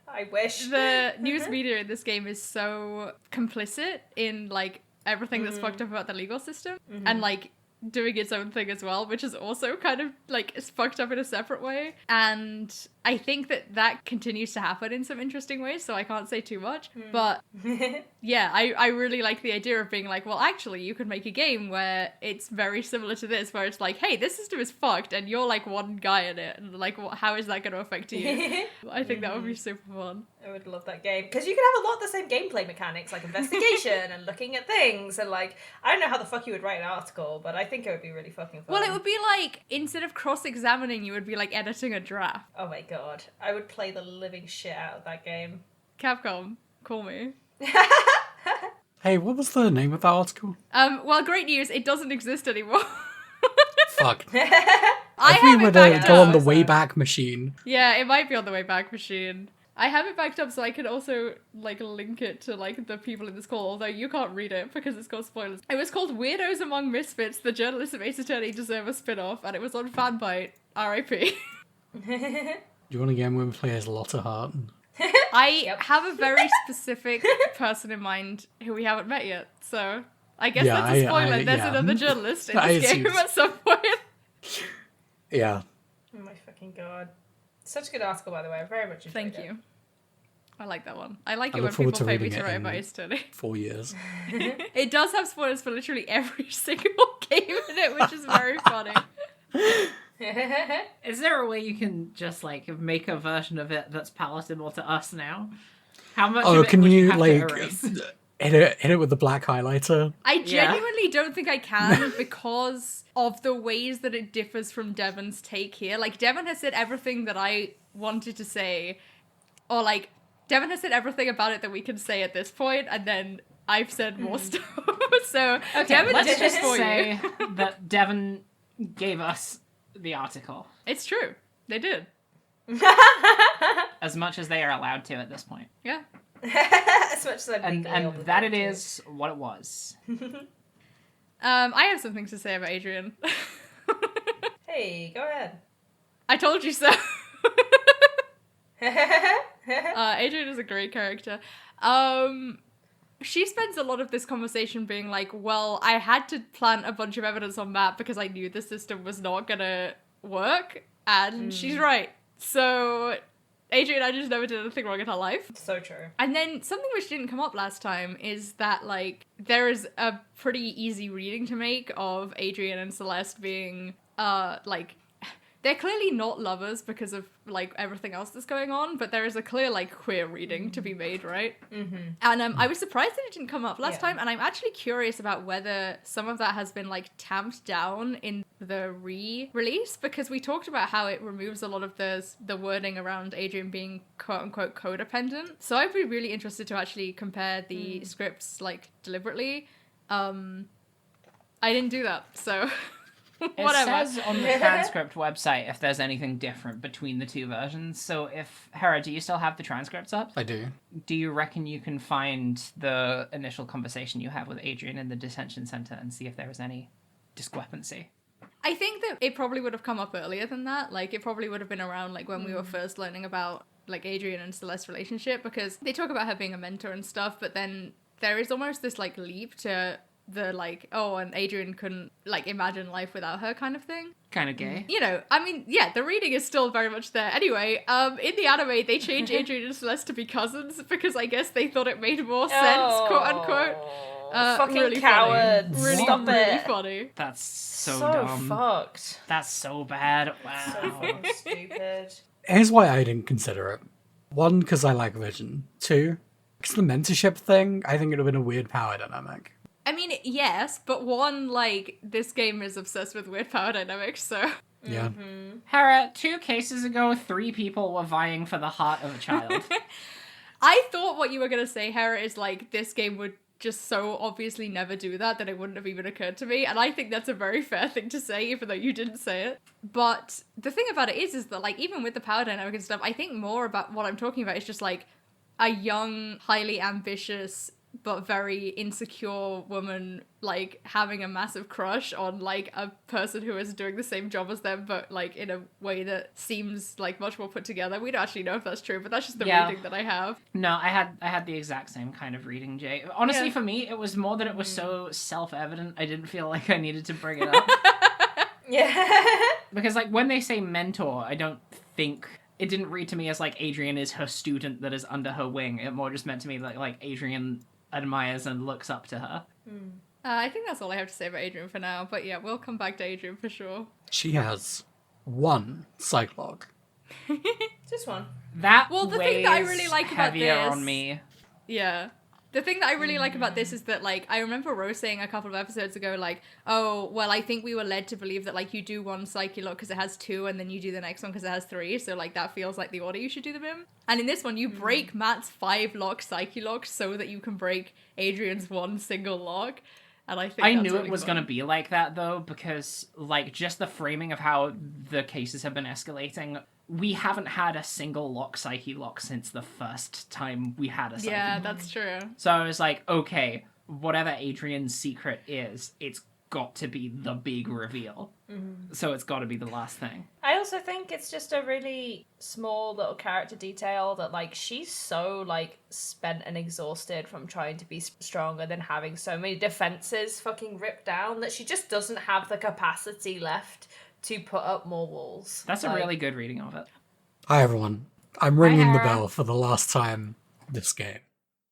I wish. The news media in this game is so complicit in like everything that's fucked up about the legal system, and like doing its own thing as well, which is also kind of like it's fucked up in a separate way. And I think that continues to happen in some interesting ways, so I can't say too much. But yeah, I really like the idea of being like, well, actually, you could make a game where it's very similar to this, where it's like, hey, this system is fucked, and you're like one guy in it, and like, how is that going to affect you? I think that would be super fun. I would love that game. Because you can have a lot of the same gameplay mechanics, like investigation and looking at things, and like, I don't know how the fuck you would write an article, but I think it would be really fucking fun. Well, it would be like, instead of cross-examining, you would be like editing a draft. Oh my god. I would play the living shit out of that game. Capcom, call me. Hey, what was the name of that article? Well, great news, it doesn't exist anymore. Fuck. I If we have were it to backed go on up. the Wayback Machine. Yeah, it might be on the way back machine. I have it backed up so I can also, like, link it to, like, the people in this call, although you can't read it because it's got spoilers. It was called Weirdos Among Misfits, the journalists of Ace Attorney deserve a spin-off, and it was on Fanbyte, R.I.P. Do you want a game where we play as Lotta Hart? I have a very specific person in mind who we haven't met yet, so I guess Yeah, that's a spoiler. I- There's yeah. another journalist in I this game assumed. at some point. Yeah. Oh my fucking god. Such a good article, by the way. I very much enjoyed Thank it. you. I like that one. I like I it look when forward people to pay me reading to it write in- about Ace Attorney. 4 years. It does have spoilers for literally every single game in it, which is very funny. Is there a way you can just like make a version of it that's palatable to us now? How much Oh, of it can would you, have like, to erase? hit it with the black highlighter? I Yeah. genuinely don't think I can because of the ways that it differs from Devon's take here. Like, Devon has said everything that I wanted to say, or like, Devon has said everything about it that we can say at this point, and then I've said more stuff. So, Okay, Devon let's did this just for say you. that Devon gave us the article It's true. They did. as much as they are allowed to at this point, Yeah. As much as I'm and legally that obligated it to. is what it was. I have some things to say about Adrian. Hey, go ahead. I told you so. Adrian is a great character. She spends a lot of this conversation being like, well, I had to plant a bunch of evidence on Matt because I knew the system was not gonna work, and she's right. So, Adrian, I just never did anything wrong in her life. So true. And then something which didn't come up last time is that, like, there is a pretty easy reading to make of Adrian and Celeste being, like, they're clearly not lovers because of, like, everything else that's going on, but there is a clear, like, queer reading to be made, right? Mm-hmm. And I was surprised that it didn't come up last Yeah. time, and I'm actually curious about whether some of that has been, like, tamped down in the re-release, because we talked about how it removes a lot of the wording around Adrian being quote-unquote codependent. So I'd be really interested to actually compare the scripts, like, deliberately. I didn't do that, so... Whatever. It says on the transcript website if there's anything different between the two versions. So if, Hera, do you still have the transcripts up? I do. Do you reckon you can find the initial conversation you have with Adrian in the detention center and see if there was any discrepancy? I think that it probably would have come up earlier than that. Like, it probably would have been around, like, when we were first learning about, like, Adrian and Celeste's relationship, because they talk about her being a mentor and stuff, but then there is almost this, like, leap to the, like, oh, and Adrian couldn't, like, imagine life without her kind of thing. Kind of gay. You know, I mean, yeah, the reading is still very much there. Anyway, in the anime, they change Adrian and Celeste to be cousins because I guess they thought it made more sense, quote unquote. Fucking Really cowards. Funny. Really, Stop really it. funny. That's so So dumb. fucked. That's so bad. So Wow. fucking stupid. Here's why I didn't consider it. One, because I like Vision. Two, because the mentorship thing, I think it would have been a weird power dynamic. I mean, yes, but one, like, this game is obsessed with weird power dynamics, so... Yeah. Hera, 2 cases ago, 3 people were vying for the heart of a child. I thought what you were gonna say, Hera, is, like, this game would just so obviously never do that it wouldn't have even occurred to me, and I think that's a very fair thing to say, even though you didn't say it. But the thing about it is that, like, even with the power dynamic and stuff, I think more about what I'm talking about is just, like, a young, highly ambitious, but very insecure woman, like, having a massive crush on, like, a person who is doing the same job as them, but, like, in a way that seems, like, much more put together. We don't actually know if that's true, but that's just the Yeah. reading that I have. No, I had the exact same kind of reading, Jay. Honestly, Yeah. for me, it was more that it was so self-evident I didn't feel like I needed to bring it up. Yeah. Because, like, when they say mentor, I don't think it didn't read to me as like Adrian is her student that is under her wing. It more just meant to me that like Adrian admires and looks up to her. I think that's all I have to say about Adrian for now. But yeah, we'll come back to Adrian for sure. She has one psych log. Just one. That Well, the weighs thing that I really like about heavier this- on me. Yeah. The thing that I really like about this is that, like, I remember Rose saying a couple of episodes ago, like, oh, well, I think we were led to believe that, like, you do one psyche lock because it has 2, and then you do the next one because it has 3, so, like, that feels like the order you should do them in. And in this one, you break Matt's 5-lock psyche lock so that you can break Adrian's 1 single lock. And I think I that's knew really it was fun. going to be like that, though, because, like, just the framing of how the cases have been escalating, we haven't had a single lock psyche lock since the first time we had a psyche Yeah, lock. that's true. So I was like, okay, whatever Adrian's secret is, it's got to be the big reveal. So it's got to be the last thing. I also think it's just a really small little character detail that, like, she's so, like, spent and exhausted from trying to be strong and then having so many defenses fucking ripped down that she just doesn't have the capacity left to put up more walls. That's a Like, really good reading of it. Hi everyone. I'm ringing the Hera. bell for the last time this game.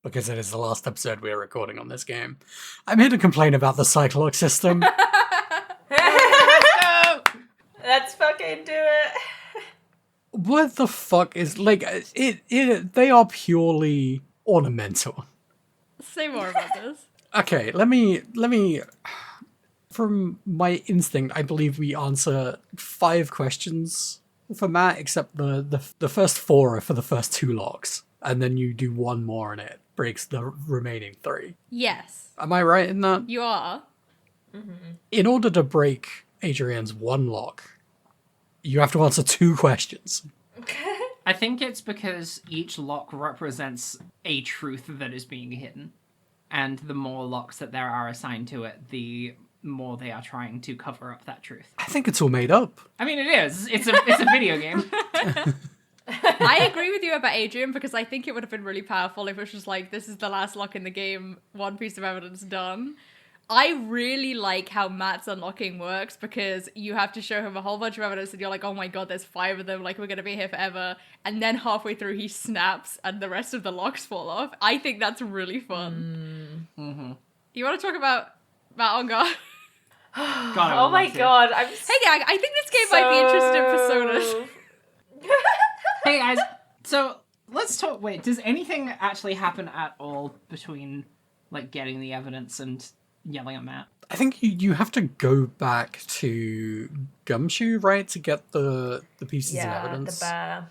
Because it is the last episode we are recording on this game. I'm here to complain about the Cyclox system. Let's fucking do it. What the fuck is like they are purely ornamental. Say more about this. Okay, let me from my instinct, I believe we answer 5 questions for Matt, except the first 4 are for the first 2 locks, and then you do 1 more and it breaks the remaining 3. Yes, Am I right in that? you are. In order to break Adrian's 1 lock, you have to answer 2 questions. I think it's because each lock represents a truth that is being hidden. And the more locks that there are assigned to it, the more they are trying to cover up that truth. I think it's all made up. I mean, it is. It's a video game. I agree with you about Adrian because I think it would have been really powerful if it was just like, this is the last lock in the game, 1 piece of evidence done. I really like how Matt's unlocking works because you have to show him a whole bunch of evidence and you're like, oh my god, there's 5 of them, like we're gonna be here forever. And then halfway through he snaps and the rest of the locks fall off. I think that's really fun. You want to talk about Matt on guard? God, I Oh would my love to. god, I'm Hey gang, I think this game might be interested in personas. Hey guys, so let's talk. Wait, does anything actually happen at all between like getting the evidence and yelling at Matt? I think you have to go back to Gumshoe, right, to get the pieces of evidence. the bear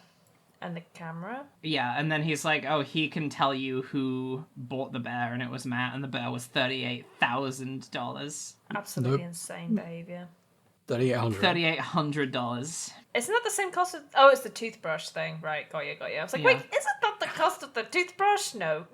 and the camera. Yeah, and then he's like, oh, he can tell you who bought the bear, and it was Matt, and the bear was $38,000. Absolutely Nope. insane behavior. 3,800. $3,800. Isn't that the same cost of... Oh, it's the toothbrush thing. Right, got you. I was like, Yeah. wait, isn't that the cost of the toothbrush? No.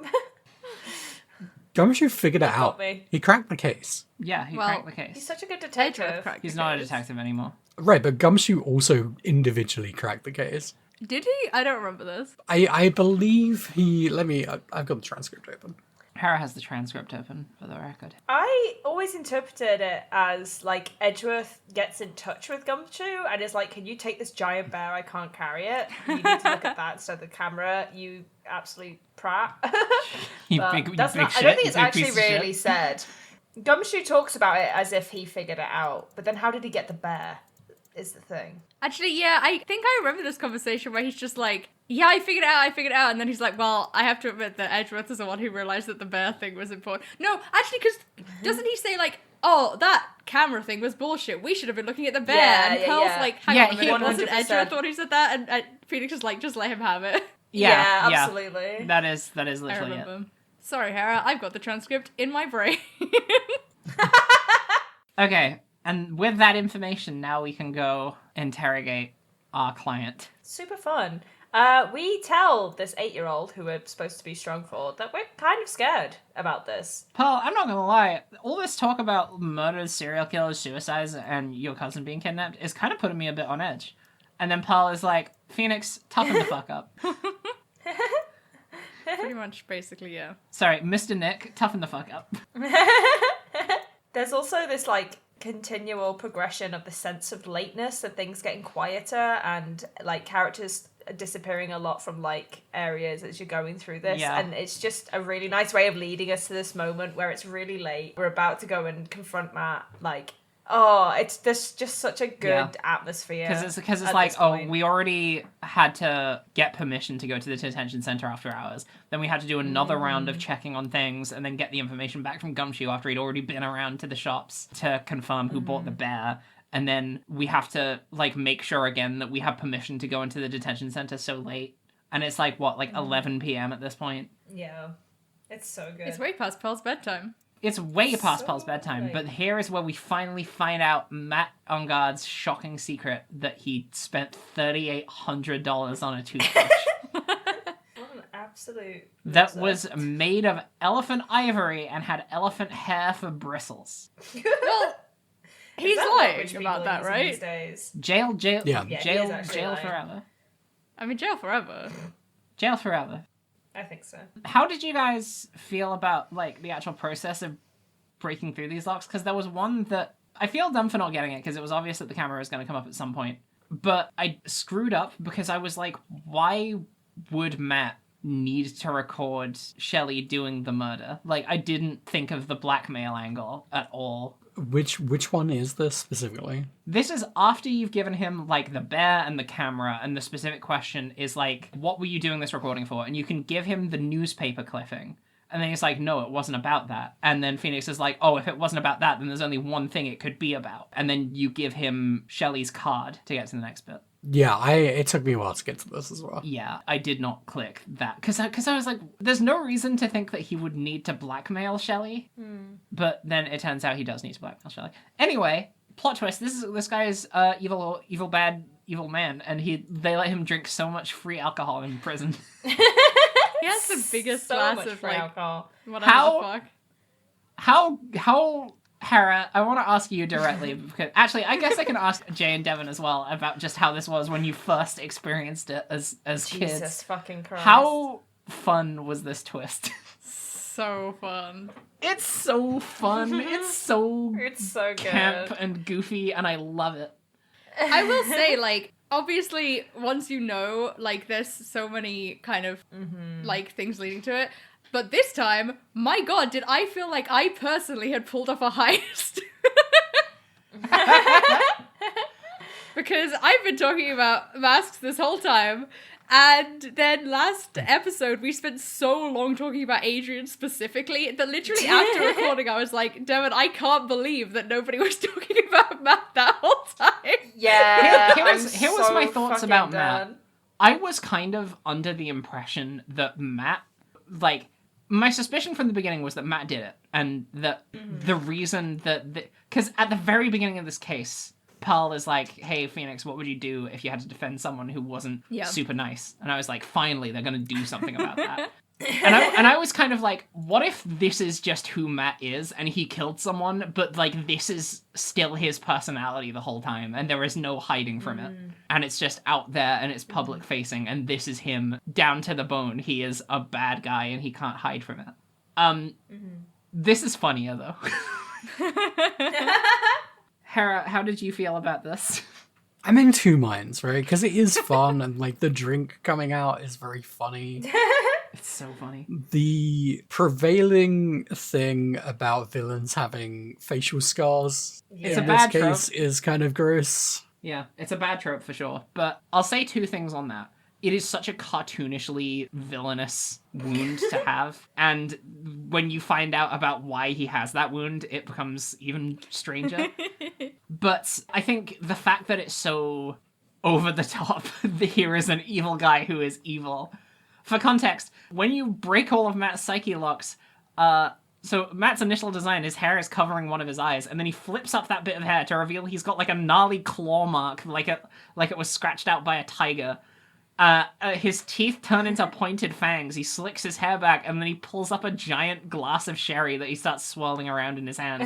Gumshoe figured it Got out. me. He cracked the case. Yeah, he Well, cracked the He's case. such a good Edgeworth detective. cracked He's the not a case. detective anymore. Right, but Gumshoe also individually cracked the case. Did he? I don't remember this. I believe he... I've got the transcript open. Hera has the transcript open, for the record. I always interpreted it as, like, Edgeworth gets in touch with Gumshoe and is like, can you take this giant bear? I can't carry it. You need to look at that instead of the camera, you absolute prat. You But big, you that's big not, shit. I don't think you it's big actually piece of shit. really said. Gumshoe talks about it as if he figured it out, but then how did he get the bear? Is the thing. Actually, yeah, I think I remember this conversation where he's just like, yeah, I figured it out, and then he's like, well, I have to admit that Edgeworth is the one who realized that the bear thing was important. No, actually, because doesn't he say, like, oh, that camera thing was bullshit, we should have been looking at the bear, Yeah, and yeah, Pearl's yeah. like, hang Yeah, on a minute, wasn't 100%. Edgeworth the one who said that? And Phoenix is like, just let him have it. Yeah, absolutely. That is I literally it. remember. Sorry, Hera, I've got the transcript in my brain. Okay, and with that information, now we can go interrogate our client. Super fun. We tell this 8-year-old who we're supposed to be strong for that we're kind of scared about this. Pearl, I'm not gonna lie, all this talk about murders, serial killers, suicides, and your cousin being kidnapped is kind of putting me a bit on edge. And then Pearl is like, Phoenix, toughen the fuck up. Pretty much, basically, yeah. Sorry, Mr. Nick, toughen the fuck up. There's also this, like, continual progression of the sense of lateness and things getting quieter and, like, characters disappearing a lot from like areas as you're going through this, Yeah. and it's just a really nice way of leading us to this moment where it's really late. We're about to go and confront Matt. Like, there's just such a good atmosphere. Because it's like, we already had to get permission to go to the detention center after hours. Then we had to do another round of checking on things, and then get the information back from Gumshoe after he'd already been around to the shops to confirm who bought the bear. And then we have to like make sure again that we have permission to go into the detention center so late. And it's like 11 p.m. at this point. Yeah, it's so good. It's way past Pearl's bedtime. It's way past So Pearl's bedtime, late. but here is where we finally find out Matt Onguard's shocking secret that he spent $3,800 on a toothbrush What an absolute that loser. was made of elephant ivory and had elephant hair for bristles. Well, he's Is that what lying rich people about are that, using right? these days? Jail, Yeah. Yeah, he is jail, actually jail lying. forever. I mean, jail forever. Jail forever. I think so. How did you guys feel about like the actual process of breaking through these locks? Because there was one that I feel dumb for not getting it because it was obvious that the camera was going to come up at some point. But I screwed up because I was like, why would Matt need to record Shelley doing the murder? Like, I didn't think of the blackmail angle at all. Which one is this specifically? This is after you've given him, like, the bear and the camera, and the specific question is, like, what were you doing this recording for? And you can give him the newspaper clipping. And then he's like, no, it wasn't about that. And then Phoenix is like, oh, if it wasn't about that, then there's only one thing it could be about. And then you give him Shelley's card to get to the next bit. Yeah, it took me a while to get to this as well. Yeah, I did not click that. Because I was like, there's no reason to think that he would need to blackmail Shelley. But then it turns out he does need to blackmail Shelley. Anyway, plot twist. This guy is evil man. And they let him drink so much free alcohol in prison. He has the biggest So glass much of free like alcohol. whatever How- the fuck. How Hera, I want to ask you directly, because actually, I guess I can ask Jay and Devin as well about just how this was when you first experienced it as Jesus kids. fucking Christ. How fun was this twist? So fun. It's so fun. It's so It's so good. camp and goofy, and I love it. I will say, like, obviously, once you know, like, there's so many kind of, like, things leading to it. But this time, my god, did I feel like I personally had pulled off a heist. Because I've been talking about masks this whole time. And then last episode, we spent so long talking about Adrian specifically that literally after recording, I was like, Devin, I can't believe that nobody was talking about Matt that whole time. Yeah. Here was I'm my so thoughts fucking about done. Matt. I was kind of under the impression that Matt, like, my suspicion from the beginning was that Matt did it. And that the reason that... Because at the very beginning of this case, Pearl is like, hey, Phoenix, what would you do if you had to defend someone who wasn't super nice? And I was like, finally, they're going to do something about that. And I was kind of like, what if this is just who Matt is and he killed someone, but like this is still his personality the whole time and there is no hiding from it. And it's just out there and it's public facing and this is him down to the bone. He is a bad guy and he can't hide from it. This is funnier though. Hera, how did you feel about this? I'm in two minds, right? Because it is fun and like the drink coming out is very funny. It's so funny. The prevailing thing about villains having facial scars It's in a this bad case trope. is kind of gross. Yeah, it's a bad trope for sure. But I'll say two things on that. It is such a cartoonishly villainous wound to have. And when you find out about why he has that wound, it becomes even stranger. But I think the fact that it's so over the top, that here is an evil guy who is evil. For context, when you break all of Matt's psyche locks, so Matt's initial design, his hair is covering one of his eyes, and then he flips up that bit of hair to reveal he's got like a gnarly claw mark, like it was scratched out by a tiger. His teeth turn into pointed fangs. He slicks his hair back, and then he pulls up a giant glass of sherry that he starts swirling around in his hand.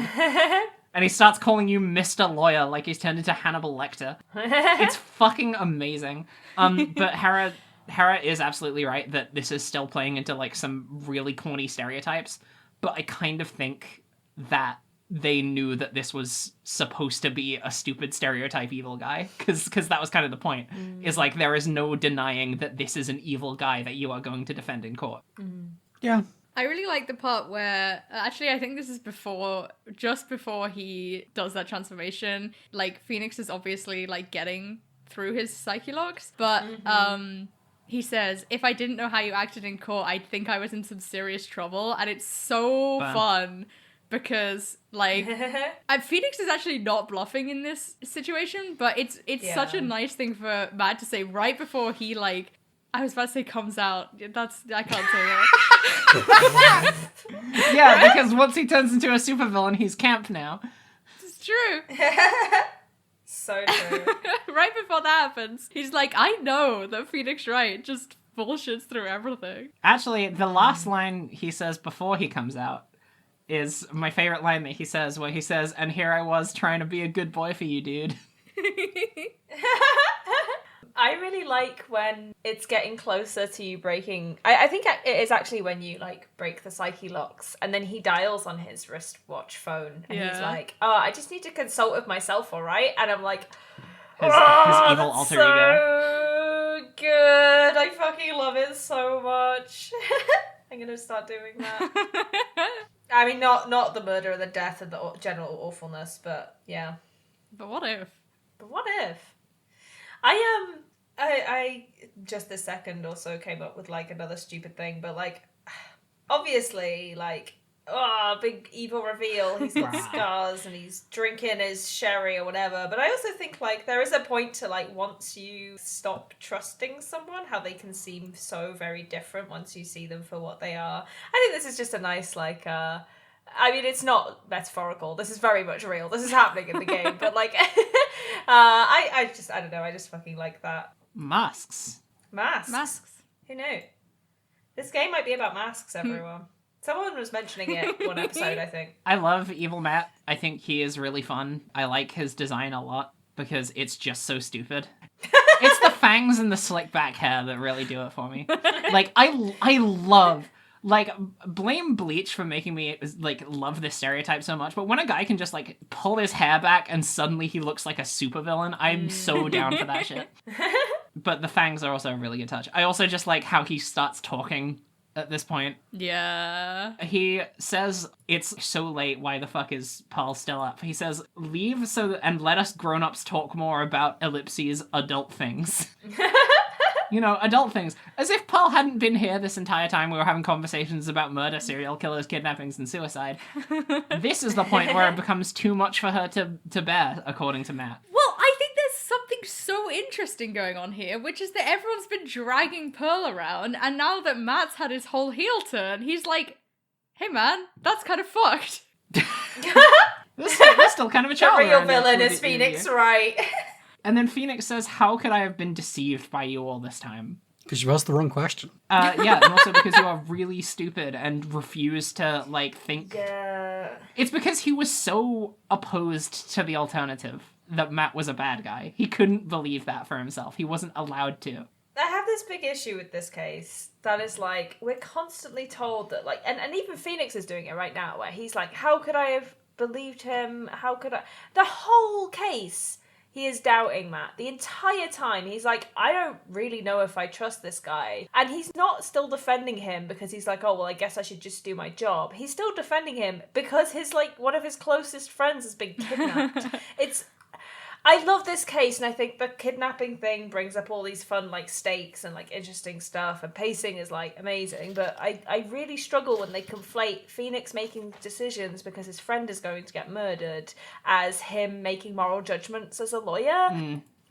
And he starts calling you Mr. Lawyer, like he's turned into Hannibal Lecter. It's fucking amazing. But Hera is absolutely right that this is still playing into like some really corny stereotypes. But I kind of think that they knew that this was supposed to be a stupid stereotype evil guy, because that was kind of the point, is like, there is no denying that this is an evil guy that you are going to defend in court. Yeah. I really like the part where, actually, I think this is just before he does that transformation. Like, Phoenix is obviously, like, getting through his psyche logs, but, he says, if I didn't know how you acted in court, I'd think I was in some serious trouble. And it's so fun because, like, Phoenix is actually not bluffing in this situation, but it's such a nice thing for Matt to say right before he, like, I was about to say comes out. I can't say that. Yeah, because once he turns into a supervillain, he's camp now. It's true. So true. Right before that happens, he's like, I know that Phoenix Wright just bullshits through everything. Actually, the last line he says before he comes out is my favorite line that he says, where he says, and here I was trying to be a good boy for you, dude. I really like when it's getting closer to you breaking... I think it is actually when you, like, break the psyche locks, and then he dials on his wristwatch phone, and he's like, oh, I just need to consult with myself, all right? And I'm like, his evil alter ego. So good. I fucking love it so much. I'm gonna start doing that. I mean, not the murder and the death and the general awfulness, but yeah. But what if? I just this second or so came up with, like, another stupid thing, but, like, obviously, like, big evil reveal, he's got scars and he's drinking his sherry or whatever, but I also think, like, there is a point to, like, once you stop trusting someone, how they can seem so very different once you see them for what they are. I think this is just a nice, like, I mean, it's not metaphorical. This is very much real. This is happening in the game. But, like, I don't know. I just fucking like that. Masks. Who knew? This game might be about masks, everyone. Someone was mentioning it one episode, I think. I love Evil Matt. I think he is really fun. I like his design a lot because it's just so stupid. It's the fangs and the slick back hair that really do it for me. Like, I love... Like, blame Bleach for making me, like, love this stereotype so much, but when a guy can just, like, pull his hair back and suddenly he looks like a supervillain, I'm so down for that shit. But the fangs are also a really good touch. I also just like how he starts talking at this point. Yeah. He says, it's so late, why the fuck is Pearl still up? He says, leave and let us grown-ups talk more about Ellipses adult things. You know, adult things. As if Pearl hadn't been here this entire time we were having conversations about murder, serial killers, kidnappings, and suicide. This is the point where it becomes too much for her to bear, according to Matt. Well, I think there's something so interesting going on here, which is that everyone's been dragging Pearl around, and now that Matt's had his whole heel turn, he's like, hey man, that's kind of fucked. There's still kind of a child. The real villain is Phoenix Wright. And then Phoenix says, how could I have been deceived by you all this time? Because you asked the wrong question. Yeah, and also because you are really stupid and refuse to, like, think. Yeah. It's because he was so opposed to the alternative that Matt was a bad guy. He couldn't believe that for himself. He wasn't allowed to. I have this big issue with this case that is, like, we're constantly told that, like, and even Phoenix is doing it right now, where he's like, how could I have believed him? How could I? The whole case... He is doubting Matt. The entire time, he's like, I don't really know if I trust this guy. And he's not still defending him because he's like, oh, well, I guess I should just do my job. He's still defending him because his, like, one of his closest friends has been kidnapped. I love this case, and I think the kidnapping thing brings up all these fun, like, stakes and, like, interesting stuff, and pacing is, like, amazing, but I really struggle when they conflate Phoenix making decisions because his friend is going to get murdered as him making moral judgments as a lawyer.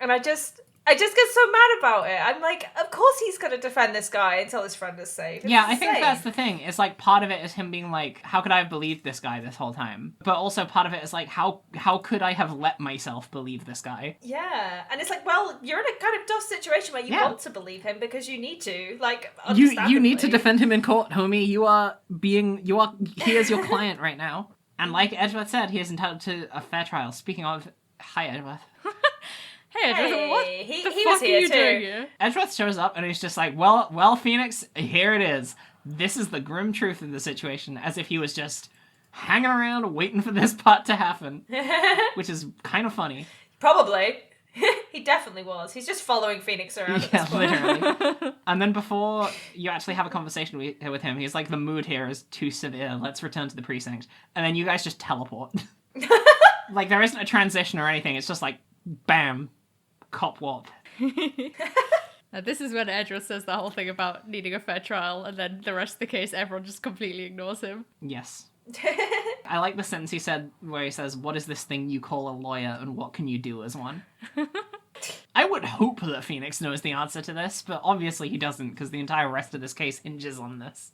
And I just get so mad about it. I'm like, of course he's going to defend this guy until his friend is safe. Yeah, I think that's the thing. It's like, part of it is him being like, how could I have believed this guy this whole time? But also part of it is like, how could I have let myself believe this guy? Yeah, and it's like, well, you're in a kind of tough situation where you want to believe him because you need to, like, you need to defend him in court, homie. He is your client right now. And like Edgeworth said, he is entitled to a fair trial. Speaking of, hi Edgeworth. Hey, Edgeworth, what he the was fuck are here you too. doing here? Edgeworth shows up and he's just like, well, Phoenix, here it is. This is the grim truth of the situation, as if he was just hanging around waiting for this part to happen, which is kind of funny. Probably. He definitely was. He's just following Phoenix around at this point. Literally. And then before you actually have a conversation with him, he's like, the mood here is too severe. Let's return to the precinct. And then you guys just teleport. Like, there isn't a transition or anything. It's just like, bam, cop wop. Now, this is when Edgeworth says the whole thing about needing a fair trial, and then the rest of the case, everyone just completely ignores him. Yes. I like the sentence he said where he says, what is this thing you call a lawyer and what can you do as one? I would hope that Phoenix knows the answer to this, but obviously he doesn't because the entire rest of this case hinges on this.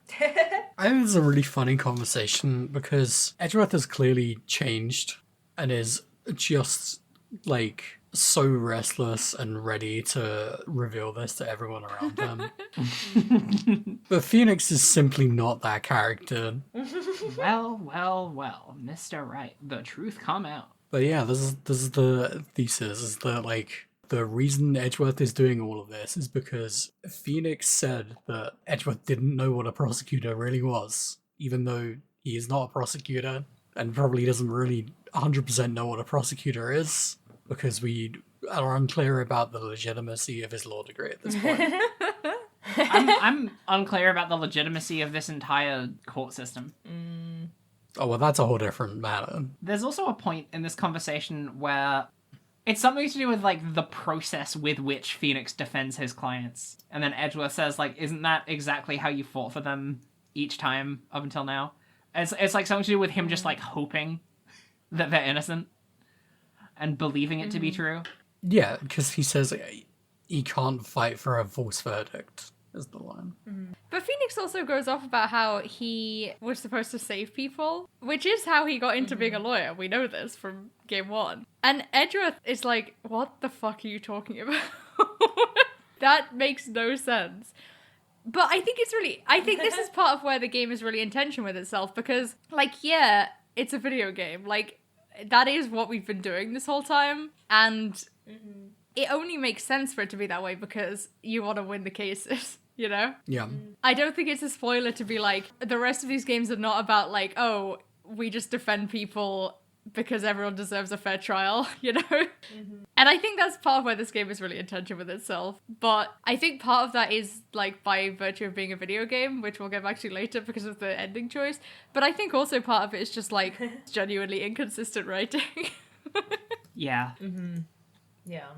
I think it's a really funny conversation because Edgeworth has clearly changed and is just, like, so restless and ready to reveal this to everyone around him. But Phoenix is simply not that character. Well, Mr. Right. The truth come out. But yeah, this is the thesis, is that, like, the reason Edgeworth is doing all of this is because Phoenix said that Edgeworth didn't know what a prosecutor really was, even though he is not a prosecutor, and probably doesn't really 100% know what a prosecutor is, because we are unclear about the legitimacy of his law degree at this point. I'm unclear about the legitimacy of this entire court system. Oh, well, that's a whole different matter. There's also a point in this conversation where it's something to do with, like, the process with which Phoenix defends his clients. And then Edgeworth says, like, isn't that exactly how you fought for them each time up until now? It's like something to do with him just, like, hoping that they're innocent and believing it to be true. Yeah, because he says he can't fight for a false verdict, is the line. But Phoenix also goes off about how he was supposed to save people, which is how he got into being a lawyer. We know this from game one. And Edgeworth is like, what the fuck are you talking about? That makes no sense. But I think this is part of where the game is really in tension with itself, because, like, yeah, it's a video game. Like, that is what we've been doing this whole time, and it only makes sense for it to be that way because you want to win the cases, you know? Yeah. I don't think it's a spoiler to be like, the rest of these games are not about, like, oh, we just defend people because everyone deserves a fair trial, you know? And I think that's part of why this game is really in tension with itself. But I think part of that is, like, by virtue of being a video game, which we'll get back to later because of the ending choice. But I think also part of it is just, like, genuinely inconsistent writing. Yeah. Yeah.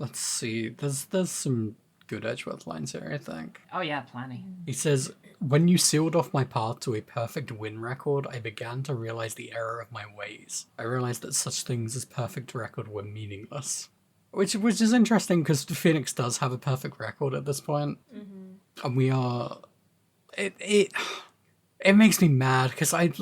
Let's see. There's some good Edgeworth lines here, I think. Oh yeah, plenty. He says, when you sealed off my path to a perfect win record, I began to realize the error of my ways. I realized that such things as perfect record were meaningless. Which is interesting because Phoenix does have a perfect record at this point. And we are... It makes me mad because it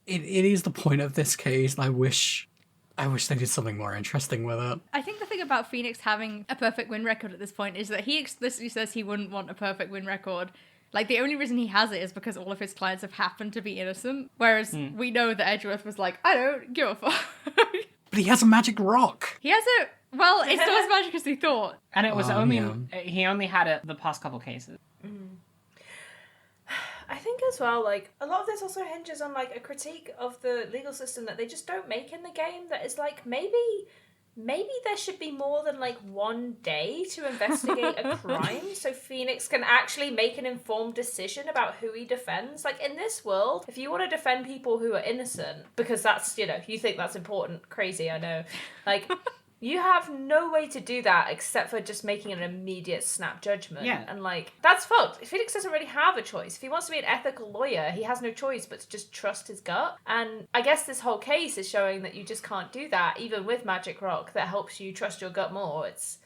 is the point of this case, and I wish they did something more interesting with it. I think the thing about Phoenix having a perfect win record at this point is that he explicitly says he wouldn't want a perfect win record. Like, the only reason he has it is because all of his clients have happened to be innocent. Whereas we know that Edgeworth was like, I don't give a fuck. But he has a magic rock! He has it. Well, it's not as magic as he thought. And it was he only had it the past couple cases. I think as well, like, a lot of this also hinges on, like, a critique of the legal system that they just don't make in the game, that is like, maybe there should be more than, like, one day to investigate a crime so Phoenix can actually make an informed decision about who he defends. Like, in this world, if you want to defend people who are innocent, because that's, you know, you think that's important, crazy, I know, like... You have no way to do that except for just making an immediate snap judgment. Yeah. And, like, that's fucked. Phoenix doesn't really have a choice. If he wants to be an ethical lawyer, he has no choice but to just trust his gut. And I guess this whole case is showing that you just can't do that, even with Magic Rock, that helps you trust your gut more. It's...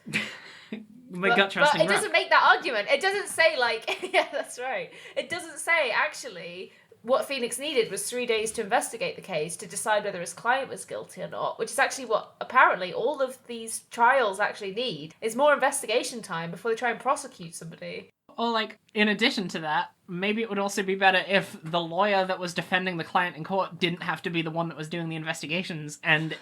But it doesn't make that argument. It doesn't say, like... Yeah, that's right. It doesn't say, actually... What Phoenix needed was 3 days to investigate the case to decide whether his client was guilty or not, which is actually what apparently all of these trials actually need, is more investigation time before they try and prosecute somebody. Or, like, in addition to that, maybe it would also be better if the lawyer that was defending the client in court didn't have to be the one that was doing the investigations, and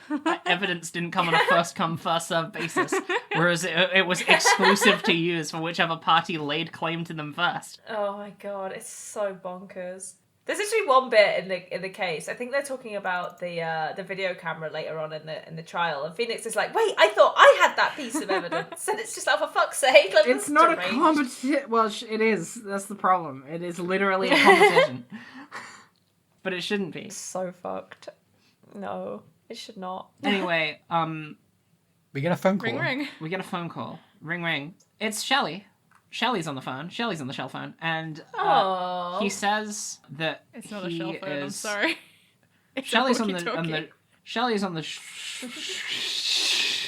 evidence didn't come on a first-come, first-served basis, whereas it was exclusive to use for whichever party laid claim to them first. Oh my god, it's so bonkers. There's actually one bit in the case. I think they're talking about the video camera later on in the trial, and Phoenix is like, "Wait, I thought I had that piece of evidence," and it's just like, "For fuck's sake!" Like, It's that's not deranged. a competition. Well, it is. That's the problem. It is literally a competition. But it shouldn't be. So fucked. No, it should not. Anyway, We get a phone call. Ring ring. we get a phone call. Ring ring. It's Shelly. Shelly's on the phone. Shelly's on the shell phone, and Oh, he says that It's not a he shell phone. I'm is- sorry. It's a Shelly's on the walkie-talkie. Shelly's on the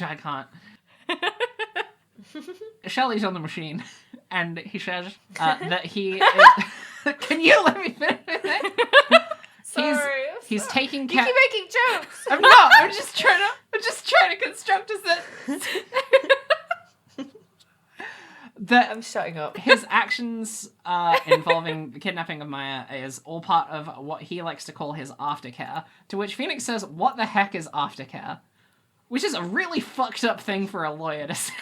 I can't. Shelly's on the machine, and he says that he is... Can you let me finish it? sorry. He's taking You care... keep making jokes. I'm not. I'm just trying to construct a sentence. That I'm shutting up. his actions involving the kidnapping of Maya is all part of what he likes to call his aftercare, to which Phoenix says, "What the heck is aftercare?" Which is a really fucked up thing for a lawyer to say.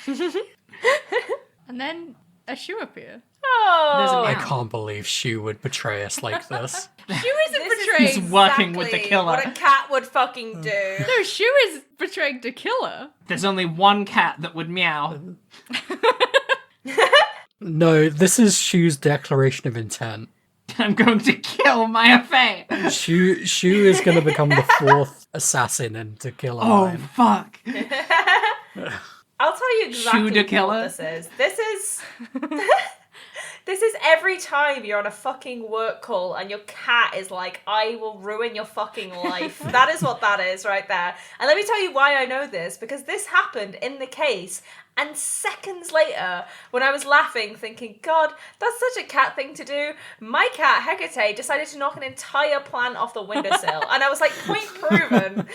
And then a shoe appears. Oh, I Yeah. can't believe Shu would betray us like this. Shoe isn't This is betraying. He's working with the killer. What a cat would fucking do. No, Shoe is betraying the killer. There's only one cat that would meow. No, this is Shu's declaration of intent. I'm going to kill Maya Fey. Shu is going to become the fourth assassin and to kill Oh, Orion. fuck. I'll tell you exactly the killer? what this is. This is every time you're on a fucking work call and your cat is like, "I will ruin your fucking life." That is what that is right there. And let me tell you why I know this, because this happened in the case. And seconds later, when I was laughing, thinking, "God, that's such a cat thing to do," my cat, Hecate, decided to knock an entire plant off the windowsill. And I was like, point proven.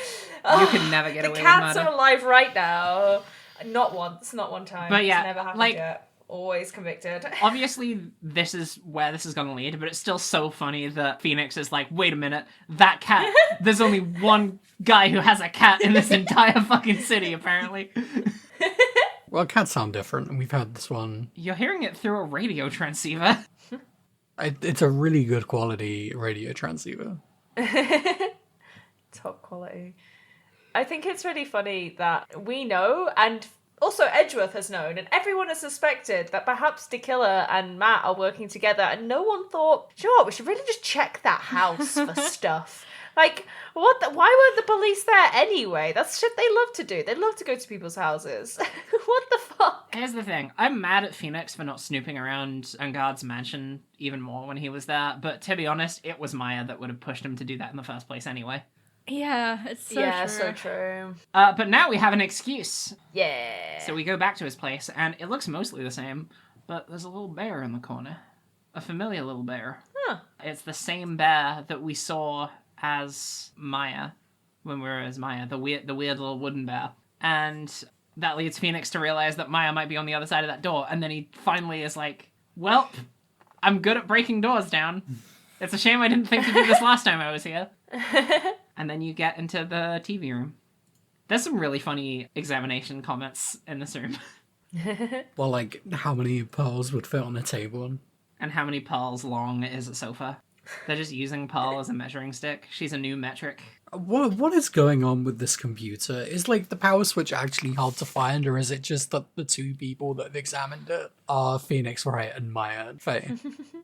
You can never get The away with cats murder. are alive right now. Not once, not one time. But yeah, it's never happened like- yet. Always convicted. Obviously, this is where this is going to lead, but it's still so funny that Phoenix is like, wait a minute, that cat, there's only one guy who has a cat in this entire fucking city, apparently. Well, cats sound different, and we've had this one. You're hearing it through a radio transceiver. It's a really good quality radio transceiver. Top quality. I think it's really funny that we know, and also Edgeworth has known, and everyone has suspected that perhaps the killer and Matt are working together, and no one thought, sure, we should really just check that house for stuff. Like, why weren't the police there anyway? That's shit they love to do. They love to go to people's houses. What the fuck? Here's the thing. I'm mad at Phoenix for not snooping around Angard's mansion even more when he was there, but to be honest, it was Maya that would have pushed him to do that in the first place anyway. Yeah, it's so yeah, true. so true. But now we have an excuse. Yeah. So we go back to his place, and it looks mostly the same, but there's a little bear in the corner. A familiar little bear. Huh. It's the same bear that we saw as Maya, when we were as Maya, the weird little wooden bear. And that leads Phoenix to realize that Maya might be on the other side of that door, and then he finally is like, well, I'm good at breaking doors down. It's a shame I didn't think to do this last time I was here. And then you get into the TV room. There's some really funny examination comments in this room. Well, like, how many pearls would fit on a table? And how many pearls long is a sofa? They're just using pearl as a measuring stick. She's a new metric. What is going on with this computer? Is, like, the power switch actually hard to find, or is it just that the two people that have examined it are Phoenix Wright and Maya and Faye?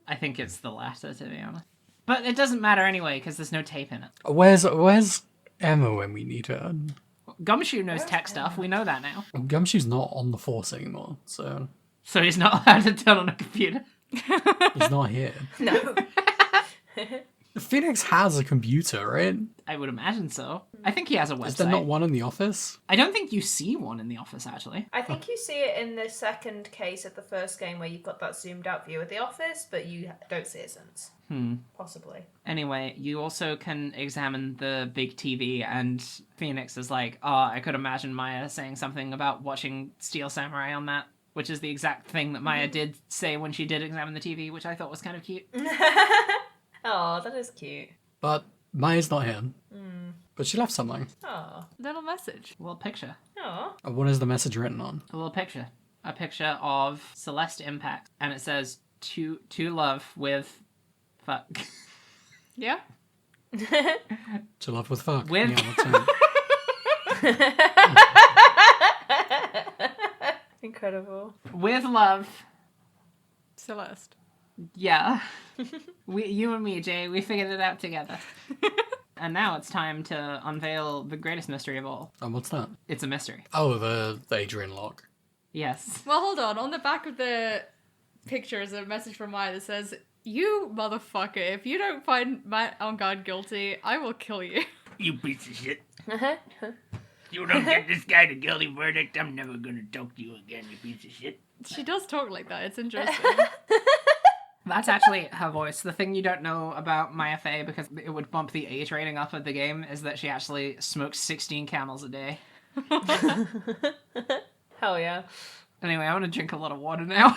I think it's the latter, to be honest. But it doesn't matter anyway, because there's no tape in it. Where's Emma when we need her? Gumshoe knows tech stuff, we know that now. Gumshoe's not on the force anymore, so So he's not allowed to turn on a computer. he's not here. No. Phoenix has a computer, right? I would imagine so. I think he has a website. Is there not one in the office? I don't think you see one in the office, actually. I think you see it in the second case of the first game where you've got that zoomed out view of the office, but you don't see it since. Possibly. Anyway, you also can examine the big TV, and Phoenix is like, oh, I could imagine Maya saying something about watching Steel Samurai on that, which is the exact thing that Maya did say when she did examine the TV, which I thought was kind of cute. Oh, that is cute. But Maya's not here. But she left something. Oh. Little message. A little picture. Oh. What is the message written on? A little picture. A picture of Celeste Impact. And it says, to love with... Fuck. Yeah. To love with fuck. With- Yeah, that's it. Incredible. With love. Celeste. Yeah. You and me, Jay, we figured it out together. And now it's time to unveil the greatest mystery of all. And what's that? It's a mystery. Oh, the Adrian lock. Yes. Well, hold on. On the back of the picture is a message from Maya that says, "You motherfucker, if you don't find Matt on guard guilty, I will kill you." You piece of shit. You don't get this guy the guilty verdict, I'm never gonna talk to you again, you piece of shit. She does talk like that. It's interesting. That's actually her voice. The thing you don't know about Maya Fey, because it would bump the age rating up of the game, is that she actually smokes 16 camels a day. Hell yeah. Anyway, I want to drink a lot of water now.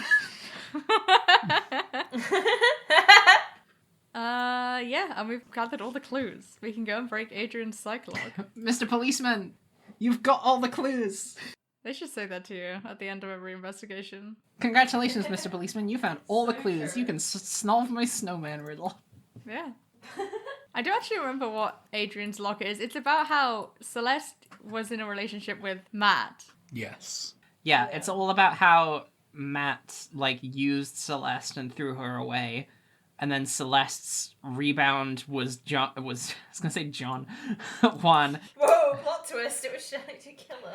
Yeah, and we've gathered all the clues. We can go and break Adrian's psych log. Mr. Policeman, you've got all the clues. They should say that to you at the end of every investigation. Congratulations, Mr. Policeman. You found all the clues. You can solve my snowman riddle. Yeah. I don't actually remember what Adrian's lock is. It's about how Celeste was in a relationship with Matt. Yes. Yeah, it's all about how Matt, used Celeste and threw her away. And then Celeste's rebound was Juan. Whoa, plot twist. It was Shelley to kill her.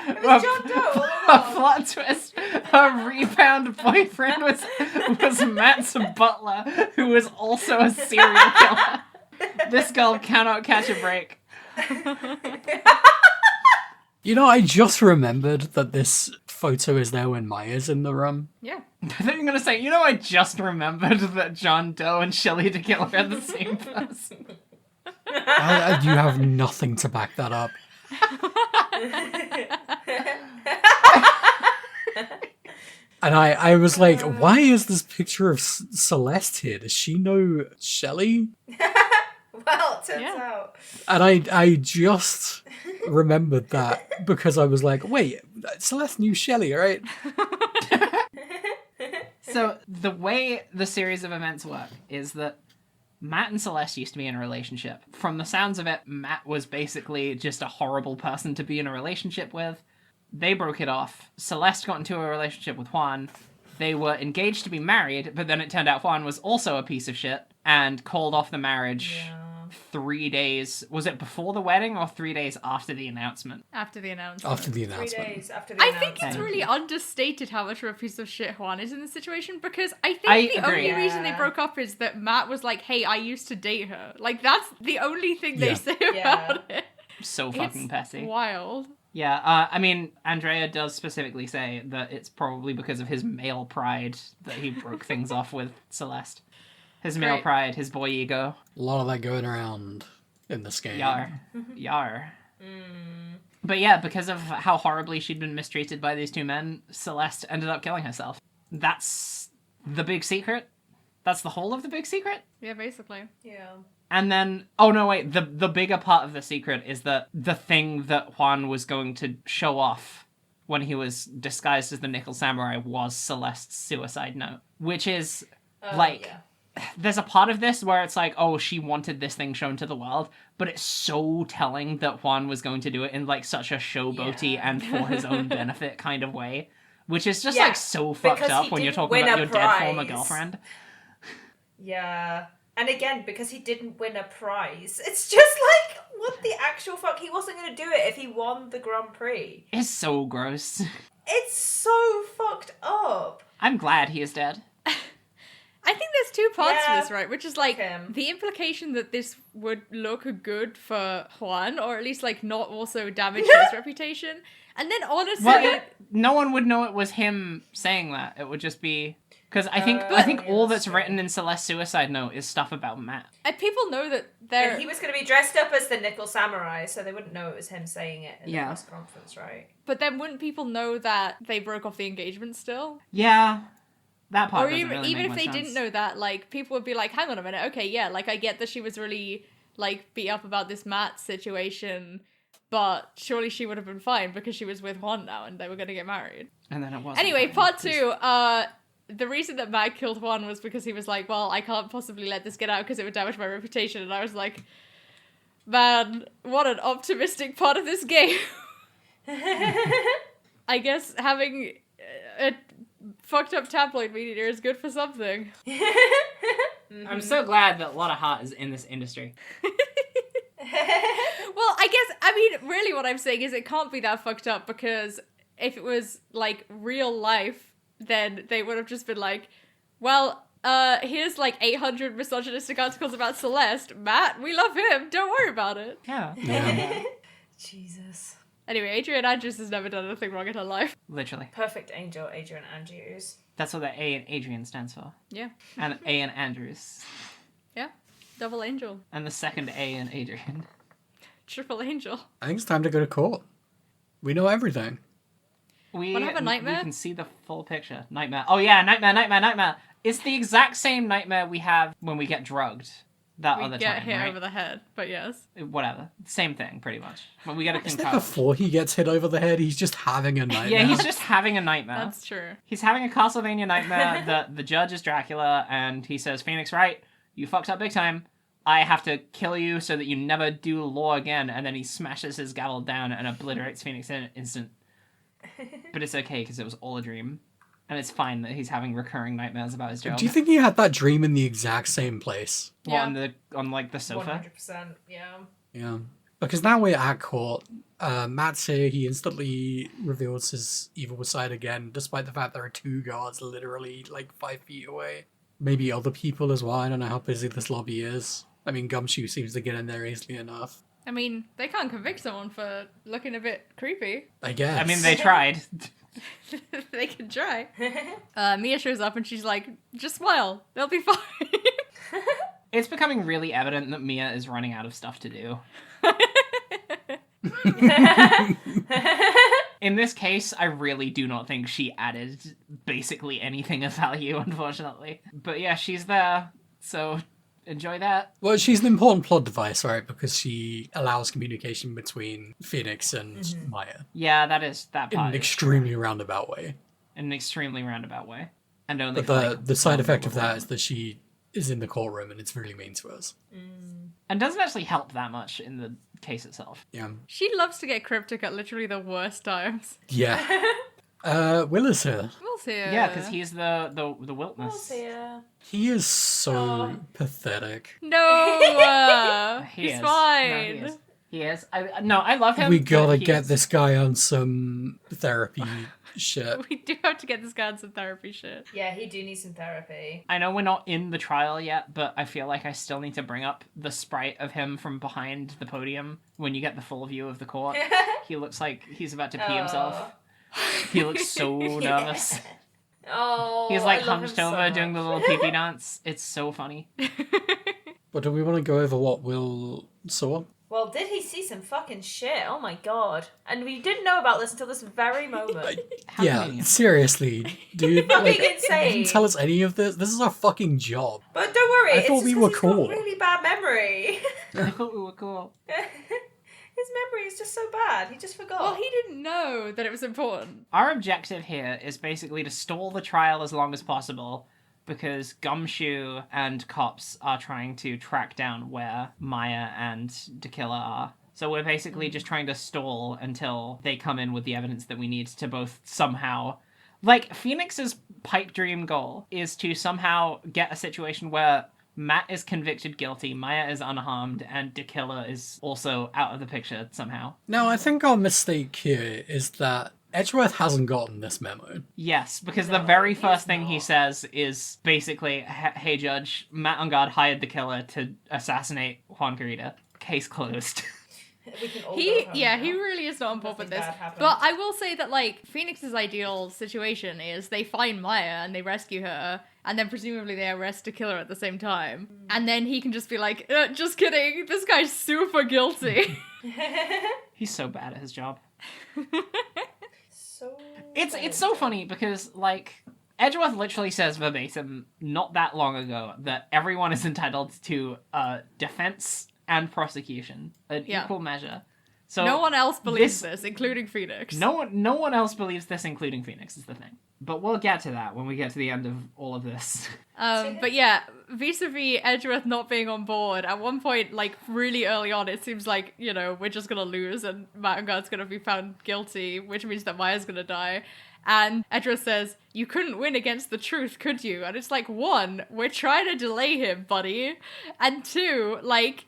It was John Doe all A along. plot twist. Her rebound boyfriend was Matt's butler, who was also a serial killer. This girl cannot catch a break. You know, I just remembered that this photo is there when Maya's in the room. Yeah. I thought you were going to say, I just remembered that John Doe and Shelley to Kill are the same person. You have nothing to back that up. And I was like, why is this picture of Celeste here? Does she know Shelley? Well, it turns Yeah. out. And I just remembered that because I was like, wait, Celeste knew Shelley, right? So the way the series of events work is that Matt and Celeste used to be in a relationship. From the sounds of it, Matt was basically just a horrible person to be in a relationship with. They broke it off. Celeste got into a relationship with Juan. They were engaged to be married, but then it turned out Juan was also a piece of shit and called off the marriage 3 days. Was it before the wedding or 3 days after the announcement? After the announcement. After the 3 announcement. days after the I announcement. think it's really understated how much of a piece of shit Juan is in this situation, because I think I the agree. only reason they Yeah. broke up is that Matt was like, "Hey, I used to date her." Like, that's the only thing they Yeah. say Yeah. about it. So fucking It's petty. wild. Yeah, I mean, Andrea does specifically say that it's probably because of his male pride that he broke things off with Celeste. His male Great. pride, his boy ego. A lot of that going around in this game. Yar. Yar. But yeah, because of how horribly she'd been mistreated by these two men, Celeste ended up killing herself. That's the big secret. That's the whole of the big secret. Yeah, basically. Yeah. And then, oh no, wait, the bigger part of the secret is that the thing that Juan was going to show off when he was disguised as the Nickel Samurai was Celeste's suicide note. Which is, Yeah. there's a part of this where it's like, oh, she wanted this thing shown to the world, but it's so telling that Juan was going to do it in such a showboaty Yeah. and for his own benefit kind of way. Which is just Yeah, so fucked because up he when you're didn't talking win about a your dead former prize. girlfriend. Yeah. And again, because he didn't win a prize, it's just like, what the actual fuck? He wasn't going to do it if he won the Grand Prix. It's so gross. It's so fucked up. I'm glad he is dead. I think there's two parts Yeah, to this, right? Which is like him. the implication that this would look good for Juan, or at least not also damage his reputation. And then honestly, Well, no one would know it was him saying that. It would just be because I think yeah, all that's that's written in Celeste's suicide note is stuff about Matt. and people know that they're. And he was going to be dressed up as the Nickel Samurai, so they wouldn't know it was him saying it in Yeah. the press conference, right? But then wouldn't people know that they broke off the engagement still? Yeah, that part Or doesn't even, really even make if much they sense. didn't know that, people would be like, hang on a minute, okay, yeah, I get that she was really, beat up about this Matt situation, but surely she would have been fine because she was with Juan now and they were going to get married. And then it was Anyway, part two, the reason that Matt killed Juan was because he was like, well, I can't possibly let this get out because it would damage my reputation. And I was like, man, what an optimistic part of this game. I guess having a fucked up tabloid media is good for something. I'm so glad that a lot of heart is in this industry. Well, I mean, really what I'm saying is it can't be that fucked up, because if it was, like, real life, then they would have just been like, well, here's, like, 800 misogynistic articles about Celeste. Matt, we love him. Don't worry about it. Yeah. Jesus. Anyway, Adrian Andrews has never done anything wrong in her life. Literally. Perfect angel, Adrian Andrews. That's what the A in Adrian stands for. Yeah. And A in Andrews. Yeah. Double angel. And the second A in Adrian. Triple angel. I think it's time to go to court. We know everything. We Wanna have a nightmare? We can see the full picture. Nightmare. Oh yeah, nightmare. It's the exact same nightmare we have when we get drugged. That We other get time, hit right? over the head, but yes. Whatever. Same thing, pretty much. When we get a Isn't it concussed. before he gets hit over the head, he's just having a nightmare? Yeah, he's just having a nightmare. That's true. He's having a Castlevania nightmare. The judge is Dracula, and he says, Phoenix Wright, you fucked up big time. I have to kill you so that you never do law again. And then he smashes his gavel down and obliterates Phoenix in an instant. But it's okay, because it was all a dream. And it's fine that he's having recurring nightmares about his job. Do you think he had that dream in the exact same place? What, Yeah. on like the sofa? 100%, yeah. Yeah. Because now we're at court. Matt's here. He instantly reveals his evil side again, despite the fact there are two guards literally like 5 feet away. Maybe other people as well. I don't know how busy this lobby is. I mean, Gumshoe seems to get in there easily enough. I mean, they can't convict someone for looking a bit creepy. I guess. I mean, they tried. They can try. Mia shows up and she's like, just smile. They'll be fine. It's becoming really evident that Mia is running out of stuff to do. In this case, I really do not think she added basically anything of value, unfortunately. But yeah, she's there, so enjoy that. Well, she's an important plot device, right? Because she allows communication between Phoenix and Maya Yeah, that in part an is extremely roundabout way. in an extremely roundabout way. And only But for, like, the side one effect of little that is that she is in the courtroom and it's really mean to us. and doesn't actually help that much in the case itself. Yeah. She loves to get cryptic at literally the worst times. Yeah. Will is here. We'll see. Yeah, because he's the We'll Wiltness. see ya. He is so Oh. pathetic. No, He he's is. fine. No, he is. I love him. We but gotta he get is- this guy on some therapy shit. We do have to get this guy on some therapy shit. Yeah, he do need some therapy. I know we're not in the trial yet, but I feel like I still need to bring up the sprite of him from behind the podium when you get the full view of the court. He looks like he's about to pee himself. He looks so nervous. Oh, He's like I love him hunched so over doing the much. little pee-pee dance. It's so funny. But do we want to go over what Will saw? Well, did he see some fucking shit? Oh my god. And we didn't know about this until this very moment. How Yeah, convenient. seriously, dude. Fucking Like, you insane. didn't tell us any of this. This is our fucking job. But don't worry, I it's thought just we 'cause were he's cool. got really bad memory. I thought we were cool. His memory is just so bad. He just forgot. Well, he didn't know that it was important. Our objective here is basically to stall the trial as long as possible because Gumshoe and cops are trying to track down where Maya and Dakilla are. So we're basically just trying to stall until they come in with the evidence that we need to both somehow... Like, Phoenix's pipe dream goal is to somehow get a situation where Matt is convicted guilty, Maya is unharmed, and Dakilla is also out of the picture somehow. Now, I think our mistake here is that Edgeworth hasn't gotten this memo. Yes, because the No, very he's first thing he not. says is basically, hey Judge, Matt on guard hired the killer to assassinate Juan Garita. Case closed. We can all go He, home yeah, now. he really is not on board with Nothing this. bad happened. But I will say that, like, Phoenix's ideal situation is they find Maya and they rescue her, and then presumably they arrest a killer at the same time. And then he can just be like, just kidding, this guy's super guilty. He's so bad at his job. So It's so funny because, like, Edgeworth literally says verbatim not that long ago that everyone is entitled to defense and prosecution, an Yeah. equal measure. So No one else believes this- this, including Phoenix. no one else believes this, including Phoenix, is the thing. But we'll get to that when we get to the end of all of this. But yeah, vis-a-vis Edgeworth not being on board, at one point, like really early on, it seems like, you know, we're just gonna lose and Mattangard's gonna be found guilty, which means that Maya's gonna die. And Edgeworth says, "You couldn't win against the truth, could you?" And it's like, one, we're trying to delay him, buddy. And two, like,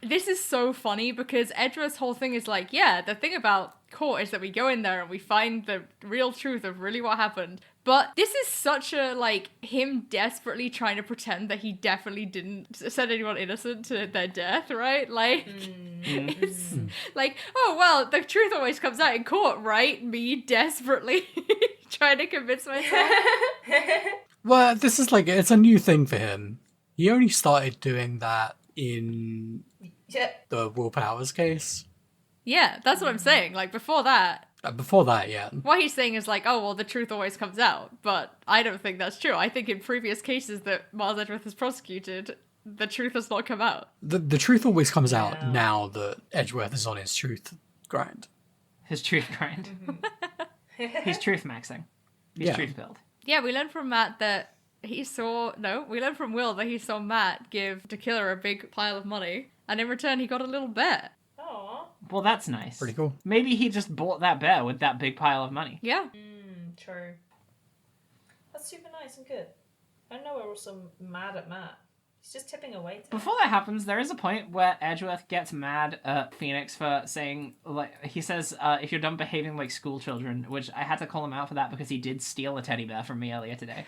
this is so funny because Edgeworth's whole thing is like, yeah, the thing about court is that we go in there and we find the real truth of really what happened. But this is such a, like, him desperately trying to pretend that he definitely didn't send anyone innocent to their death, right? Like, it's like, oh, well, the truth always comes out in court, right? Me desperately trying to convince myself. Well, this is like, it's a new thing for him. He only started doing that in the Will Powers case. Yeah, that's what I'm saying. Like, before that, Yeah. what he's saying is like, oh, well, the truth always comes out. But I don't think that's true. I think in previous cases that Miles Edgeworth has prosecuted, the truth has not come out. The truth always comes out now that Edgeworth is on his truth grind. His truth grind. He's truth maxing. He's truth build. Yeah, we learned from Matt that we learned from Will that he saw Matt give the killer a big pile of money, and in return he got a little bear. Aww. Well, that's nice. Pretty cool. Maybe he just bought that bear with that big pile of money. Yeah. True. That's super nice and good. I know we're also mad at Matt. He's just tipping away to Before that happens, there is a point where Edgeworth gets mad at Phoenix for saying, like, he says, if you're done behaving like school children, which I had to call him out for that because he did steal a teddy bear from me earlier today.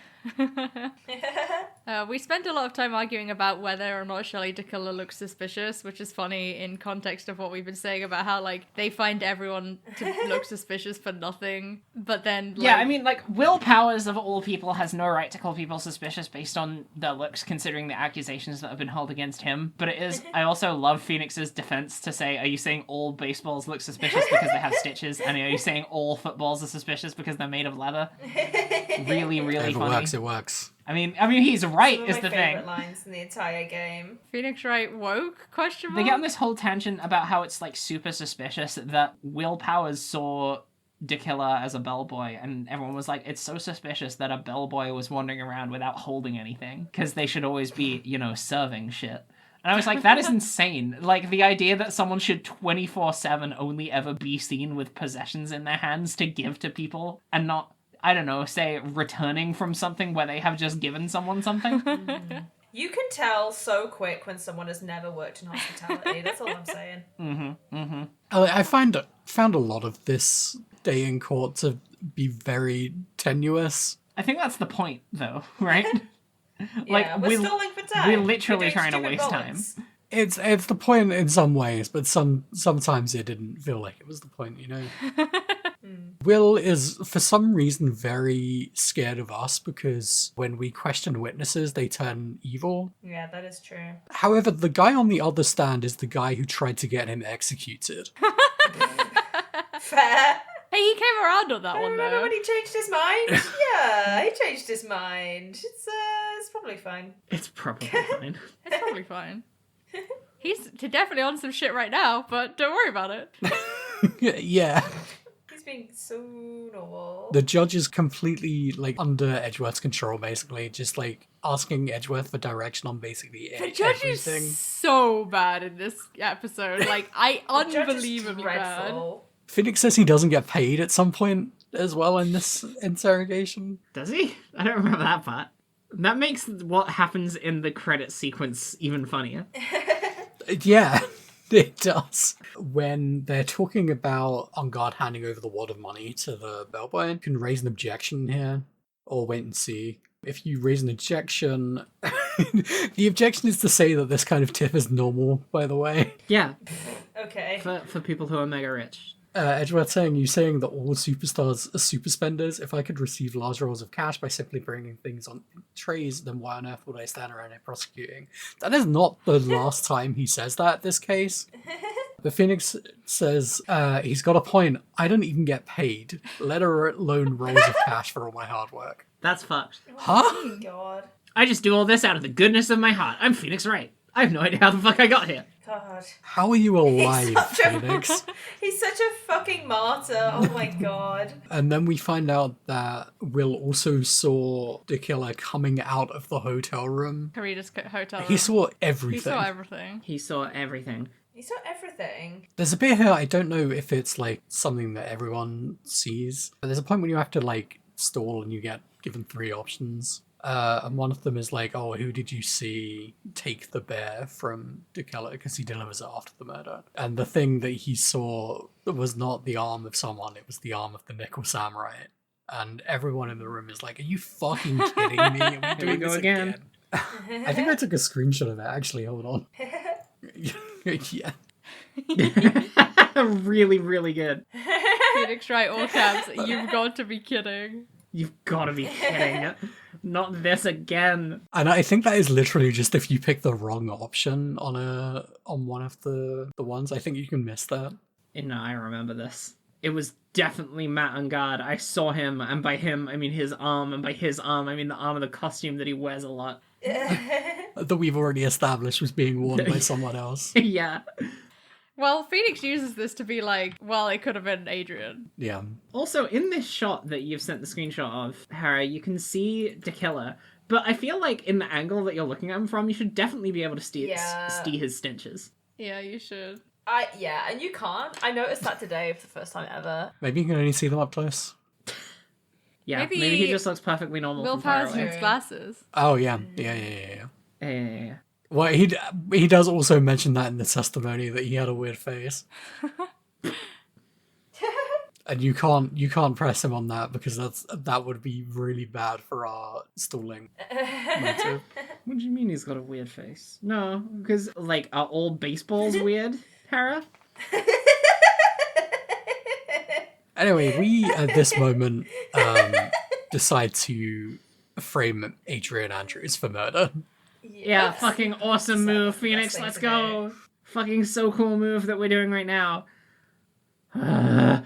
We spent a lot of time arguing about whether or not Shelley DeKiller looks suspicious, which is funny in context of what we've been saying about how, like, they find everyone to look suspicious for nothing, but then, like... Yeah, I mean, like, Will Powers, of all people, has no right to call people suspicious based on their looks, considering the accusations that have been hurled against him. But it is... I also love Phoenix's defense to say, are you saying all baseballs look suspicious because they have stitches? And are you saying all footballs are suspicious because they're made of leather? Really, really funny. It works. I mean, he's right, is One the of my thing. favorite lines in the entire game. Phoenix Wright woke? Question They mark? get on this whole tangent about how it's, like, super suspicious that Will Powers saw DeKiller as a bellboy, and everyone was like, it's so suspicious that a bellboy was wandering around without holding anything, because they should always be, you know, serving shit. And I was like, that is insane. Like, the idea that someone should 24/7 only ever be seen with possessions in their hands to give to people, and not, I don't know, say, returning from something where they have just given someone something. You can tell so quick when someone has never worked in hospitality. That's all I'm saying. I found a lot of this day in court to be very tenuous. I think that's the point, though, right? Yeah, we're stalling for time. We're literally doing trying to stupid waste bullets. time. It's the point in some ways, but sometimes it didn't feel like it was the point, you know? Will is, for some reason, very scared of us because when we question witnesses, they turn evil. Yeah, that is true. However, the guy on the other stand is the guy who tried to get him executed. Fair. Hey, he came around on that one, Remember though. when he changed his mind? Yeah, he changed his mind. It's probably fine. It's probably fine. It's probably fine. He's definitely on some shit right now, but don't worry about it. Yeah. He's being so normal. The judge is completely, like, under Edgeworth's control, basically. Just, like, asking Edgeworth for direction on basically The judge everything. is so bad in this episode. Like, The judge is unbelievably bad. dreadful. Phoenix says he doesn't get paid at some point as well in this interrogation. Does he? I don't remember that part. That makes what happens in the credit sequence even funnier. Yeah, it does. When they're talking about On Guard handing over the wad of money to the bellboy, you can raise an objection here, or wait and see. If you raise an objection, the objection is to say that this kind of tip is normal, by the way. Yeah, Okay. for people who are mega rich. Edgeworth saying, you saying that all superstars are super spenders? If I could receive large rolls of cash by simply bringing things on trays, then why on earth would I stand around here prosecuting? That is not the last time he says that, this case. But Phoenix says, he's got a point. I don't even get paid, let alone rolls of cash for all my hard work. That's fucked. Huh? Oh, God. I just do all this out of the goodness of my heart. I'm Phoenix Wright. I have no idea how the fuck I got here. God. How are you alive, such a- Phoenix? He's such a fucking martyr. Oh my god. And then we find out that Will also saw the killer coming out of the hotel room. Karita's hotel room. He saw everything. He saw everything. He saw everything. He saw everything. There's a bit here, I don't know if it's like something that everyone sees, but there's a point when you have to like stall and you get given 3 options. And one of them is like, oh, who did you see take the bear from the killer? Because he delivers it after the murder. And the thing that he saw was not the arm of someone, it was the arm of the Nickel Samurai. And everyone in the room is like, are you fucking kidding me? Are we Here we doing go this again. I think I took a screenshot of it, actually. Hold on. Yeah. Really, really good. Phoenix Wright, all caps. You've got to be kidding. You've got to be kidding. Not this again. And I think that is literally just if you pick the wrong option on one of the ones. I think you can miss that. No, I remember this. It was definitely Matt on guard. I saw him, and by him, I mean his arm, and by his arm, I mean the arm of the costume that he wears a lot. That we've already established was being worn by someone else. Yeah. Well, Phoenix uses this to be like, well, it could have been Adrian. Yeah. Also, in this shot that you've sent the screenshot of, Hera, you can see the killer, but I feel like in the angle that you're looking at him from, you should definitely be able to see his stenches. Yeah, you should. Yeah, and you can't. I noticed that today for the first time ever. Maybe you can only see them up close. Yeah, Maybe maybe he just looks perfectly normal Will from far Powers away. needs glasses. Oh, yeah. Yeah. Yeah. Well, he does also mention that in the testimony that he had a weird face. And you can't press him on that because that would be really bad for our stalling motive. What do you mean he's got a weird face? No, because, like, are all baseballs weird, Hera? Anyway, we at this moment decide to frame Adrian Andrews for murder. Yeah, fucking awesome move, Best Phoenix, thing let's to go! Fucking so cool move that we're doing right now. And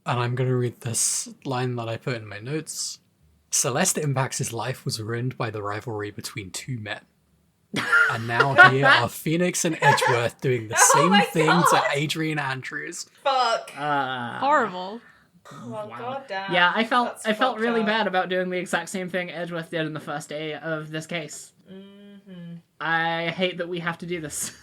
I'm going to read this line that I put in my notes. Celeste Impact's life was ruined by the rivalry between 2 men. And now here are Phoenix and Edgeworth doing the same my thing God. to Adrian Andrews. Fuck. Horrible. Well, Wow. goddamn. Yeah, I felt That's really fucked bad up. about doing the exact same thing Edgeworth did in the first day of this case. Mm-hmm. I hate that we have to do this.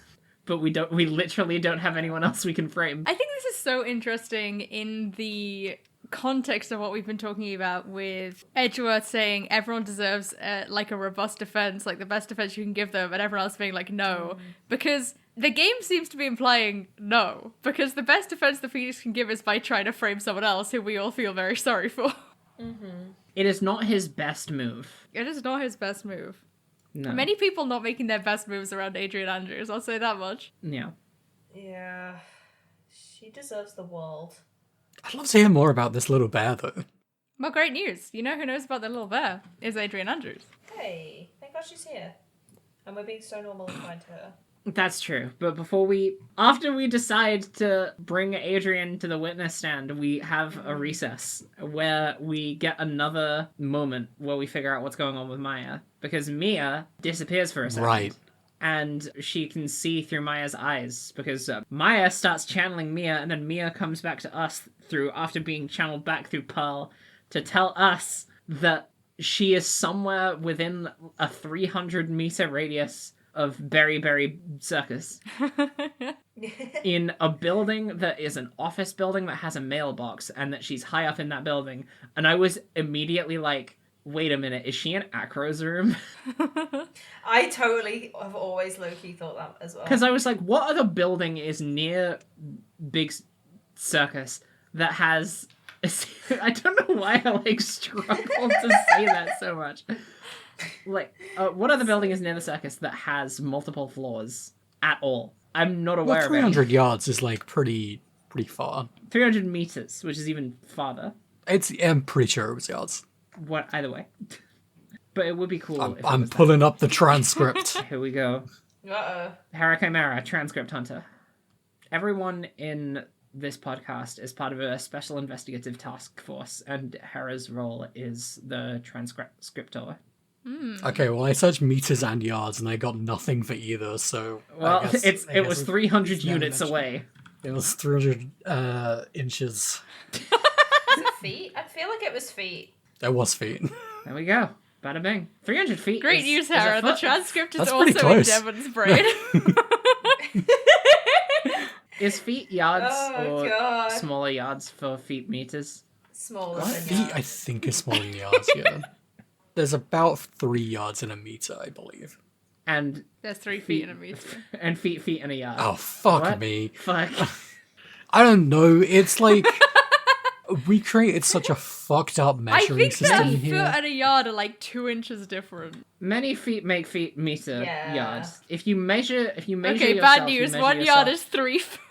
But we literally don't have anyone else we can frame. I think this is so interesting in the context of what we've been talking about with Edgeworth saying everyone deserves like a robust defense, like the best defense you can give them, and everyone else being like no, because the game seems to be implying no, because the best defense the Phoenix can give is by trying to frame someone else who we all feel very sorry for. It is not his best move. It is not his best move. No. Many people not making their best moves around Adrian Andrews, I'll say that much. Yeah. Yeah. She deserves the world. I'd love to hear more about this little bear, though. Well, great news. You know who knows about the little bear? Is Adrian Andrews. Hey, thank God she's here. And we're being so normal and kind to her. That's true. But after we decide to bring Adrian to the witness stand, we have a recess where we get another moment where we figure out what's going on with Maya. Because Mia disappears for a second. Right. And she can see through Maya's eyes because Maya starts channeling Mia, and then Mia comes back to us after being channeled back through Pearl to tell us that she is somewhere within a 300-meter radius of Berry Berry Circus in a building that is an office building that has a mailbox, and that she's high up in that building. And I was immediately like, wait a minute, is she in Acro's room? I totally have always low-key thought that as well. Because I was like, what other building is near Big Circus that has... I don't know why I, like, struggle to say that so much. Like, what other building is near the circus that has multiple floors at all? I'm not aware Well, of it. 300 yards is, like, pretty far. 300 meters, which is even farther. I'm pretty sure it was yards. What? Either way. But it would be cool if it I'm was that. pulling up the transcript. Here we go. Uh-oh. Hera Chimera, transcript hunter. Everyone in this podcast is part of a special investigative task force, and Hera's role is the transcriptor. Okay, well, I searched meters and yards, and I got nothing for either. So Well, I guess it was 300 it's never units mentioned. away. It was 300 inches. Is it feet? I feel like it was feet. That was feet. There we go. Bada bing. 300 feet. Great is, news, is a Sarah. The foot. transcript is That's pretty also in close. Devon's brain. Is feet yards Oh, or God. smaller yards for feet meters? Smaller What? than Feet, I yards. think, is smaller than yards, yeah. There's about 3 yards in a meter, I believe. And There's 3 feet in a meter. and feet in a yard. Oh, fuck What? me. Fuck. I don't know. It's like we created such a fucked up I measuring think that system a foot here. and a yard are like 2 inches different. Many feet make feet meter Yeah. yards. If you measure Okay, yourself, bad you news. measure 1 yourself. yard is 3 foot.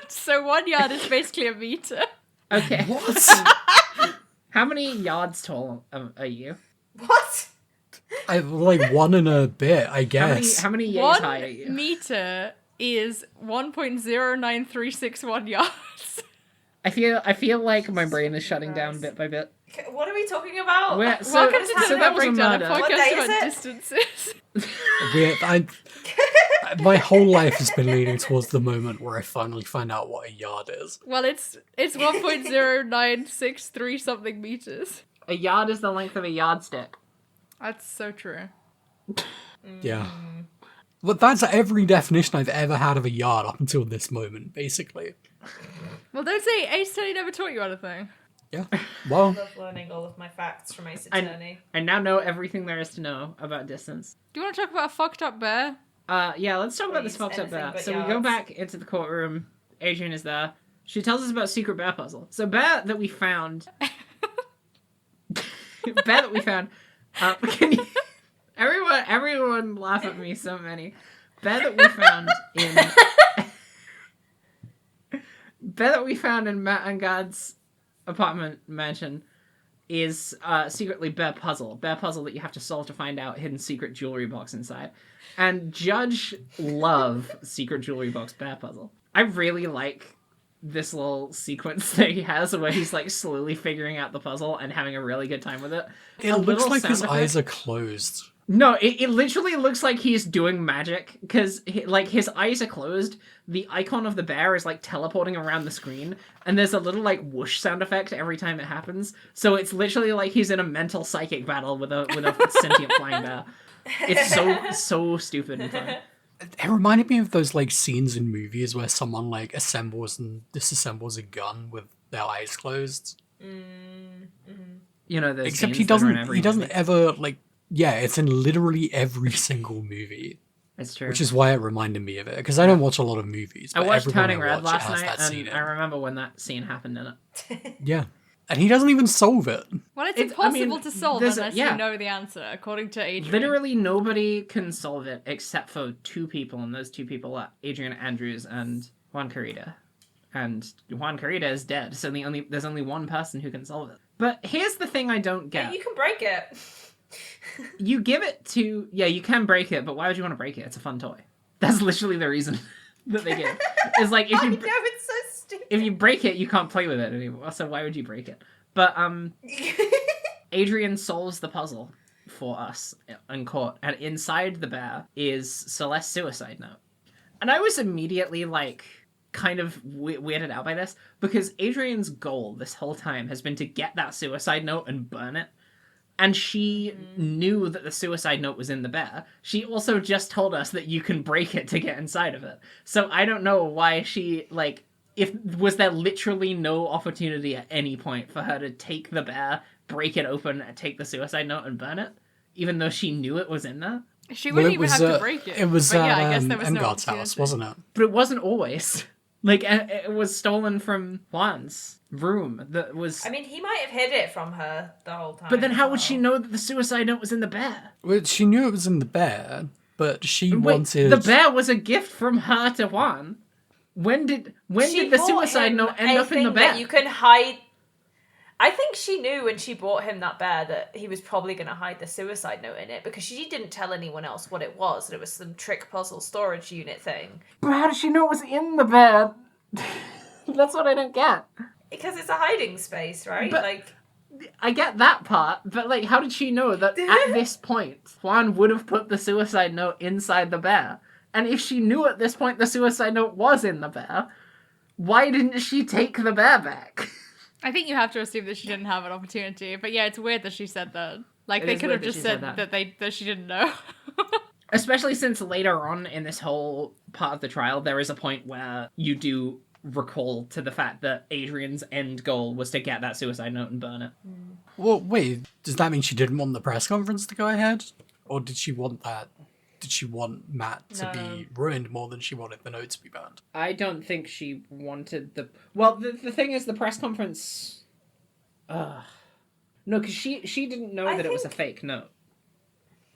So 1 yard is basically a meter. Okay. What? How many yards tall are you? What? I'm like 1 and a bit, I guess. How many years 1 high are you? meter is 1.09361 yards. I feel like my brain is shutting down bit by bit. What are we talking about? Welcome to so that was a Breakdown, a murder. What day podcast is about it? distances. My whole life has been leading towards the moment where I finally find out what a yard is. Well, it's 1.0963 something meters. A yard is the length of a yardstick. That's so true. Yeah. But that's every definition I've ever had of a yard up until this moment, basically. Well, don't say Ace Attorney never taught you anything. Yeah. Well, I love learning all of my facts from Ace Attorney. I now know everything there is to know about distance. Do you want to talk about a fucked up bear? Yeah, let's talk about this Please, fucked up anything bear. but So we go yards. back into the courtroom. Adrian is there. She tells us about secret bear puzzle. So bear that we found. Bear that we found. Can you... everyone laugh at me. So many. Bear that we found in. Bear that we found in Matt and God's apartment mansion is secretly bear puzzle. Bear puzzle that you have to solve to find out hidden secret jewelry box inside. And Judge love secret jewelry box bear puzzle. I really like this little sequence that he has where he's like slowly figuring out the puzzle and having a really good time with it. it A looks little like sound his effect. eyes are closed. No, it literally looks like he's doing magic because like his eyes are closed. The icon of the bear is like teleporting around the screen, and there's a little like whoosh sound effect every time it happens. So it's literally like he's in a mental psychic battle with a sentient flying bear. It's so stupid and fun. It reminded me of those like scenes in movies where someone like assembles and disassembles a gun with their eyes closed. You know, those Except scenes he that are in doesn't. every He doesn't movie. ever like. Yeah, it's in literally every single movie, It's true. which is why it reminded me of it. Because I don't watch a lot of movies. I But watched everyone Turning I Red watch last has night, that scene and in. I remember when that scene happened in it. Yeah, and he doesn't even solve it. Well, it's I impossible mean, to solve there's unless yeah. you know the answer, according to Adrian. Literally nobody can solve it except for 2 people, and those 2 people are Adrian Andrews and Juan Carida. And Juan Carida is dead, so there's only one person who can solve it. But here's the thing I don't Yeah, get. you can break it. You give it to... Yeah, you can break it, but why would you want to break it? It's a fun toy. That's literally the reason that they give. It's like, I know, it's so stupid. if you break it, you can't play with it anymore, so why would you break it? But, Adrian solves the puzzle for us in court, and inside the bear is Celeste's suicide note. And I was immediately, like, kind of weirded out by this, because Adrian's goal this whole time has been to get that suicide note and burn it. And she knew that the suicide note was in the bear. She also just told us that you can break it to get inside of it. So I don't know why she, like, was there literally no opportunity at any point for her to take the bear, break it open, take the suicide note, and burn it? Even though she knew it was in there? She Well, wouldn't it even was, have to break it. It was but yeah, I at guess there was no Engarde's house, opportunity. wasn't it? But it wasn't always. Like, it was stolen from Juan's room that was... I mean, he might have hid it from her the whole time. But then as how would she well. know that the suicide note was in the bear? Well, she knew it was in the bear, but she Wait, wanted. the bear was a gift from her to Juan. When did the bought suicide him note end a up in the thing bear? that you can hide. I think she knew when she bought him that bear that he was probably going to hide the suicide note in it, because she didn't tell anyone else what it was. That it was some trick puzzle storage unit thing. But how did she know it was in the bear? That's what I don't get. Because it's a hiding space, right? But- like, I get that part, but, like, how did she know that at this point, Juan would have put the suicide note inside the bear? And if she knew at this point the suicide note was in the bear, why didn't she take the bear back? I think you have to assume that she didn't have an opportunity. But yeah, it's weird that she said that. Like, It they is could weird have that just she said said that she didn't know. Especially since later on in this whole part of the trial, there is a point where you do recall to the fact that Adrian's end goal was to get that suicide note and burn it. Well, wait, does that mean she didn't want the press conference to go ahead? Or did she want that? Did she want Matt to be ruined more than she wanted the note to be burned? I don't think she wanted the... Well, the thing is, the press conference... No, because she didn't know that it was a fake note.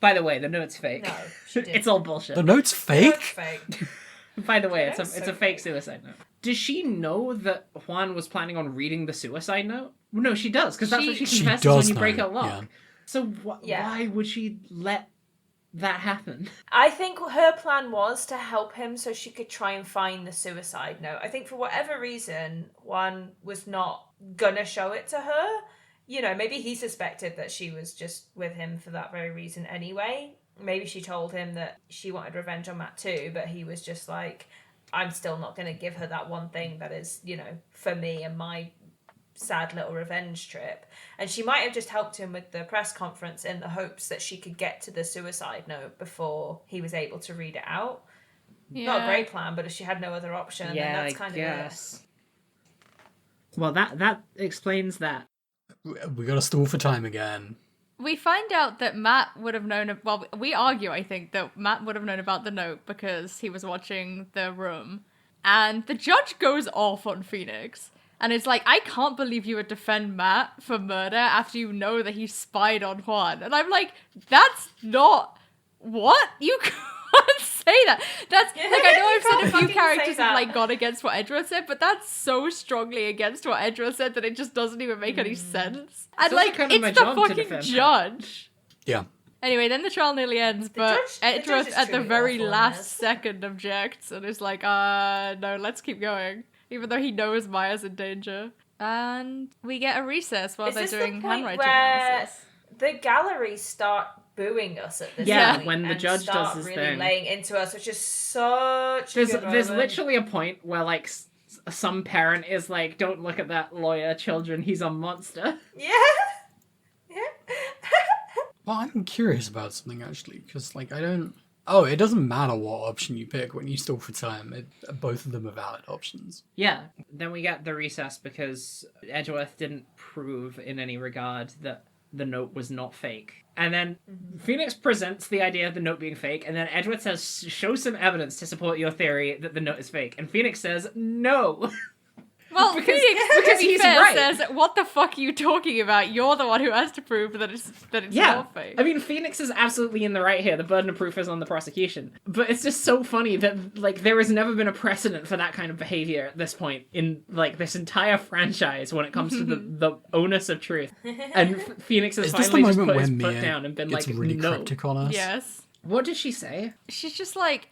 By the way, the note's fake. No, she didn't. It's all bullshit. The note's fake? That's fake. By the way, That's it's so a fake fake. suicide note. Does she know that Juan was planning on reading the suicide note? Well, no, she does, because that's what she She confesses does when you break know, a lock. yeah. So Yeah. why would she let that happen? I think her plan was to help him so she could try and find the suicide note. I think for whatever reason, Juan was not gonna show it to her. You know, maybe he suspected that she was just with him for that very reason anyway. Maybe she told him that she wanted revenge on Matt too, but he was just like, I'm still not going to give her that one thing that is, you know, for me and my sad little revenge trip. And she might have just helped him with the press conference in the hopes that she could get to the suicide note before he was able to read it out. Yeah. Not a great plan, but if she had no other option, then that's kind of it. Well, that explains that. We got to stall for time again. We find out that Matt would have known... Well, we argue, I think, that Matt would have known about the note because he was watching The Room. And the judge goes off on Phoenix. And it's like, I can't believe you would defend Matt for murder after you know that he spied on Juan. And I'm like, that's not... What? You can't say that. That's... Like, I know I've said a few fucking say characters have, that. like, gone against what Edward said, but that's so strongly against what Edward said that it just doesn't even make any sense. And, also like, kind of my it's the job to fucking defend judge. Yeah. Anyway, then the trial nearly ends, but judge Edgeworth is at the truly very awful in last this. second objects and is like, no, let's keep going. Even though he knows Maya's in danger. And we get a recess while Is they're this the doing point handwriting where analysis. the gallery start booing us at this Yeah, point when the and judge start does his really thing. laying into us, which is such a There's good moment. literally a point where, like, some parent is like, don't look at that lawyer, children, he's a monster. Yeah. Yeah. Well, I'm curious about something, actually, because, like, I don't... Oh, it doesn't matter what option you pick when you stall for time. Both of them are valid options. Yeah. Then we get the recess because Edgeworth didn't prove in any regard that the note was not fake. And then Phoenix presents the idea of the note being fake, and then Edgeworth says, show some evidence to support your theory that the note is fake. And Phoenix says, no. Well, because- Phoenix, to because be he's fair, right. says, what the fuck are you talking about? You're the one who has to prove that it's Yeah, not fake. I mean, Phoenix is absolutely in the right here. The burden of proof is on the prosecution. But it's just so funny that, like, there has never been a precedent for that kind of behavior at this point in, like, this entire franchise when it comes to the onus of truth. And Phoenix has Is this the finally just moment put his when foot Mia down and been gets like, really no. cryptic on us? Yes. What did she say? She's just like,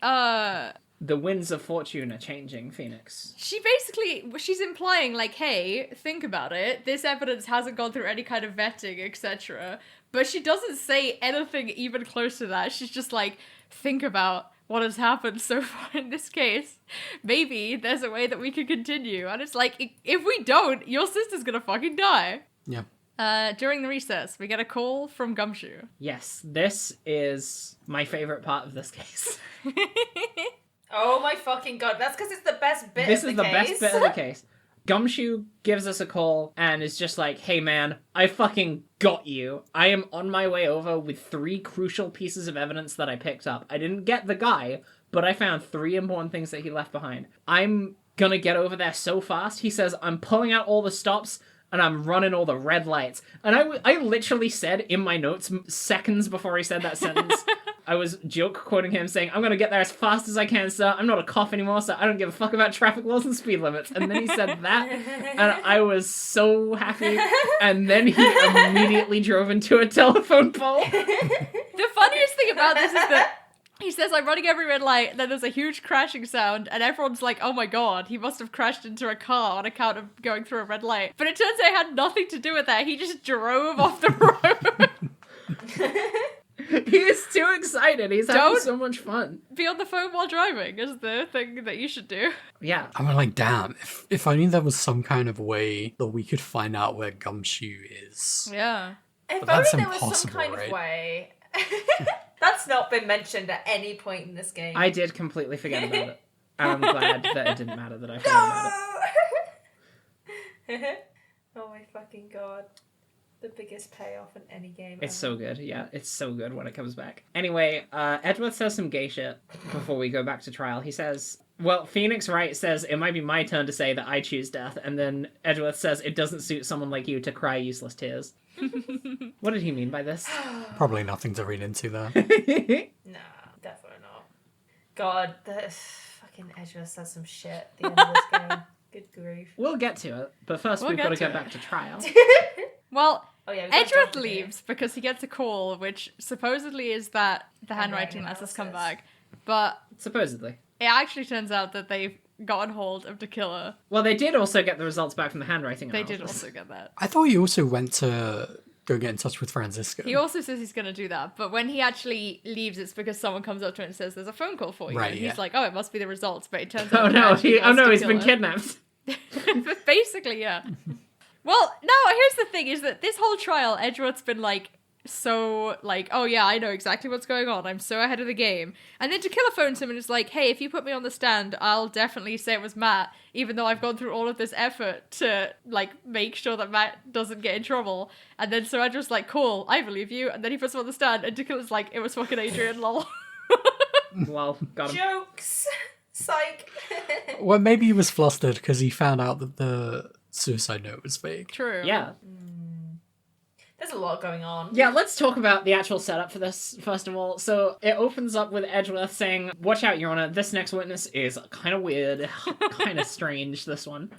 The winds of fortune are changing, Phoenix. she's implying, like, hey, think about it. This evidence hasn't gone through any kind of vetting, etc. But she doesn't say anything even close to that. She's just like, think about what has happened so far in this case. Maybe there's a way that we can continue. And it's like, if we don't, your sister's gonna fucking die. Yeah. During the recess, we get a call from Gumshoe. Yes, this is my favorite part of this case. Oh my fucking god, that's because it's the best bit This of is the the case. best bit of the case. Gumshoe gives us a call and is just like, hey man, I fucking got you. I am on my way over with 3 crucial pieces of evidence that I picked up. I didn't get the guy, but I found 3 important things that he left behind. I'm gonna get over there so fast. He says, I'm pulling out all the stops and I'm running all the red lights. And I literally said in my notes, seconds before he said that sentence, I was joke quoting him saying, I'm gonna get there as fast as I can, sir. I'm not a cop anymore, so I don't give a fuck about traffic laws and speed limits. And then he said that, and I was so happy. And then he immediately drove into a telephone pole. The funniest thing about this is that He says, I'm running every red light, and then there's a huge crashing sound, and everyone's like, oh my god, he must have crashed into a car on account of going through a red light. But it turns out it had nothing to do with that. He just drove off the road. He is too excited. He's having Don't- so much fun. Be on the phone while driving is the thing that you should do. Yeah. I mean, like, damn, if only there was some kind of way that we could find out where Gumshoe is. Yeah. If But that's only there was some impossible, kind right? of way. That's not been mentioned at any point in this game. I did completely forget about it. And I'm glad that it didn't matter that I forgot about it. Oh my fucking god. The biggest payoff in any game It's ever. so good. Yeah, it's so good when it comes back. Anyway, Edgeworth says some gay shit before we go back to trial. He says, well, Phoenix Wright says, it might be my turn to say that I choose death. And then Edgeworth says, it doesn't suit someone like you to cry useless tears. What did he mean by this? Probably nothing to read into there. Nah, definitely not. God, the fucking Ezra says some shit at the end of this game. Good grief. We'll get to it, but first We'll we've got to get go to back to trial. Well, Oh yeah, we got Edgeworth John here. leaves because he gets a call, which supposedly is that the handwriting lets us come back. But Supposedly. it actually turns out that they've gotten hold of the killer. Well, they did also get the results back from the handwriting They analysis. did also get that. I thought he also went to go get in touch with Francisco. He also says he's going to do that, but when he actually leaves, it's because someone comes up to him and says, "There's a phone call for you." Right, and yeah. he's like, "Oh, it must be the results." But it turns out, Oh he no, actually wants to he's kill been her. kidnapped. Basically, yeah. Well, no. Here's the thing: is that this whole trial, Edgeworth's been like, so like, oh yeah, I know exactly what's going on. I'm so ahead of the game. And then Tequila phones him and is like, hey, if you put me on the stand, I'll definitely say it was Matt, even though I've gone through all of this effort to like make sure that Matt doesn't get in trouble. And then so Edgeworth's like, cool, I believe you. And then he puts him on the stand, and Tequila's like, it was fucking Adrian, lol. Well, got him. Jokes. Psych. Well, maybe he was flustered because he found out that the suicide note was fake. True. Yeah. There's a lot going on. Yeah, let's talk about the actual setup for this, first of all. So, it opens up with Edgeworth saying, watch out, Your Honor, this next witness is kind of weird, kind of strange, this one.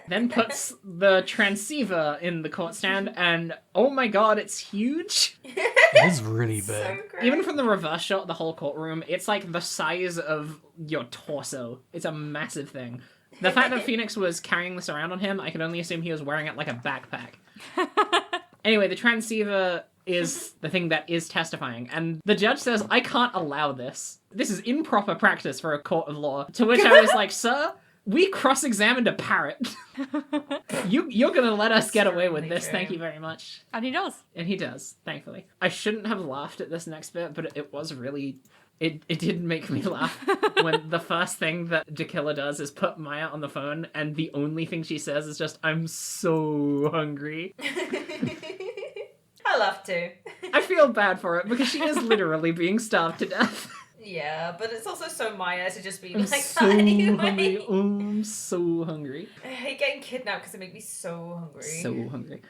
Then puts the transceiver in the court stand, and oh my god, it's huge! It is really big. So great. Even from the reverse shot of the whole courtroom, it's like the size of your torso. It's a massive thing. The fact that Phoenix was carrying this around on him, I can only assume he was wearing it like a backpack. Anyway, the transceiver is the thing that is testifying, and the judge says, I can't allow this. This is improper practice for a court of law. To which I was like, sir, we cross-examined a parrot. You're gonna let us get away with Certainly this, true. thank you very much. And he does. And he does, thankfully. I shouldn't have laughed at this next bit, but it was really... It did make me laugh when the first thing that Dakilla does is put Maya on the phone, and the only thing she says is just, I'm so hungry. I love to. I feel bad for it, because she is literally being starved to death. Yeah, but it's also so Maya to just be I'm like so that anyway. hungry. Oh, I'm so hungry. I hate getting kidnapped because it makes me so hungry. So hungry.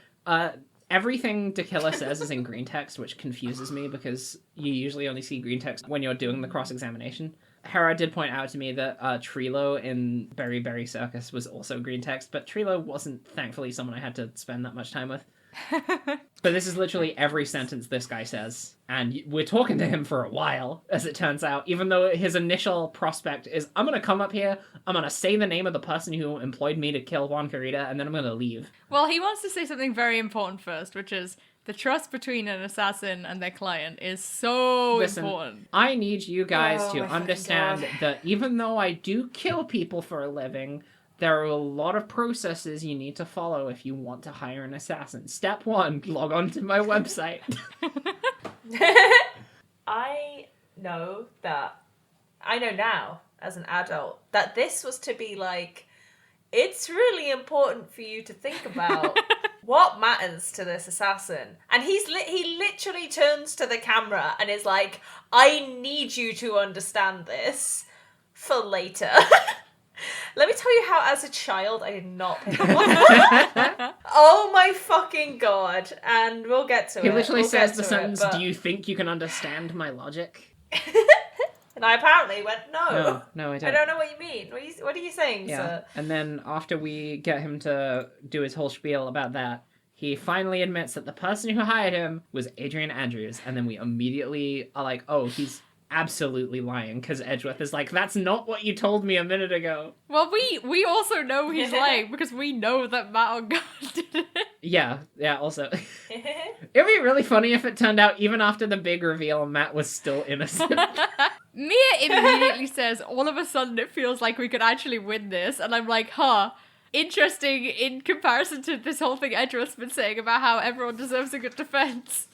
Everything Dakilla says is in green text, which confuses me because you usually only see green text when you're doing the cross-examination. Hera did point out to me that Trilo in Berry Berry Circus was also green text, but Trilo wasn't, thankfully, someone I had to spend that much time with. But this is literally every sentence this guy says, and we're talking to him for a while, as it turns out, even though his initial prospect is, I'm gonna come up here, I'm gonna say the name of the person who employed me to kill Juan Carita, and then I'm gonna leave. Well, he wants to say something very important first, which is the trust between an assassin and their client is so Listen, important. I need you guys Oh to my fucking understand God. that even though I do kill people for a living, there are a lot of processes you need to follow if you want to hire an assassin. Step 1, log on to my website. I know now, as an adult, that this was to be like, it's really important for you to think about what matters to this assassin. And he literally turns to the camera and is like, I need you to understand this for later. Let me tell you how, as a child, I did not pick up on that. Oh my fucking god. And we'll get to it. He literally We'll says get the to sentence, it, but- do you think you can understand my logic? And I apparently went, no. No, I I don't. don't know what you mean. What are you saying, Yeah, sir? and then after we get him to do his whole spiel about that, he finally admits that the person who hired him was Adrian Andrews, and then we immediately are like, oh, he's absolutely lying because Edgeworth is like, that's not what you told me a minute ago. Well, we also know he's lying because we know that Matt on God did it. Yeah, also. It'd be really funny if it turned out even after the big reveal, Matt was still innocent. Mia immediately says, all of a sudden it feels like we could actually win this. And I'm like, interesting in comparison to this whole thing Edgeworth's been saying about how everyone deserves a good defense.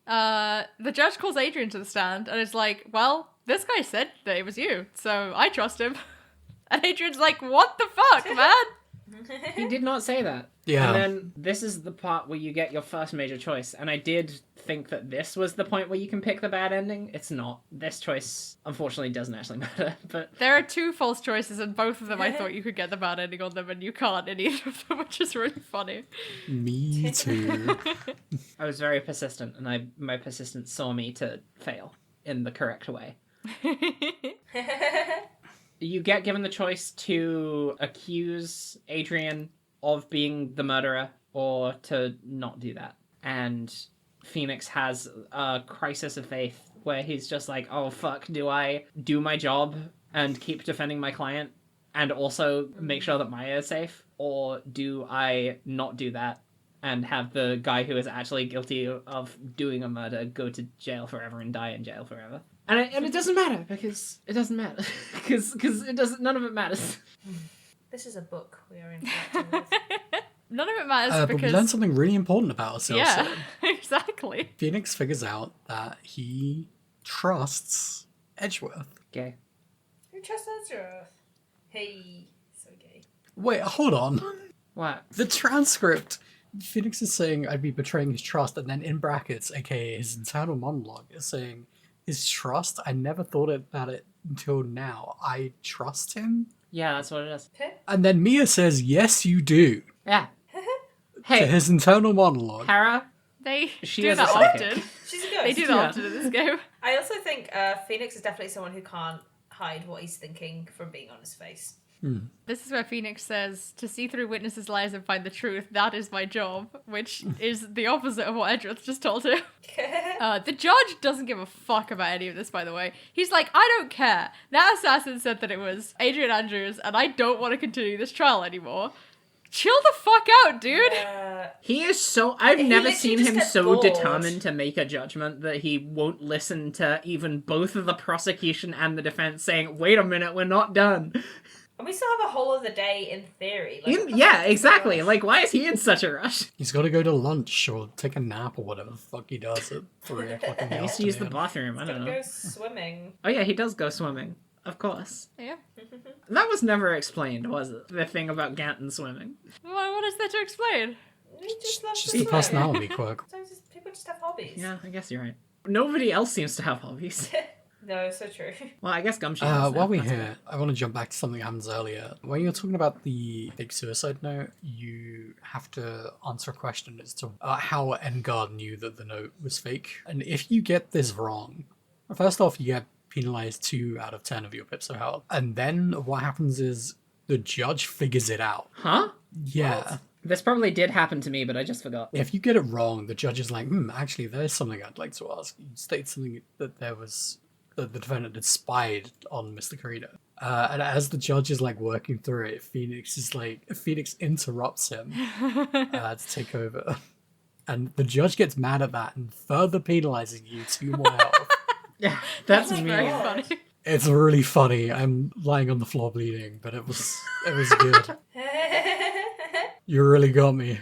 The judge calls Adrian to the stand and is like, well, this guy said that it was you, so I trust him. And Adrian's like, what the fuck, man? He did not say that. Yeah. And then this is the part where you get your first major choice. And I did think that this was the point where you can pick the bad ending. It's not. This choice, unfortunately, doesn't actually matter. But There are 2 false choices, and both of them I thought you could get the bad ending on them, and you can't in either of them, which is really funny. Me too. I was very persistent, and my persistence saw me to fail in the correct way. You get given the choice to accuse Adrian of being the murderer or to not do that. And Phoenix has a crisis of faith where he's just like, oh fuck, do I do my job and keep defending my client and also make sure that Maya is safe? Or do I not do that and have the guy who is actually guilty of doing a murder go to jail forever and die in jail forever? And it doesn't matter because it doesn't matter because it doesn't. None of it matters. This is a book we are interacting with. None of it matters But we because... learned something really important about ourselves. Yeah, here. exactly. Phoenix figures out that he trusts Edgeworth. Okay. Who trusts Edgeworth? Hey, so gay. Wait, hold on. What? The transcript. Phoenix is saying I'd be betraying his trust, and then in brackets, aka his internal monologue, is saying his trust. I never thought about it until now. I trust him. Yeah, that's what it is. And then Mia says, "Yes, you do." Yeah. To Hey, his internal monologue. Hera. They She do is a that psychic. often. She's a ghost. They do that Yeah. often in this game. I also think Phoenix is definitely someone who can't hide what he's thinking from being on his face. This is where Phoenix says, to see through witnesses' lies and find the truth, that is my job, which is the opposite of what Edgeworth just told him. The judge doesn't give a fuck about any of this, by the way. He's like, I don't care. That assassin said that it was Adrian Andrews, and I don't want to continue this trial anymore. Chill the fuck out, dude! He is so... I've He never literally seen just him gets so bored. determined to make a judgment that he won't listen to even both of the prosecution and the defense saying, wait a minute, we're not done. And we still have a whole other day in theory. Like, Yeah, exactly. Like, why is he in such a rush? He's got to go to lunch or take a nap or whatever the fuck he does at 3 o'clock in the He needs to use the afternoon. bathroom, I don't Gonna know. go swimming. Oh yeah, he does go swimming. Of course. Yeah. That was never explained, was it? The thing about Ganton swimming. What is there to explain? We just love Just to a swim. personality quirk. Sometimes people just have hobbies. Yeah, I guess you're right. Nobody else seems to have hobbies. No, so true. Well, I guess Gumshoe does While now. we're That's here, I want to jump back to something that happens earlier. When you're talking about the big suicide note, you have to answer a question as to how Engard knew that the note was fake. And if you get this wrong, first off, you get penalized 2 out of 10 of your pips of health. And then what happens is the judge figures it out. Huh? Yeah. This probably did happen to me, but I just forgot. If you get it wrong, the judge is like, actually, there's something I'd like to ask. You state something that the defendant had spied on Mr. Carino. And as the judge is like working through it, Phoenix interrupts him to take over. And the judge gets mad at that and further penalizes you 2 more health. Yeah, that's That's me. very funny. It's really funny. I'm lying on the floor bleeding, but it was good. You really got me.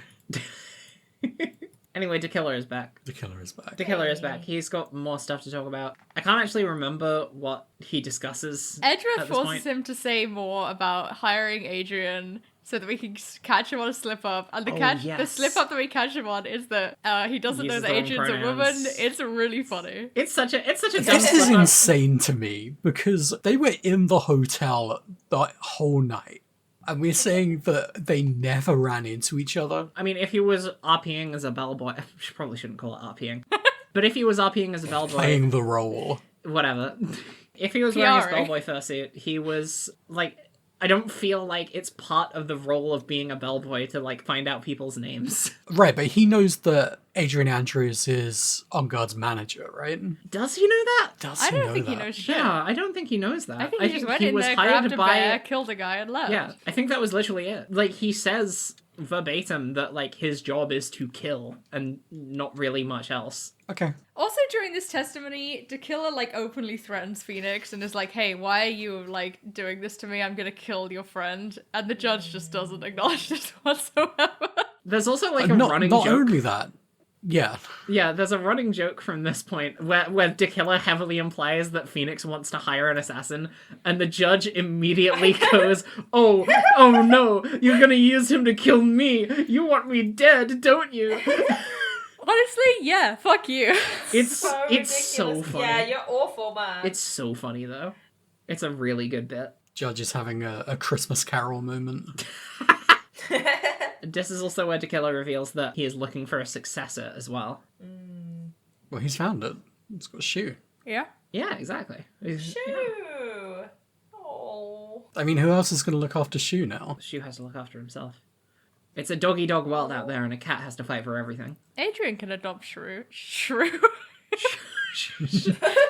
Anyway, The Killer is back. The killer is back. The Killer is back. He's got more stuff to talk about. I can't actually remember what he discusses. Edgeworth at this forces point. him to say more about hiring Adrian so that we can catch him on a slip up. And the the yes. slip up that we catch him on is that he doesn't know Uses that the wrong Adrian's a woman. pronouns. It's really funny. It's such a dumb This is slip up. insane to me because they were in the hotel that whole night. And we're saying that they never ran into each other. I mean, if he was RPing as a bellboy, I probably shouldn't call it RPing. But if he was RPing as a bellboy, Playing the role. whatever. If he was wearing his PRing. bellboy fursuit, he was like, I don't feel like it's part of the role of being a bellboy to, like, find out people's names. Right, but he knows that Adrian Andrews is On Guard's manager, right? Does he know that? Does I he don't know think he that? knows shit. Yeah, I don't think he knows that. I think he just went in was there, hired grabbed to a buy bear, killed a guy, and left. Yeah, I think that was literally it. Like, he says verbatim that, like, his job is to kill and not really much else. Okay. Also, during this testimony, the killer, like, openly threatens Phoenix and is like, hey, why are you, like, doing this to me? I'm gonna kill your friend. And the judge just doesn't acknowledge this whatsoever. There's also, like, a not running not joke. only that. Yeah. Yeah, there's a running joke from this point where the killer heavily implies that Phoenix wants to hire an assassin, and the judge immediately goes, oh no, you're gonna use him to kill me. You want me dead, don't you? Honestly, yeah, fuck you. It's So so ridiculous. funny. Yeah, you're awful, man. It's so funny, though. It's a really good bit. Judge is having a Christmas Carol moment. This is also where the killer reveals that he is looking for a successor as well. Well, he's found it. It's got a shoe. Yeah. Yeah, exactly. Shoo. Oh. I mean, who else is going to look after Shoe now? Shu has to look after himself. It's a dog-eat-dog world out there, and a cat has to fight for everything. Adrian can adopt Shrew. Shrew.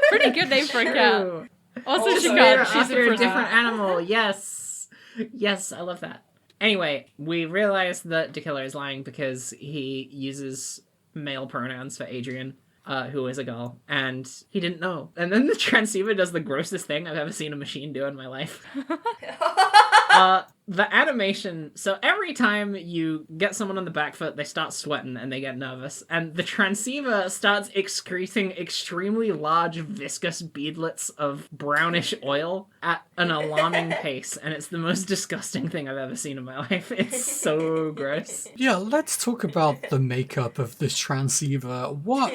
Pretty good name for a cat. True. Also, Also, she you're can. She's After a a prison. different animal. Yes. Yes, I love that. Anyway, we realize that the killer is lying because he uses male pronouns for Adrian, who is a girl, and he didn't know. And then the transceiver does the grossest thing I've ever seen a machine do in my life. The animation, so every time you get someone on the back foot, they start sweating and they get nervous, and the transceiver starts excreting extremely large viscous beadlets of brownish oil at an alarming pace, and it's the most disgusting thing I've ever seen in my life. It's so gross. Yeah, let's talk about the makeup of this transceiver. What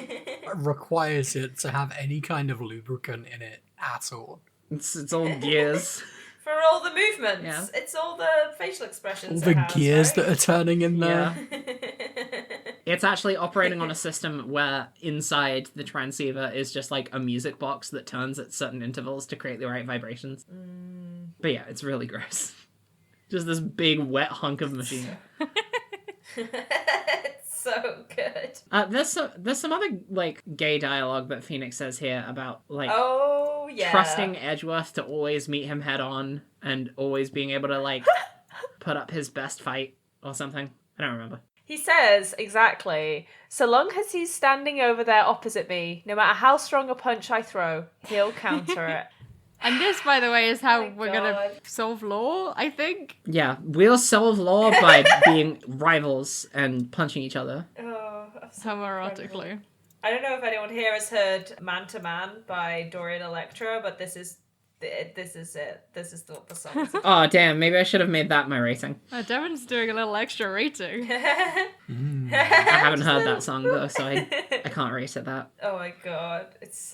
requires it to have any kind of lubricant in it at all? It's all gears. For all the movements. Yeah. It's all the facial expressions. All the it has, gears right? that are turning in there. Yeah. It's actually operating on a system where inside the transceiver is just like a music box that turns at certain intervals to create the right vibrations. But yeah, it's really gross. Just this big wet hunk of machine. It's so good. There's some other like gay dialogue that Phoenix says here about like Oh, yeah. trusting Edgeworth to always meet him head on and always being able to like put up his best fight or something. I don't remember. He says, exactly, so long as he's standing over there opposite me, no matter how strong a punch I throw, he'll counter it. And this, by the way, is how Oh my we're gonna God. solve law, I think. Yeah, we'll solve law by being rivals and punching each other. Oh, I'm so Homoerotically. I don't know if anyone here has heard Man to Man by Dorian Electra, but this is it. This is what the song is. Oh damn, maybe I should have made that my rating. Devin's doing a little extra rating. I haven't heard that song though, so I can't rate it that. Oh my god, it's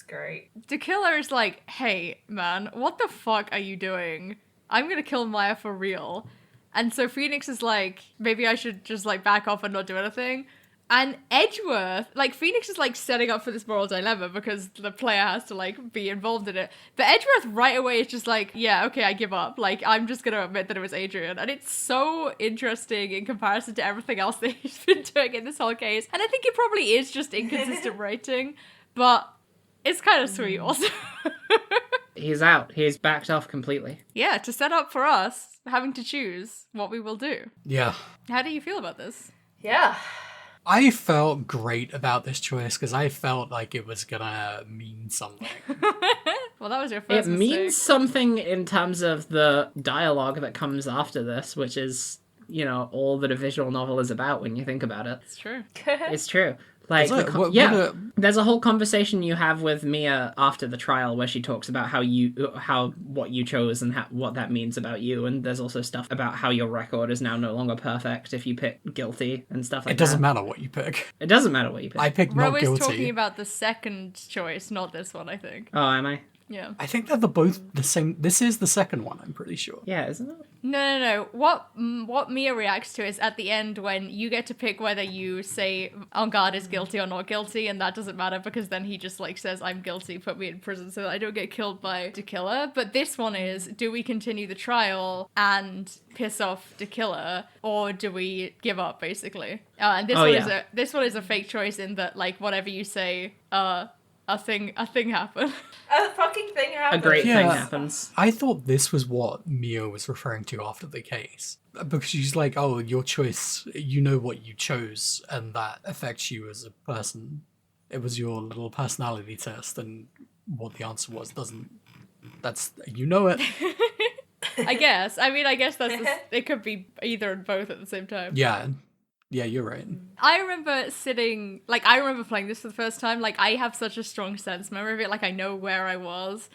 great. The killer is like, hey, man, what the fuck are you doing? I'm gonna kill Maya for real. And so Phoenix is like, maybe I should just like back off and not do anything. And Edgeworth, like, Phoenix is like setting up for this moral dilemma because the player has to like be involved in it. But Edgeworth right away is just like, yeah, okay, I give up. Like, I'm just gonna admit that it was Adrian. And it's so interesting in comparison to everything else that he's been doing in this whole case. And I think it probably is just inconsistent writing, but it's kind of sweet also. He's out. He's backed off completely. Yeah, to set up for us having to choose what we will do. Yeah. How do you feel about this? Yeah. I felt great about this choice because I felt like it was gonna mean something. Well, that was your It first mistake. means something in terms of the dialogue that comes after this, which is, you know, all that a visual novel is about when you think about it. It's true. It's true. Like, Is it? What there's a whole conversation you have with Mia after the trial where she talks about what you chose and what that means about you, and there's also stuff about how your record is now no longer perfect if you pick guilty and stuff like It doesn't that. matter what you pick. It doesn't matter what you pick. I picked We're not always guilty. talking about the second choice, not this one, I think. Oh, am I? Yeah. I think they're both the same. This is the second one, I'm pretty sure. Yeah, isn't it? No. What Mia reacts to is at the end when you get to pick whether you say on guard is guilty or not guilty, and that doesn't matter because then he just like says I'm guilty, put me in prison so that I don't get killed by the killer. But this one is, do we continue the trial and piss off the killer, or do we give up basically? And this one is a fake choice in that like whatever you say, a thing happened. A fucking thing A happened. great Yeah. thing happens. I thought this was what Mio was referring to after the case. Because she's like, oh, your choice, you know what you chose, and that affects you as a person. It was your little personality test, and what the answer was doesn't. That's, you know it. I guess. I mean, I guess it could be either and both at the same time. Yeah. Yeah, you're right. I remember I remember playing this for the first time. Like, I have such a strong sense memory of it. Like, I know where I was.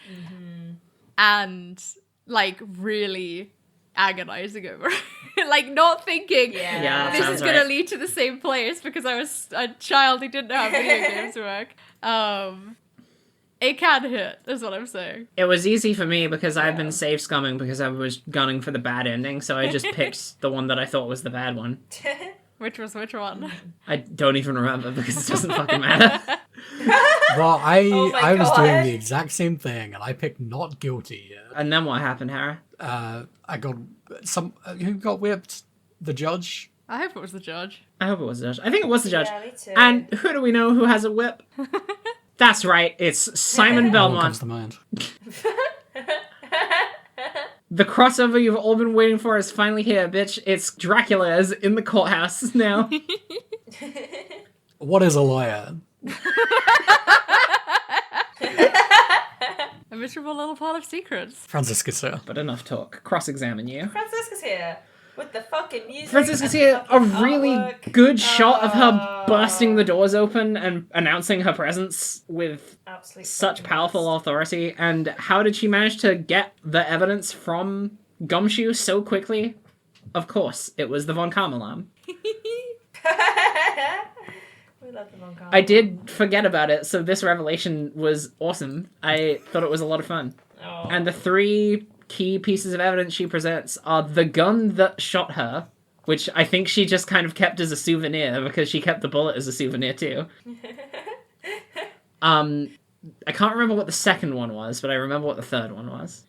And, like, really agonizing over it. Like, not thinking Yeah, this sounds is going to right. lead to the same place because I was a child who didn't know how video games work. It can hit, is what I'm saying. It was easy for me because I've been save scumming because I was gunning for the bad ending, so I just picked the one that I thought was the bad one. Which one? I don't even remember because it doesn't fucking matter. Well, Oh my I was doing God. the exact same thing, and I picked not guilty. And then what happened, Harry? I got who got whipped? The judge? I hope it was the judge. I hope it was the judge. I think it was the judge. Yeah, me too. And who do we know who has a whip? That's right, it's Simon What Belmont. comes to mind? The crossover you've all been waiting for is finally here, bitch. It's Dracula's in the courthouse now. What is a lawyer? A miserable little pot of secrets. Francisca's here. But enough talk. Cross-examine you. Francisca's here with the fucking music. Francisca's and here. A fucking really artwork. good shot of her bursting the doors open and announcing her presence with Absolutely such fucking powerful authority. And how did she manage to get the evidence from Gumshoe so quickly? Of course, it was the Von Karma alarm. We love them on camera. I did forget about it, so this revelation was awesome. I thought it was a lot of fun. Oh. And the three key pieces of evidence she presents are the gun that shot her, which I think she just kind of kept as a souvenir because she kept the bullet as a souvenir too. I can't remember what the second one was, but I remember what the third one was.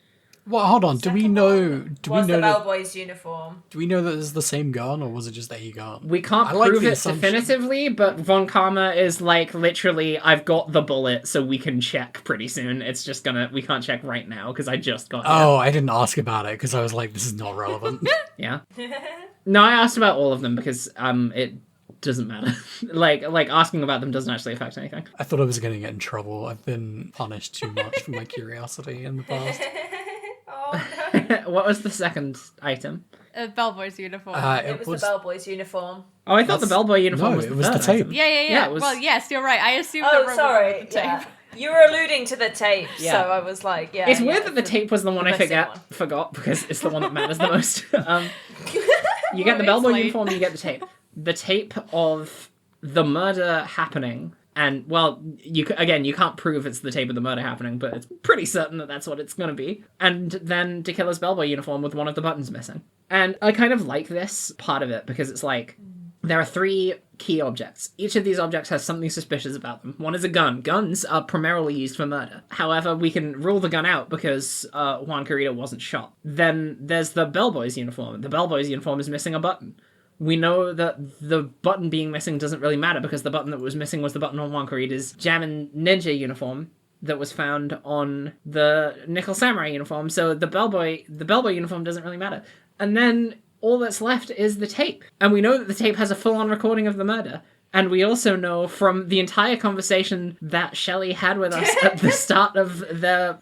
Well, hold on. Do we know Was the that? bellboy's uniform? Do we know that it's the same gun, or was it just a gun? We can't I like prove the it assumption. definitively, but Von Karma is like, literally, I've got the bullet, so we can check pretty soon. It's just we can't check right now, because I just got it. Oh, I didn't ask about it because I was like, this is not relevant. Yeah. No, I asked about all of them because it doesn't matter. like asking about them doesn't actually affect anything. I thought I was going to get in trouble. I've been punished too much for my curiosity in the past. Oh no. What was the second item? A bellboy's uniform. It was the bellboy's uniform. Oh, I thought the That's- bellboy uniform no, was it the was the third tape. item. yeah. Yeah, it was- Well, yes, you're right. I assumed Oh, that Roman sorry. was the tape. Yeah. You were alluding to the tape, Yeah. so I was like, yeah. It's yeah, weird that the tape was the one I missing one. forgot because it's the one that matters the most. You get Well, the bellboy it's late. uniform, you get the tape. The tape of the murder happening, and well, you can't prove it's the tape of the murder happening, but it's pretty certain that that's what it's gonna be. And then Tequila's bellboy uniform with one of the buttons missing. And I kind of like this part of it because it's like there are three key objects. Each of these objects has something suspicious about them. One is a gun. Guns are primarily used for murder. However, we can rule the gun out because Juan Carrito wasn't shot. Then there's the bellboy's uniform. The bellboy's uniform is missing a button. We know that the button being missing doesn't really matter because the button that was missing was the button on Juan Carrito's Jammin' Ninja uniform that was found on the Nickel Samurai uniform. So the bellboy uniform doesn't really matter. And then all that's left is the tape. And we know that the tape has a full-on recording of the murder. And we also know from the entire conversation that Shelley had with us at the start of their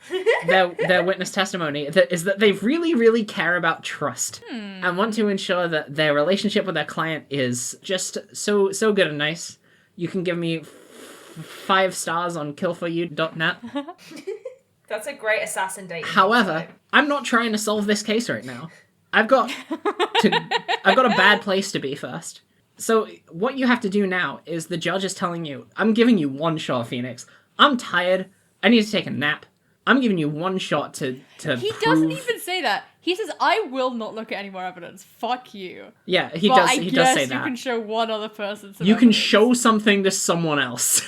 witness testimony that they really, really care about trust and want to ensure that their relationship with their client is just so good and nice. You can give me 5 stars on killforyou.net. That's a great assassin date. However, I'm not trying to solve this case right now. I've got a bad place to be first. So what you have to do now is the judge is telling you, I'm giving you one shot, Phoenix. I'm tired. I need to take a nap. I'm giving you one shot to He prove... doesn't even say that. He says, I will not look at any more evidence. Fuck you. Yeah, he But does I he guess does say you that. can show one other person some You can evidence. show something to someone else.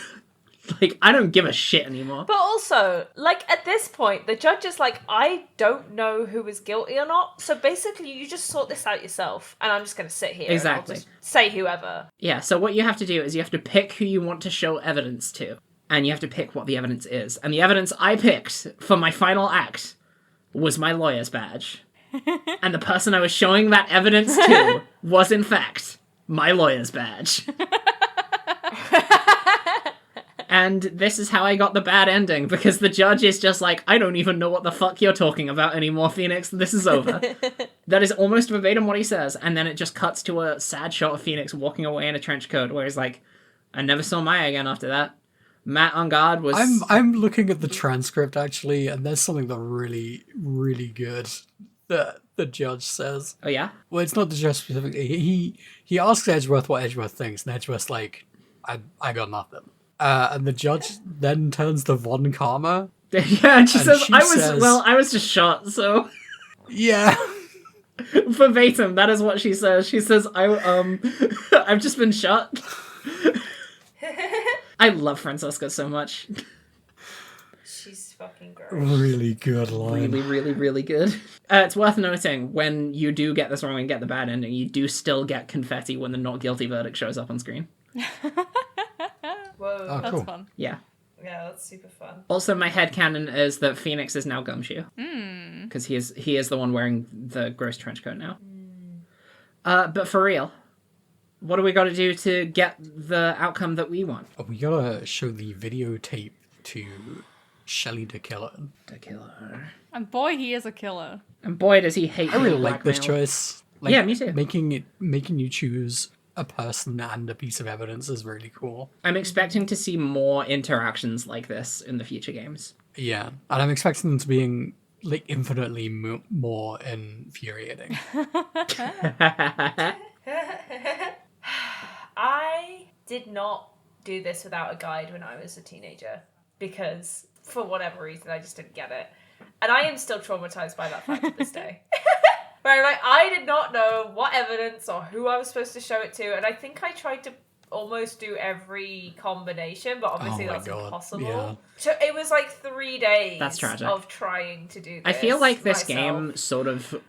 Like, I don't give a shit anymore. But also, like, at this point, the judge is like, I don't know who is guilty or not, so basically you just sort this out yourself, and I'm just going to sit here Exactly. and I'll just say whoever. Yeah, so what you have to do is you have to pick who you want to show evidence to, and you have to pick what the evidence is. And the evidence I picked for my final act was my lawyer's badge. And the person I was showing that evidence to was, in fact, my lawyer's badge. And this is how I got the bad ending, because the judge is just like, I don't even know what the fuck you're talking about anymore, Phoenix. This is over. That is almost verbatim what he says, and then it just cuts to a sad shot of Phoenix walking away in a trench coat, where he's like, I never saw Maya again after that. Matt on guard was... I'm looking at the transcript, actually, and there's something that really, really good that the judge says. Oh, yeah? Well, it's not the judge specifically. He asks Edgeworth what Edgeworth thinks, and Edgeworth's like, I got nothing. And the judge then turns to Von Karma. Yeah, and she says, says, I was just shot, so... Yeah. Verbatim, that is what she says. She says, I've just been shot. I love Francesca so much. She's fucking gross. Really good line. Really, really, really good. It's worth noting, when you do get this wrong and get the bad ending, you do still get confetti when the not guilty verdict shows up on screen. Whoa. Oh, That's cool. fun. Yeah. Yeah, that's super fun. Also, my headcanon is that Phoenix is now Gumshoe. Because he is the one wearing the gross trench coat now. But for real, what do we got to do to get the outcome that we want? Oh, we gotta show the videotape to Shelley to kill it. To kill her. And boy, he is a killer. And boy, does he hate I really being like this blackmailed. choice. Like, Yeah, me too. Making you choose a person and a piece of evidence is really cool. I'm expecting to see more interactions like this in the future games. Yeah, and I'm expecting them to be like infinitely more infuriating. I did not do this without a guide when I was a teenager because, for whatever reason, I just didn't get it. And I am still traumatized by that fact to this day. Where, like, I did not know what evidence or who I was supposed to show it to, and I think I tried to almost do every combination, but obviously Oh my that's God, impossible. yeah. So it was like 3 days That's tragic. of trying to do this. I feel like this myself. game sort of...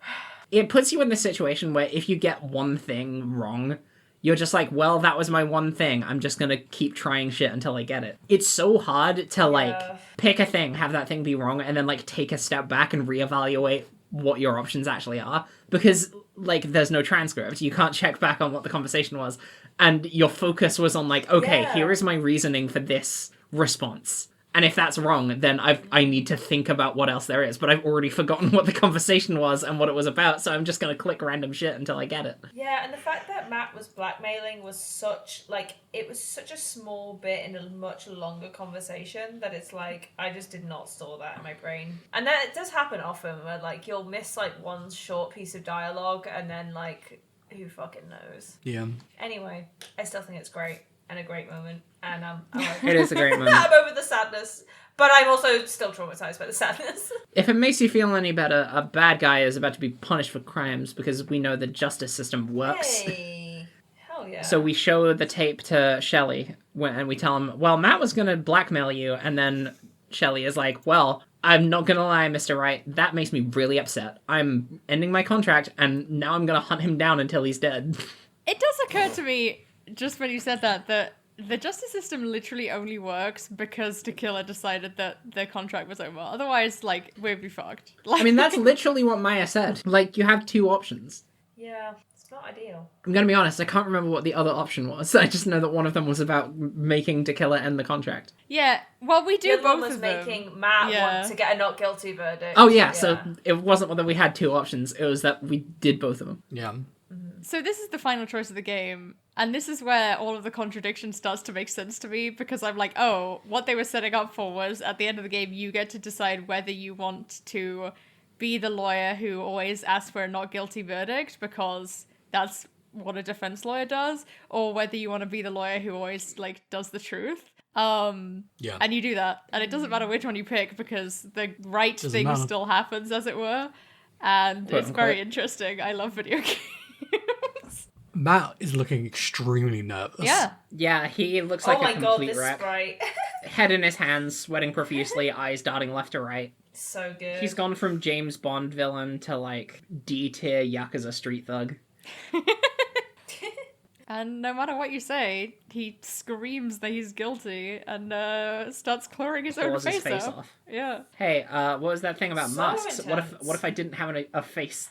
It puts you in the situation where if you get one thing wrong, you're just like, well, that was my one thing. I'm just gonna keep trying shit until I get it. It's so hard to, like, pick a thing, have that thing be wrong, and then, like, take a step back and reevaluate what your options actually are. Because, like, there's no transcript. You can't check back on what the conversation was. And your focus was on, like, okay, Yeah. here is my reasoning for this response. And if that's wrong, then I need to think about what else there is. But I've already forgotten what the conversation was and what it was about, so I'm just going to click random shit until I get it. Yeah, and the fact that Matt was blackmailing was such, like, it was such a small bit in a much longer conversation that it's like, I just did not store that in my brain. And that it does happen often where, like, you'll miss, like, one short piece of dialogue and then, like, who fucking knows? Yeah. Anyway, I still think it's great and a great moment. And I'm like, It is a great moment. I'm over the sadness, but I'm also still traumatized by the sadness. If it makes you feel any better, a bad guy is about to be punished for crimes because we know the justice system works. Hey, hell yeah. So we show the tape to Shelley and we tell him, well, Matt was going to blackmail you. And then Shelley is like, well, I'm not going to lie, Mr. Wright. That makes me really upset. I'm ending my contract and now I'm going to hunt him down until he's dead. It does occur to me, just when you said that the justice system literally only works because Tequila decided that their contract was over. Otherwise, like, we'd be fucked. Like, I mean, that's literally what Maya said. Like, you have two options. Yeah, it's not ideal. I'm going to be honest, I can't remember what the other option was. I just know that one of them was about making Tequila end the contract. Yeah, well, we The do other one both was of them. making Matt Yeah. want to get a not guilty verdict. Oh, yeah, so it wasn't that we had two options. It was that we did both of them. Yeah. So this is the final choice of the game, and this is where all of the contradiction starts to make sense to me, because I'm like, oh, what they were setting up for was, at the end of the game, you get to decide whether you want to be the lawyer who always asks for a not guilty verdict, because that's what a defense lawyer does, or whether you want to be the lawyer who always, like, does the truth. Yeah. And you do that, and it doesn't matter which one you pick because the right Doesn't thing matter. still happens, as it were. And Quote, it's very unquote. interesting. I love video games. Matt is looking extremely nervous. Yeah. Yeah, he looks Oh like my a god, complete this wreck. sprite. Head in his hands, sweating profusely, eyes darting left to right. So good. He's gone from James Bond villain to, like, D-tier Yakuza street thug. And no matter what you say, he screams that he's guilty and starts clawing his own Claws his face, face off. off. Yeah. Hey, what was that thing about So masks? What intense. if I didn't have a face?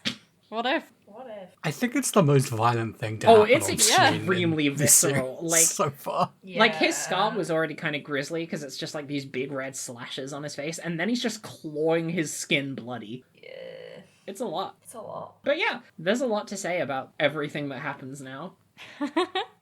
What if? What if? I think it's the most violent thing to Oh, happen it's on screen in extremely this visceral, series like- so far. Like, his Yeah. scar was already kind of grisly because it's just like these big red slashes on his face, and then he's just clawing his skin bloody. Yeah. It's a lot. It's a lot. But yeah, there's a lot to say about everything that happens now.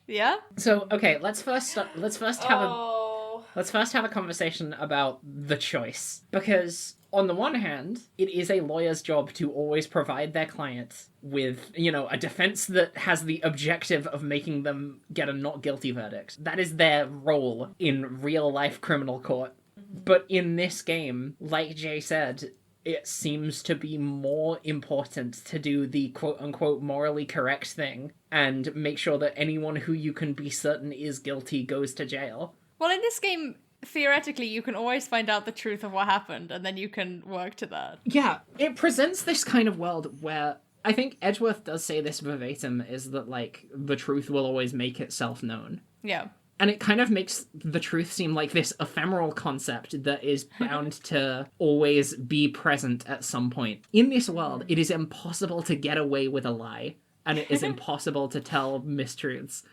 Yeah? So, okay, let's first have Oh. Let's first have a conversation about the choice. Because, on the one hand, it is a lawyer's job to always provide their client with, a defense that has the objective of making them get a not guilty verdict. That is their role in real-life criminal court. But in this game, like Jay said, it seems to be more important to do the quote-unquote morally correct thing and make sure that anyone who you can be certain is guilty goes to jail. Well, in this game, theoretically, you can always find out the truth of what happened, and then you can work to that. Yeah, it presents this kind of world where I think Edgeworth does say this verbatim, is that, like, the truth will always make itself known. Yeah. And it kind of makes the truth seem like this ephemeral concept that is bound to always be present at some point. In this world, it is impossible to get away with a lie, and it is impossible to tell mistruths.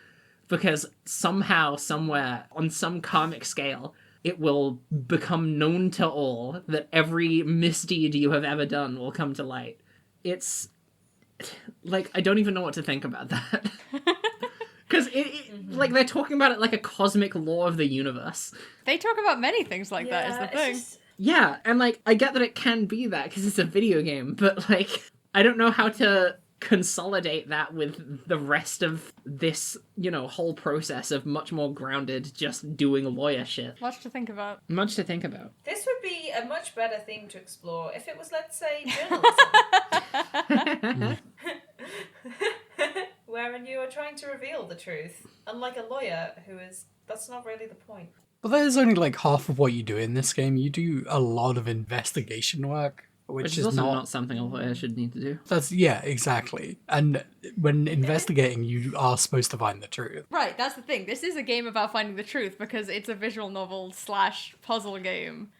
Because somehow, somewhere, on some karmic scale, it will become known to all that every misdeed you have ever done will come to light. It's... like, I don't even know what to think about that. Because like, they're talking about it like a cosmic law of the universe. They talk about many things like that, is the thing. Just... Yeah, and, like, I get that it can be that because it's a video game, but, like, I don't know how to consolidate that with the rest of this, whole process of much more grounded, just doing lawyer shit. Much to think about. Much to think about. This would be a much better theme to explore if it was, let's say, journalism. Wherein you are trying to reveal the truth, unlike a lawyer that's not really the point. But there's only like half of what you do in this game. You do a lot of investigation work, which is also not... not something a lawyer should need to do. Yeah, exactly. And when investigating, you are supposed to find the truth. Right, that's the thing. This is a game about finding the truth because it's a visual novel / puzzle game.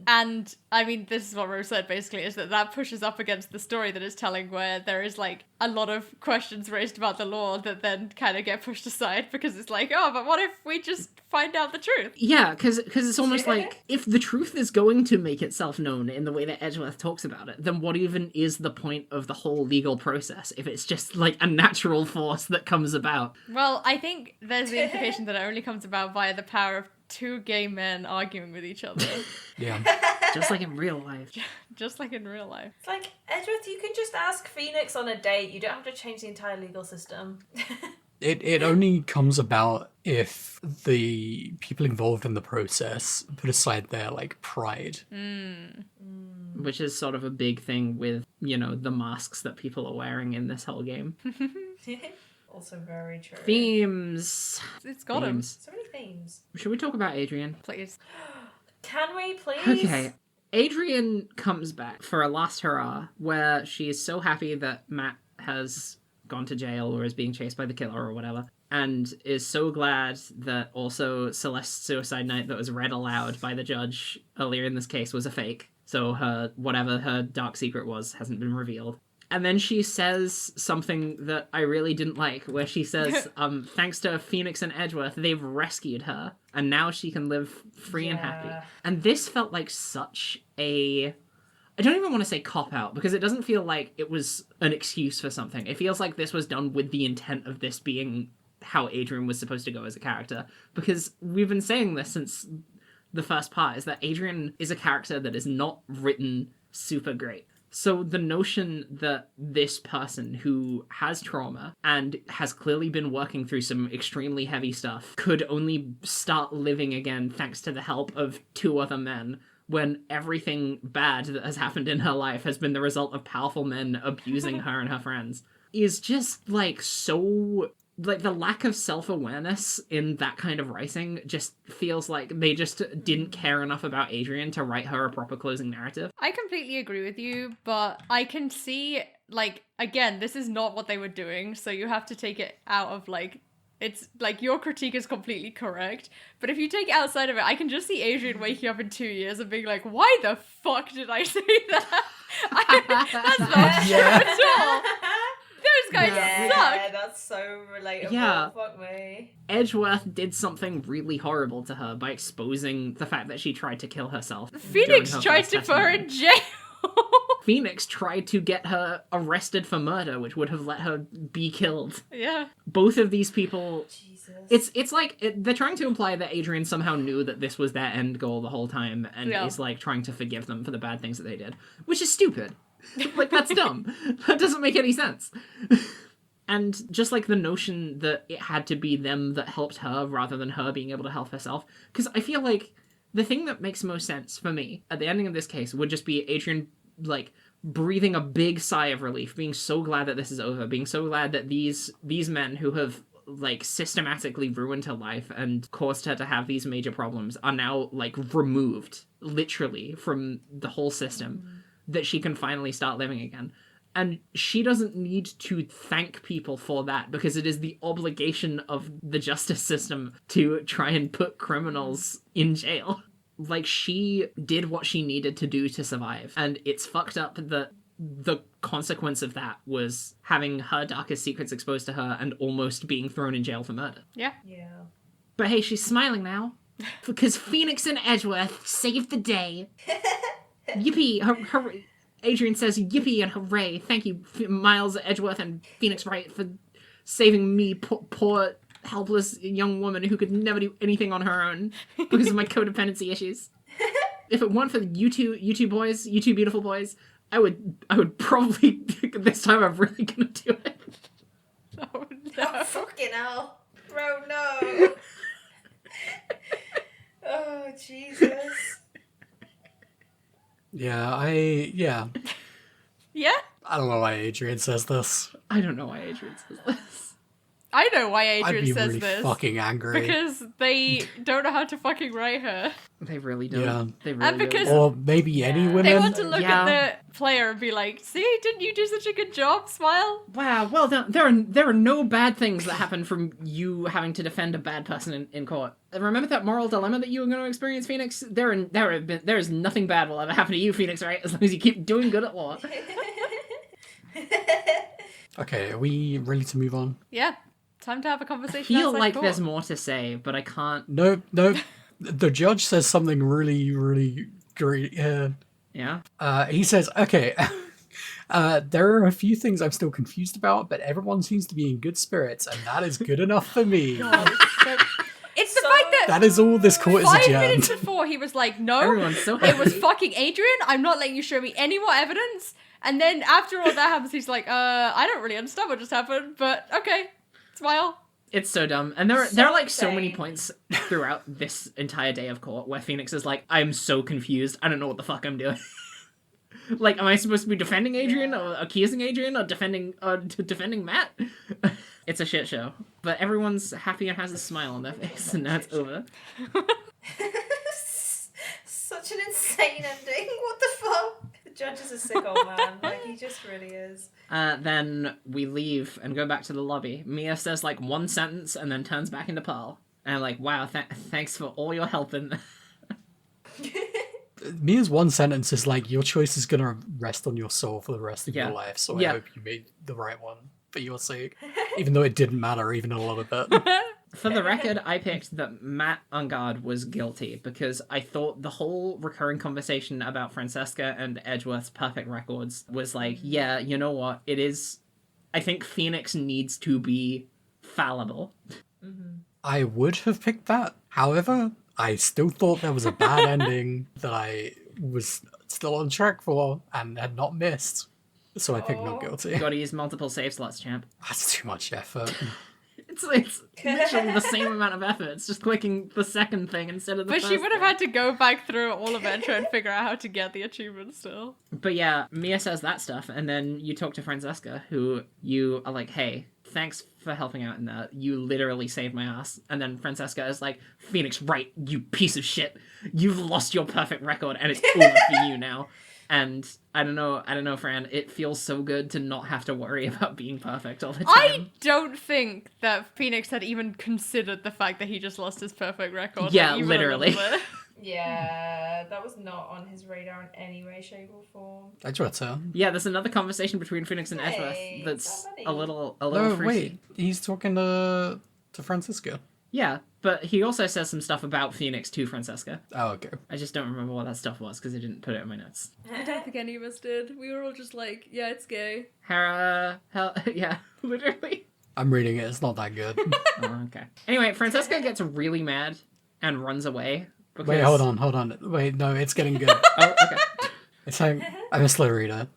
And, I mean, this is what Rose said, basically, is that pushes up against the story that it's telling where there is, like, a lot of questions raised about the law that then kind of get pushed aside because it's like, oh, but what if we just find out the truth? Yeah, because it's almost like, if the truth is going to make itself known in the way that Edgeworth talks about it, then what even is the point of the whole legal process if it's just, like, a natural force that comes about? Well, I think there's the implication that it only comes about via the power of two gay men arguing with each other. Yeah. Just like in real life. Just like in real life. It's like, Edgeworth, you can just ask Phoenix on a date. You don't have to change the entire legal system. It only comes about if the people involved in the process put aside their, like, pride. Which is sort of a big thing with, the masks that people are wearing in this whole game. Also very true. Themes. It's got him. Themes. So many themes. Should we talk about Adrian? Please. Can we please? Okay. Adrian comes back for a last hurrah where she is so happy that Matt has gone to jail or is being chased by the killer or whatever, and is so glad that also Celeste's suicide note that was read aloud by the judge earlier in this case was a fake. So whatever her dark secret was hasn't been revealed. And then she says something that I really didn't like, where she says, thanks to Phoenix and Edgeworth, they've rescued her, and now she can live free and happy. And this felt like such a... I don't even want to say cop-out, because it doesn't feel like it was an excuse for something. It feels like this was done with the intent of this being how Adrian was supposed to go as a character. Because we've been saying this since the first part, is that Adrian is a character that is not written super great. So the notion that this person who has trauma and has clearly been working through some extremely heavy stuff could only start living again thanks to the help of 2 other men, when everything bad that has happened in her life has been the result of powerful men abusing her and her friends, is just, like, so... Like, the lack of self-awareness in that kind of writing just feels like they just didn't care enough about Adrian to write her a proper closing narrative. I completely agree with you, but I can see, like, again, this is not what they were doing, so you have to take it out of, like, it's, like, your critique is completely correct, but if you take it outside of it, I can just see Adrian waking up in 2 years and being like, why the fuck did I say that? That's not true at all. Those guys Yeah, suck. that's so relatable. Yeah. Fuck me. Edgeworth did something really horrible to her by exposing the fact that she tried to kill herself. Phoenix during her tried first to put her in testimony. jail. Phoenix tried to get her arrested for murder, which would have let her be killed. Yeah. Both of these people... Jesus. It's like, they're trying to imply that Adrian somehow knew that this was their end goal the whole time, and Yeah. is, like, trying to forgive them for the bad things that they did. Which is stupid. Like, that's dumb. That doesn't make any sense. And just, like, the notion that it had to be them that helped her rather than her being able to help herself. Because I feel like the thing that makes most sense for me at the ending of this case would just be Adrian, like, breathing a big sigh of relief, being so glad that this is over, being so glad that these men who have, like, systematically ruined her life and caused her to have these major problems are now, like, removed, literally, from the whole system, that she can finally start living again. And she doesn't need to thank people for that, because it is the obligation of the justice system to try and put criminals in jail. Like, she did what she needed to do to survive, and it's fucked up that the consequence of that was having her darkest secrets exposed to her and almost being thrown in jail for murder. Yeah. Yeah. But hey, she's smiling now, because Phoenix and Edgeworth saved the day. Yippee! Adrian says yippee and hooray. Thank you, Miles, Edgeworth, and Phoenix Wright, for saving me, poor helpless young woman who could never do anything on her own because of my codependency issues. If it weren't for you two boys, you two beautiful boys, I would probably, this time I'm really gonna do it. Oh, Oh, no. fucking hell. Bro, no. Oh, Jesus. Yeah, Yeah? I don't know why Adrian says this. I don't know why Adrian says this. I know why I'd Adrian be says really this. fucking angry. Because they don't know how to fucking write her. They really don't. Yeah. They really And because- don't. Or maybe any Yeah. women. They want to look Yeah. at the player and be like, see, didn't you do such a good job? Smile. Wow, well done. There are no bad things that happen from you having to defend a bad person in court. Remember that moral dilemma that you were going to experience, Phoenix? There is nothing bad will ever happen to you, Phoenix, right? As long as you keep doing good at law. Okay, are we ready to move on? Yeah. Time to have a I conversation. feel outside like court. there's more to say, but I can't. No. The judge says something really, really great here. Yeah? He says, okay, there are a few things I'm still confused about, but everyone seems to be in good spirits, and that is good enough for me. It's the So- fact that That is all this court is 5 minutes adjourned. before he was like, no, Everyone's so it happy. was fucking Adrian. I'm not letting you show me any more evidence. And then after all that happens, he's like, I don't really understand what just happened, but okay. Smile. It's so dumb. And there So are like so many insane. points throughout this entire day of court where Phoenix is like, I'm so confused. I don't know what the fuck I'm doing. Like, am I supposed to be defending Adrian or accusing Adrian or defending Matt? It's a shit show. But everyone's happy and has a smile on their face, and now it's over. Such an insane ending. What the fuck? The judge is a sick old man. Like, he just really is. Then we leave and go back to the lobby. Mia says like one sentence and then turns back into Pearl. And I'm like, wow, thanks for all your help in... Mia's one sentence is like, your choice is gonna rest on your soul for the rest of Yeah. your life, so Yeah. I hope you made the right one for your sake. Even though it didn't matter even a little bit. For the record, I picked that Matt Ungard was guilty because I thought the whole recurring conversation about Francesca and Edgeworth's perfect records was like, yeah, you know what? It is... I think Phoenix needs to be fallible. I would have picked that. However, I still thought there was a bad ending that I was still on track for and had not missed. So I picked not guilty. Gotta use multiple save slots, champ. That's too much effort. It's literally the same amount of effort. It's just clicking the second thing instead of the But first she would have thing. had to go back through all of it and figure out how to get the achievement still. But yeah, Mia says that stuff, and then you talk to Francesca, who you are like, hey, thanks for helping out in that. You literally saved my ass. And then Francesca is like, Phoenix, right, you piece of shit. You've lost your perfect record, and it's over for you now. And I don't know, Fran, it feels so good to not have to worry about being perfect all the time. I don't think that Phoenix had even considered the fact that he just lost his perfect record. Yeah, like, even a literally. little bit. Yeah, that was not on his radar in any way, shape, or form. Edgewater. Yeah, there's another conversation between Phoenix and Edgeworth Hey, that's somebody. a little No, fruity. wait. He's talking to Francisco. Yeah, but he also says some stuff about Phoenix to Francesca. Oh, okay. I just don't remember what that stuff was because I didn't put it in my notes. I don't think any of us did. We were all just like, yeah, it's gay. Hera, yeah, literally. I'm reading it. It's not that good. Oh, okay. Anyway, Francesca gets really mad and runs away. Because... Wait, hold on. Wait, no, it's getting good. Oh, okay. It's like, I'm a slow reader.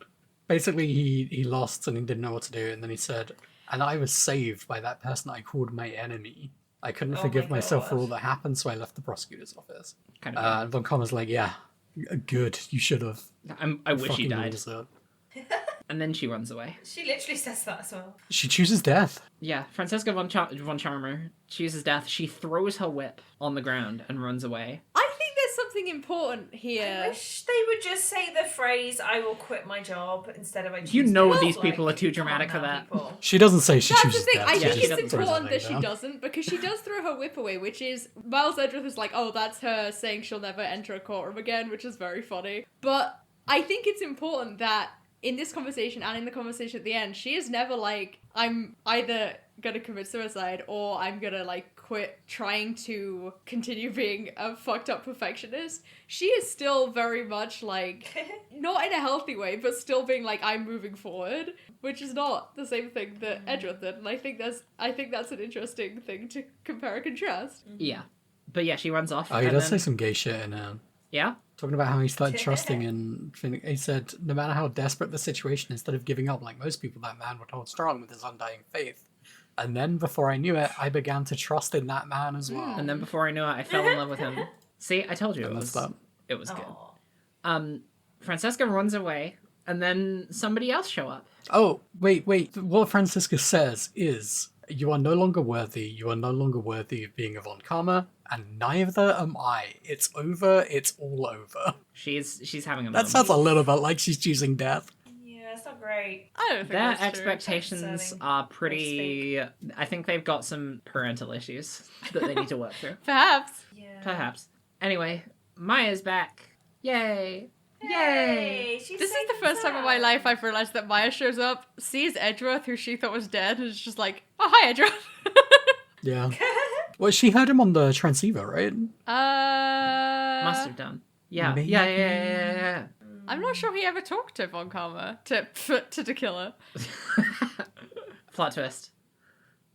Basically, he lost and he didn't know what to do, and then he said, and I was saved by that person I called my enemy. I couldn't Oh forgive my myself for God. all that happened, so I left the prosecutor's office. Kind of. And Von Commer's like, yeah, good, you should have. I wish you Fucking died. deserved. And then she runs away. She literally says that as well. She chooses death. Yeah, Francesca von Charmer chooses death. She throws her whip on the ground and runs away. I think there's something important I here. wish they would just say the phrase, I will quit my job, instead of I choose You know death. these people Like, are too come on dramatic for now, that. people. She doesn't say she That's the chooses thing. death. I Yeah, think she it's doesn't throws important her that leg she down. doesn't, because she does throw her whip away, which is Miles Edgeworth is like, oh, that's her saying she'll never enter a courtroom again, which is very funny. But I think it's important that in this conversation and in the conversation at the end, she is never like, I'm either gonna commit suicide or I'm gonna like quit trying to continue being a fucked up perfectionist. She is still very much like, not in a healthy way, but still being like, I'm moving forward, which is not the same thing that Edgeworth did. And I think that's an interesting thing to compare and contrast. Yeah. But yeah, she runs off. Oh, he and does say then- some gay shit in it. Yeah? Talking about how he started trusting in Phoenix. He said, no matter how desperate the situation, instead of giving up like most people, that man would hold strong with his undying faith. And then, before I knew it, I began to trust in that man as well. And then before I knew it, I fell in love with him. See, I told you And it that's was, that. it was good. Aw. Francesca runs away, and then somebody else show up. Oh, wait. What Francisca says is, you are no longer worthy. You are no longer worthy of being a Von Karma, and neither am I. It's over. It's all over. She's having a That moment. sounds a little bit like she's choosing death. Yeah, it's not great. I don't think Their that's true. expectations Concerning, are pretty... I think they've got some parental issues that they need to work through. Perhaps. Yeah. Perhaps. Anyway, Maya's back. Yay! Yay! She's This is safe the and first time in my sound. life I've realized that Maya shows up, sees Edgeworth, who she thought was dead, and is just like, oh, hi, Edgeworth. Yeah. Well, she heard him on the transceiver, right? Must have done. Yeah. maybe. Yeah. I'm not sure he ever talked to Von Karma, to the killer. Plot twist.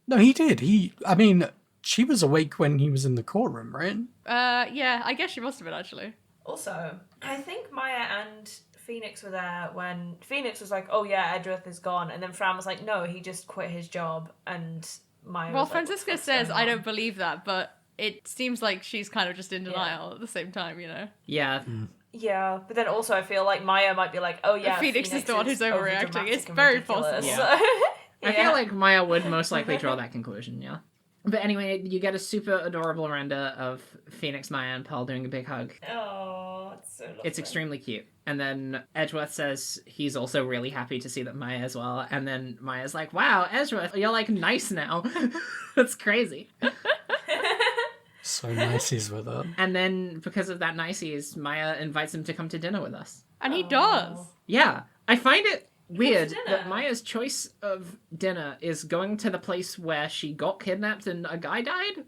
No, he did. I mean, she was awake when he was in the courtroom, right? Yeah, I guess she must have been, actually. Also, I think Maya and Phoenix were there when Phoenix was like, oh yeah, Edgeworth is gone. And then Fran was like, no, he just quit his job. And Maya Well, was like, what the Francisca fuck's says, going I on?" don't believe that, but it seems like she's kind of just in denial at the same time, you know? Yeah. Yeah, but then also I feel like Maya might be like, oh yeah, Phoenix is the one who's overreacting. overdramatic It's and very ridiculous. possible. Yeah. I Yeah. feel like Maya would most likely draw that conclusion, yeah. But anyway, you get a super adorable render of Phoenix, Maya, and Pearl doing a big hug. Oh, it's so lovely. It's extremely cute. And then Edgeworth says he's also really happy to see that Maya as well. And then Maya's like, wow, Edgeworth, you're like nice now. That's crazy. So niceys with it. And then because of that niceties, Maya invites him to come to dinner with us. And he Oh. does. Yeah, I find it weird dinner? that Maya's choice of dinner is going to the place where she got kidnapped and a guy died.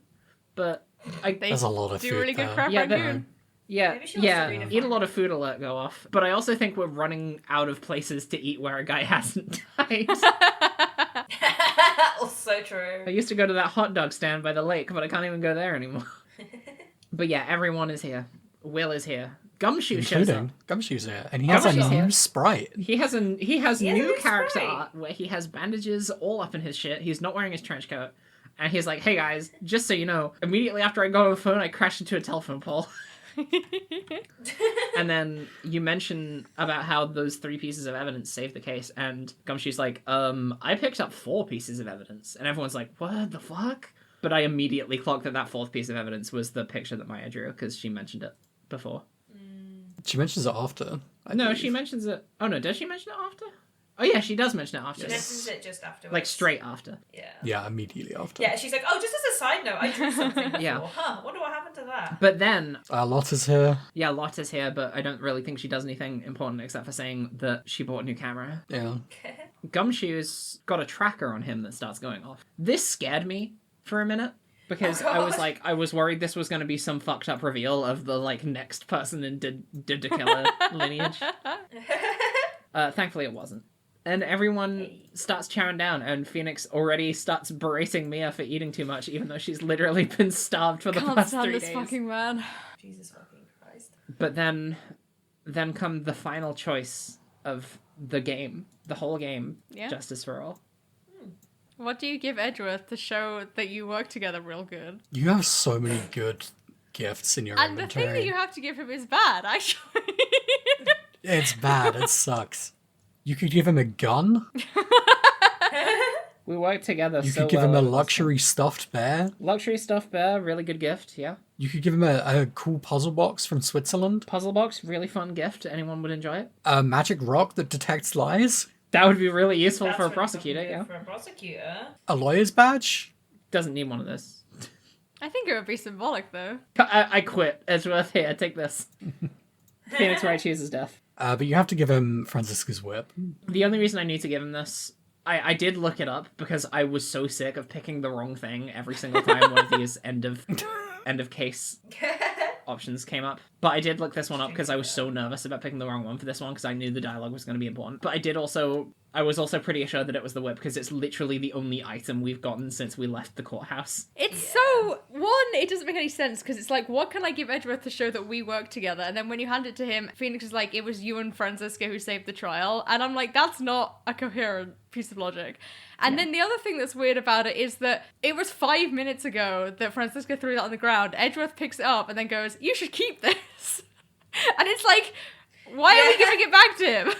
But They There's a lot of do food really good there. crap Yeah, Rangoon. yeah, Maybe she wants to yeah, read it eat a fine. lot of food alert go off. But I also think we're running out of places to eat where a guy hasn't died. Oh, so true. I used to go to that hot dog stand by the lake, but I can't even go there anymore. But yeah, everyone is here. Will is here. Gumshoe shows up. including Gumshoe's here, and he has a Gumshoe's new here. sprite. He has a new new character sprite. art where he has bandages all up in his shit. He's not wearing his trench coat. And he's like, hey guys, just so you know, immediately after I got on the phone, I crashed into a telephone pole. And then you mention about how those 3 pieces of evidence saved the case, and Gumshoe's like, I picked up 4 pieces of evidence. And everyone's like, what the fuck? But I immediately clocked that 4th piece of evidence was the picture that Maya drew, because she mentioned it before. She mentions it after. I No, believe. she mentions it... Oh no, does she mention it after? Oh yeah, she does mention it after. She mentions it just afterwards. Like, straight after. Yeah. Yeah, immediately after. Yeah, she's like, oh, just as a side note, I drew something before. Yeah. Huh, wonder what happened to that. But then, Lotta's here. yeah, Lotta's here, but I don't really think she does anything important except for saying that she bought a new camera. Yeah. Gumshoe's got a tracker on him that starts going off. This scared me for a minute. Because Oh, I was God. like, I was worried this was going to be some fucked up reveal of the, like, next person in Didakilla lineage. Thankfully it wasn't. And everyone starts chowing down, and Phoenix already starts berating Mia for eating too much, even though she's literally been starved for the Can't past stand 3 this days. fucking man. Jesus fucking Christ. But then come the final choice of the game, the whole game, Yeah. Justice for All. What do you give Edgeworth to show that you work together real good? You have so many good gifts in your And the inventory. thing that you have to give him is bad, actually. It's bad. It sucks. You could give him a gun. We work together You so could give him well a in this luxury stuffed bear. game. Luxury stuffed bear, really good gift, yeah. You could give him a cool puzzle box from Switzerland. Puzzle box, really fun gift. Anyone would enjoy it. A magic rock that detects lies. That would be really useful That's for a really prosecutor, fucking yeah. good For a prosecutor. A lawyer's badge. Doesn't need one of this. I think it would be symbolic, though. I quit. Edgeworth, here, take this. Phoenix Wright chooses death. But you have to give him Francisca's whip. The only reason I need to give him this, I did look it up because I was so sick of picking the wrong thing every single time one of these end of case options came up. But I did look this one up because I was so nervous about picking the wrong one for this one because I knew the dialogue was going to be important. But I was also pretty assured that it was the whip because it's literally the only item we've gotten since we left the courthouse. It's so... One, it doesn't make any sense, because it's like, what can I give Edgeworth to show that we work together? And then when you hand it to him, Phoenix is like, it was you and Francisca who saved the trial. And I'm like, that's not a coherent piece of logic. And then the other thing that's weird about it is that it was 5 minutes ago that Francisca threw that on the ground. Edgeworth picks it up and then goes, you should keep this. And it's like, why are we giving it back to him?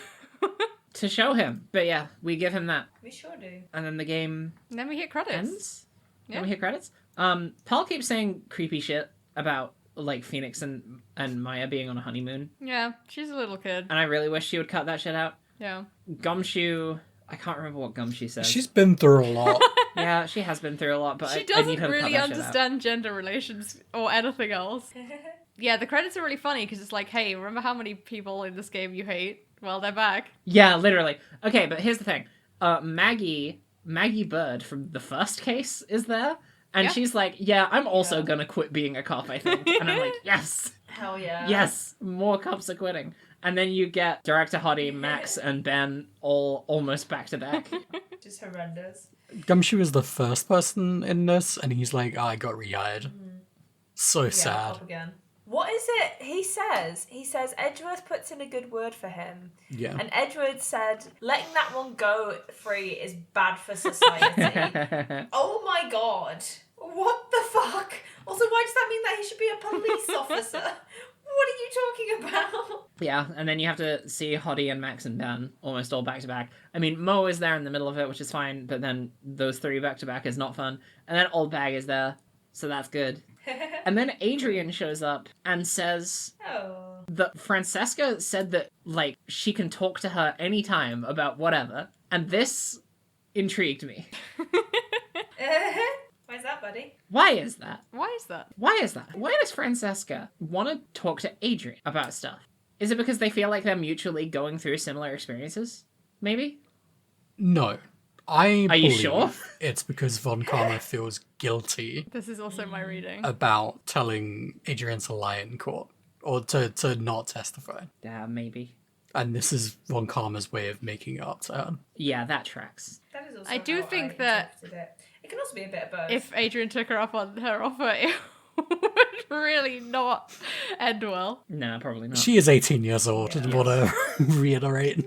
To show him. But yeah, we give him that. We sure do. And then the game And then we hit credits. ends. Yeah. Then we hit credits. Paul keeps saying creepy shit about like Phoenix and Maya being on a honeymoon. Yeah, she's a little kid. And I really wish she would cut that shit out. Yeah. Gumshoe, I can't remember what Gumshoe says. She's been through a lot. Yeah, she has been through a lot, but She I need doesn't her to really cut that shit out. understand gender relations or anything else. Yeah, the credits are really funny because it's like, hey, remember how many people in this game you hate? Well, they're back. Yeah, literally. Okay, but here's the thing. Maggie Bird from the first case is there, and Yeah. she's like, yeah, I'm also gonna quit being a cop, I think. And I'm like, yes, Hell yeah. yes, more cops are quitting. And then you get Director Hottie, Max, and Ben all almost back to back. Just horrendous. Gumshoe is the first person in this, and he's like, I got rehired. So Yeah, sad. up again. What is it he says? He says Edgeworth puts in a good word for him. Yeah. And Edgeworth said, letting that one go free is bad for society. Oh my god. What the fuck? Also, why does that mean that he should be a police officer? What are you talking about? Yeah, and then you have to see Hottie and Max and Ben almost all back to back. I mean, Mo is there in the middle of it, which is fine, but then those 3 back to back is not fun. And then Old Bag is there, so that's good. And then Adrian shows up and says Oh. that Francesca said that, like, she can talk to her anytime about whatever. And this intrigued me. Why's that, buddy? Why is that? Why is that? Why is that? Why does Francesca want to talk to Adrian about stuff? Is it because they feel like they're mutually going through similar experiences? Maybe? No. Are you believe sure? It's because Von Karma feels guilty This is also my reading. about telling Adrian to lie in court. Or to not testify. Yeah, maybe. And this is Von Karma's way of making it up to her. Yeah, that tracks. That is also I do how think I that interpreted it. It can also be a bit of both. If Adrian took her up on her offer, it would really not end well. No, probably not. She is 18 years old, and want to reiterate.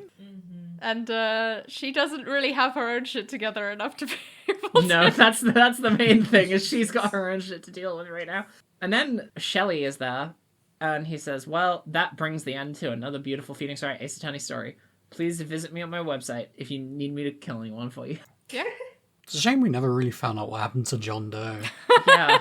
And she doesn't really have her own shit together enough to be able No, to... that's the main thing, is she's got her own shit to deal with right now. And then Shelley is there, and he says, well, that brings the end to another beautiful Phoenix Wright Ace Attorney story. Please visit me on my website if you need me to kill anyone for you. Yeah. It's a shame we never really found out what happened to John Doe. Yeah.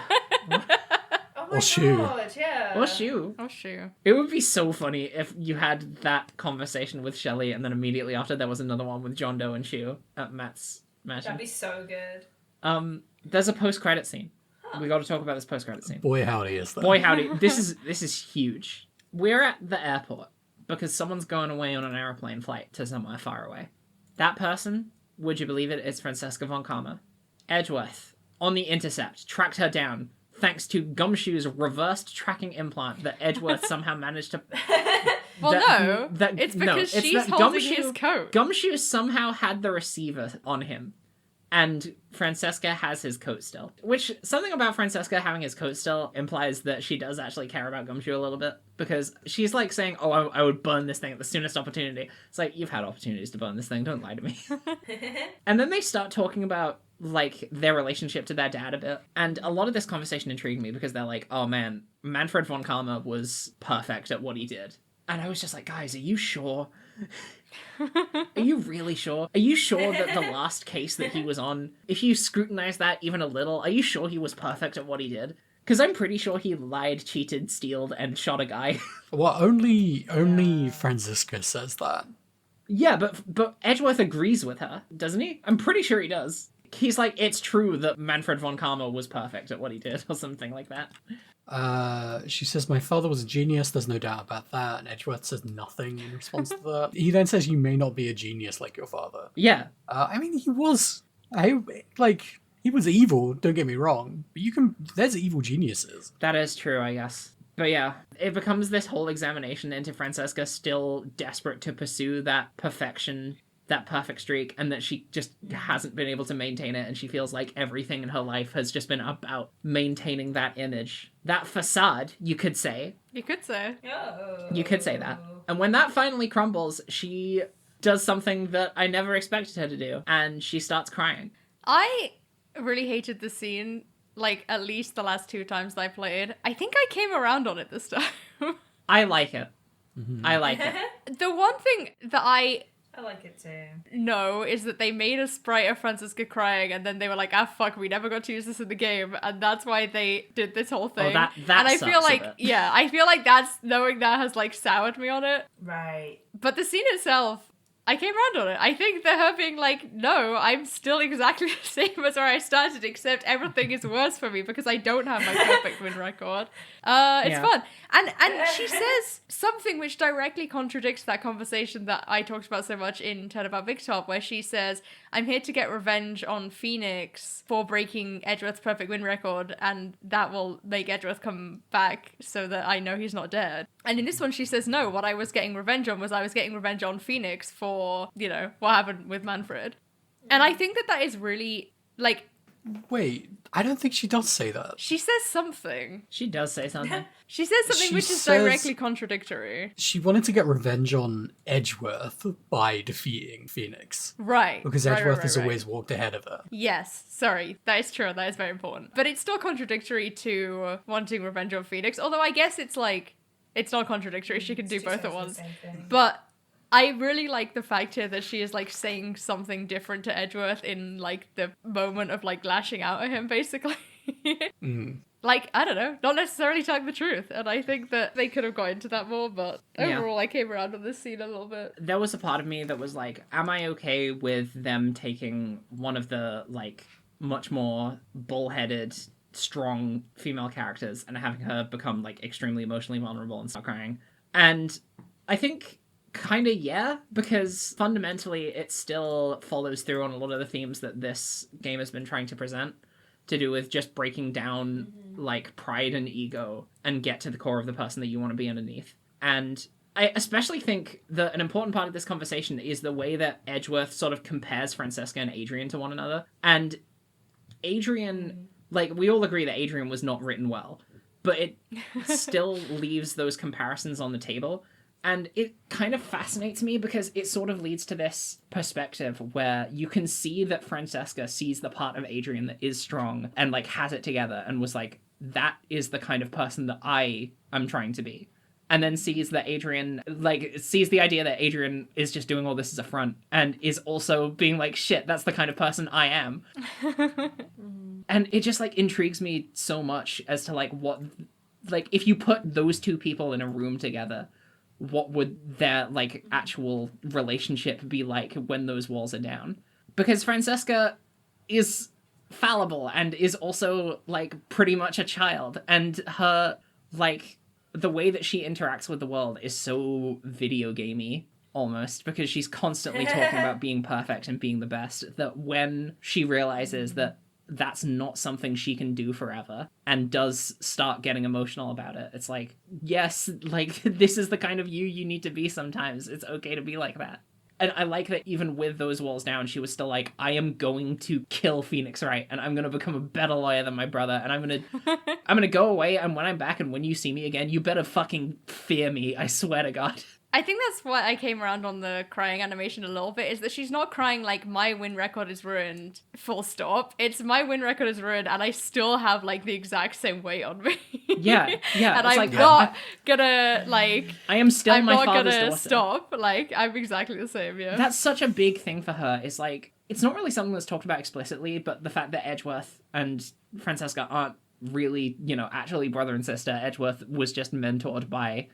Oh my Or Shu. god, yeah. Or Shu. Oh, shoot. It would be so funny if you had that conversation with Shelley, and then immediately after there was another one with John Doe and Shu at Matt's mansion. That'd be so good. There's a post-credit scene. We got to talk about this post-credit scene. Boy, howdy is that. Boy, howdy. This is huge. We're at the airport because someone's going away on an aeroplane flight to somewhere far away. That person, would you believe it, is Francesca von Karma. Edgeworth, on the intercept, tracked her down thanks to Gumshoe's reversed tracking implant that Edgeworth somehow managed to... Well, it's because she's holding his coat. Gumshoe somehow had the receiver on him. And Francesca has his coat still. Which, something about Francesca having his coat still implies that she does actually care about Gumshoe a little bit. Because she's like saying, oh, I would burn this thing at the soonest opportunity. It's like, you've had opportunities to burn this thing, don't lie to me. And then they start talking about, like, their relationship to their dad a bit. And a lot of this conversation intrigued me because they're like, oh man, Manfred von Karma was perfect at what he did. And I was just like, guys, are you sure? Are you really sure? Are you sure that the last case that he was on, if you scrutinize that even a little, are you sure he was perfect at what he did? Because I'm pretty sure he lied, cheated, stealed, and shot a guy. Well, only Franziska says that. Yeah, but Edgeworth agrees with her, doesn't he? I'm pretty sure he does. He's like, it's true that Manfred von Karma was perfect at what he did, or something like that. She says, my father was a genius, there's no doubt about that. And Edgeworth says nothing in response to that. He then says, you may not be a genius like your father. Yeah. I mean, he was... he was evil, don't get me wrong. But there's evil geniuses. That is true, I guess. But yeah, it becomes this whole examination into Francesca still desperate to pursue that perfection, that perfect streak, and that she just hasn't been able to maintain it, and she feels like everything in her life has just been about maintaining that image. That facade, you could say. You could say. Oh. You could say that. And when that finally crumbles, she does something that I never expected her to do, and she starts crying. I really hated the scene, like, at least the last 2 times that I played. I think I came around on it this time. I like it. I like it. The one thing that I like it too. know is that they made a sprite of Franziska crying, and then they were like, ah, fuck, we never got to use this in the game, and that's why they did this whole thing. that and I sucks feel a like, bit. yeah, I feel like knowing that has, like, soured me on it. Right. But the scene itself, I came around on it. I think that her being like, no, I'm still exactly the same as where I started, except everything is worse for me because I don't have my perfect win record. It's fun. And she says something which directly contradicts that conversation that I talked about so much in Turnabout Victor, where she says, I'm here to get revenge on Phoenix for breaking Edgeworth's perfect win record, and that will make Edgeworth come back so that I know he's not dead. And in this one, she says, no, what I was getting revenge on was I was getting revenge on Phoenix for, you know, what happened with Manfred. And I think that is really, like... Wait, I don't think she does say that. She says something. She does say something. She says something She which is says- directly contradictory. She wanted to get revenge on Edgeworth by defeating Phoenix. Right. Because Right, Edgeworth right, has right. always walked ahead of her. Yes, sorry. That is true. That is very important. But it's still contradictory to wanting revenge on Phoenix. Although I guess it's like, it's not contradictory. She can do both at once. But I really like the fact here that she is like saying something different to Edgeworth in like the moment of like lashing out at him, basically. Like, I don't know, not necessarily telling the truth. And I think that they could have got into that more, but overall I came around on this scene a little bit. There was a part of me that was like, am I okay with them taking one of the, like, much more bullheaded, strong female characters and having her become, like, extremely emotionally vulnerable and start crying? And I think kind of yeah, because fundamentally it still follows through on a lot of the themes that this game has been trying to present, to do with just breaking down like pride and ego and get to the core of the person that you want to be underneath. And I especially think that an important part of this conversation is the way that Edgeworth sort of compares Francesca and Adrian to one another. And Adrian, like, we all agree that Adrian was not written well. but it still leaves those comparisons on the table. And it kind of fascinates me because it sort of leads to this perspective where you can see that Francesca sees the part of Adrian that is strong and like has it together and was like, that is the kind of person that I am trying to be. And then sees that Adrian, like, sees the idea that Adrian is just doing all this as a front and is also being like, shit, that's the kind of person I am. And it just, like, intrigues me so much as to, like, what, like, if you put those two people in a room together, what would their, like, actual relationship be like when those walls are down? Because Francesca is fallible and is also, like, pretty much a child. And her, like, the way that she interacts with the world is so video gamey almost, because she's constantly talking about being perfect and being the best, that when she realizes that that's not something she can do forever and does start getting emotional about it, it's like, yes, like, this is the kind of you need to be sometimes. It's okay to be like that. And I like that even with those walls down, she was still like, I am going to kill Phoenix Wright, and I'm going to become a better lawyer than my brother, and I'm going to go away, and when I'm back and when you see me again, you better fucking fear me, I swear to God. I think that's what I came around on the crying animation a little bit, is that she's not crying like my win record is ruined, full stop. It's my win record is ruined and I still have like the exact same weight on me. Yeah. And I'm like, not gonna like... I am still I'm my not father's gonna daughter. stop. Like, I'm exactly the same, yeah. That's such a big thing for her, is like, it's not really something that's talked about explicitly, but the fact that Edgeworth and Francesca aren't really, you know, actually brother and sister. Edgeworth was just mentored by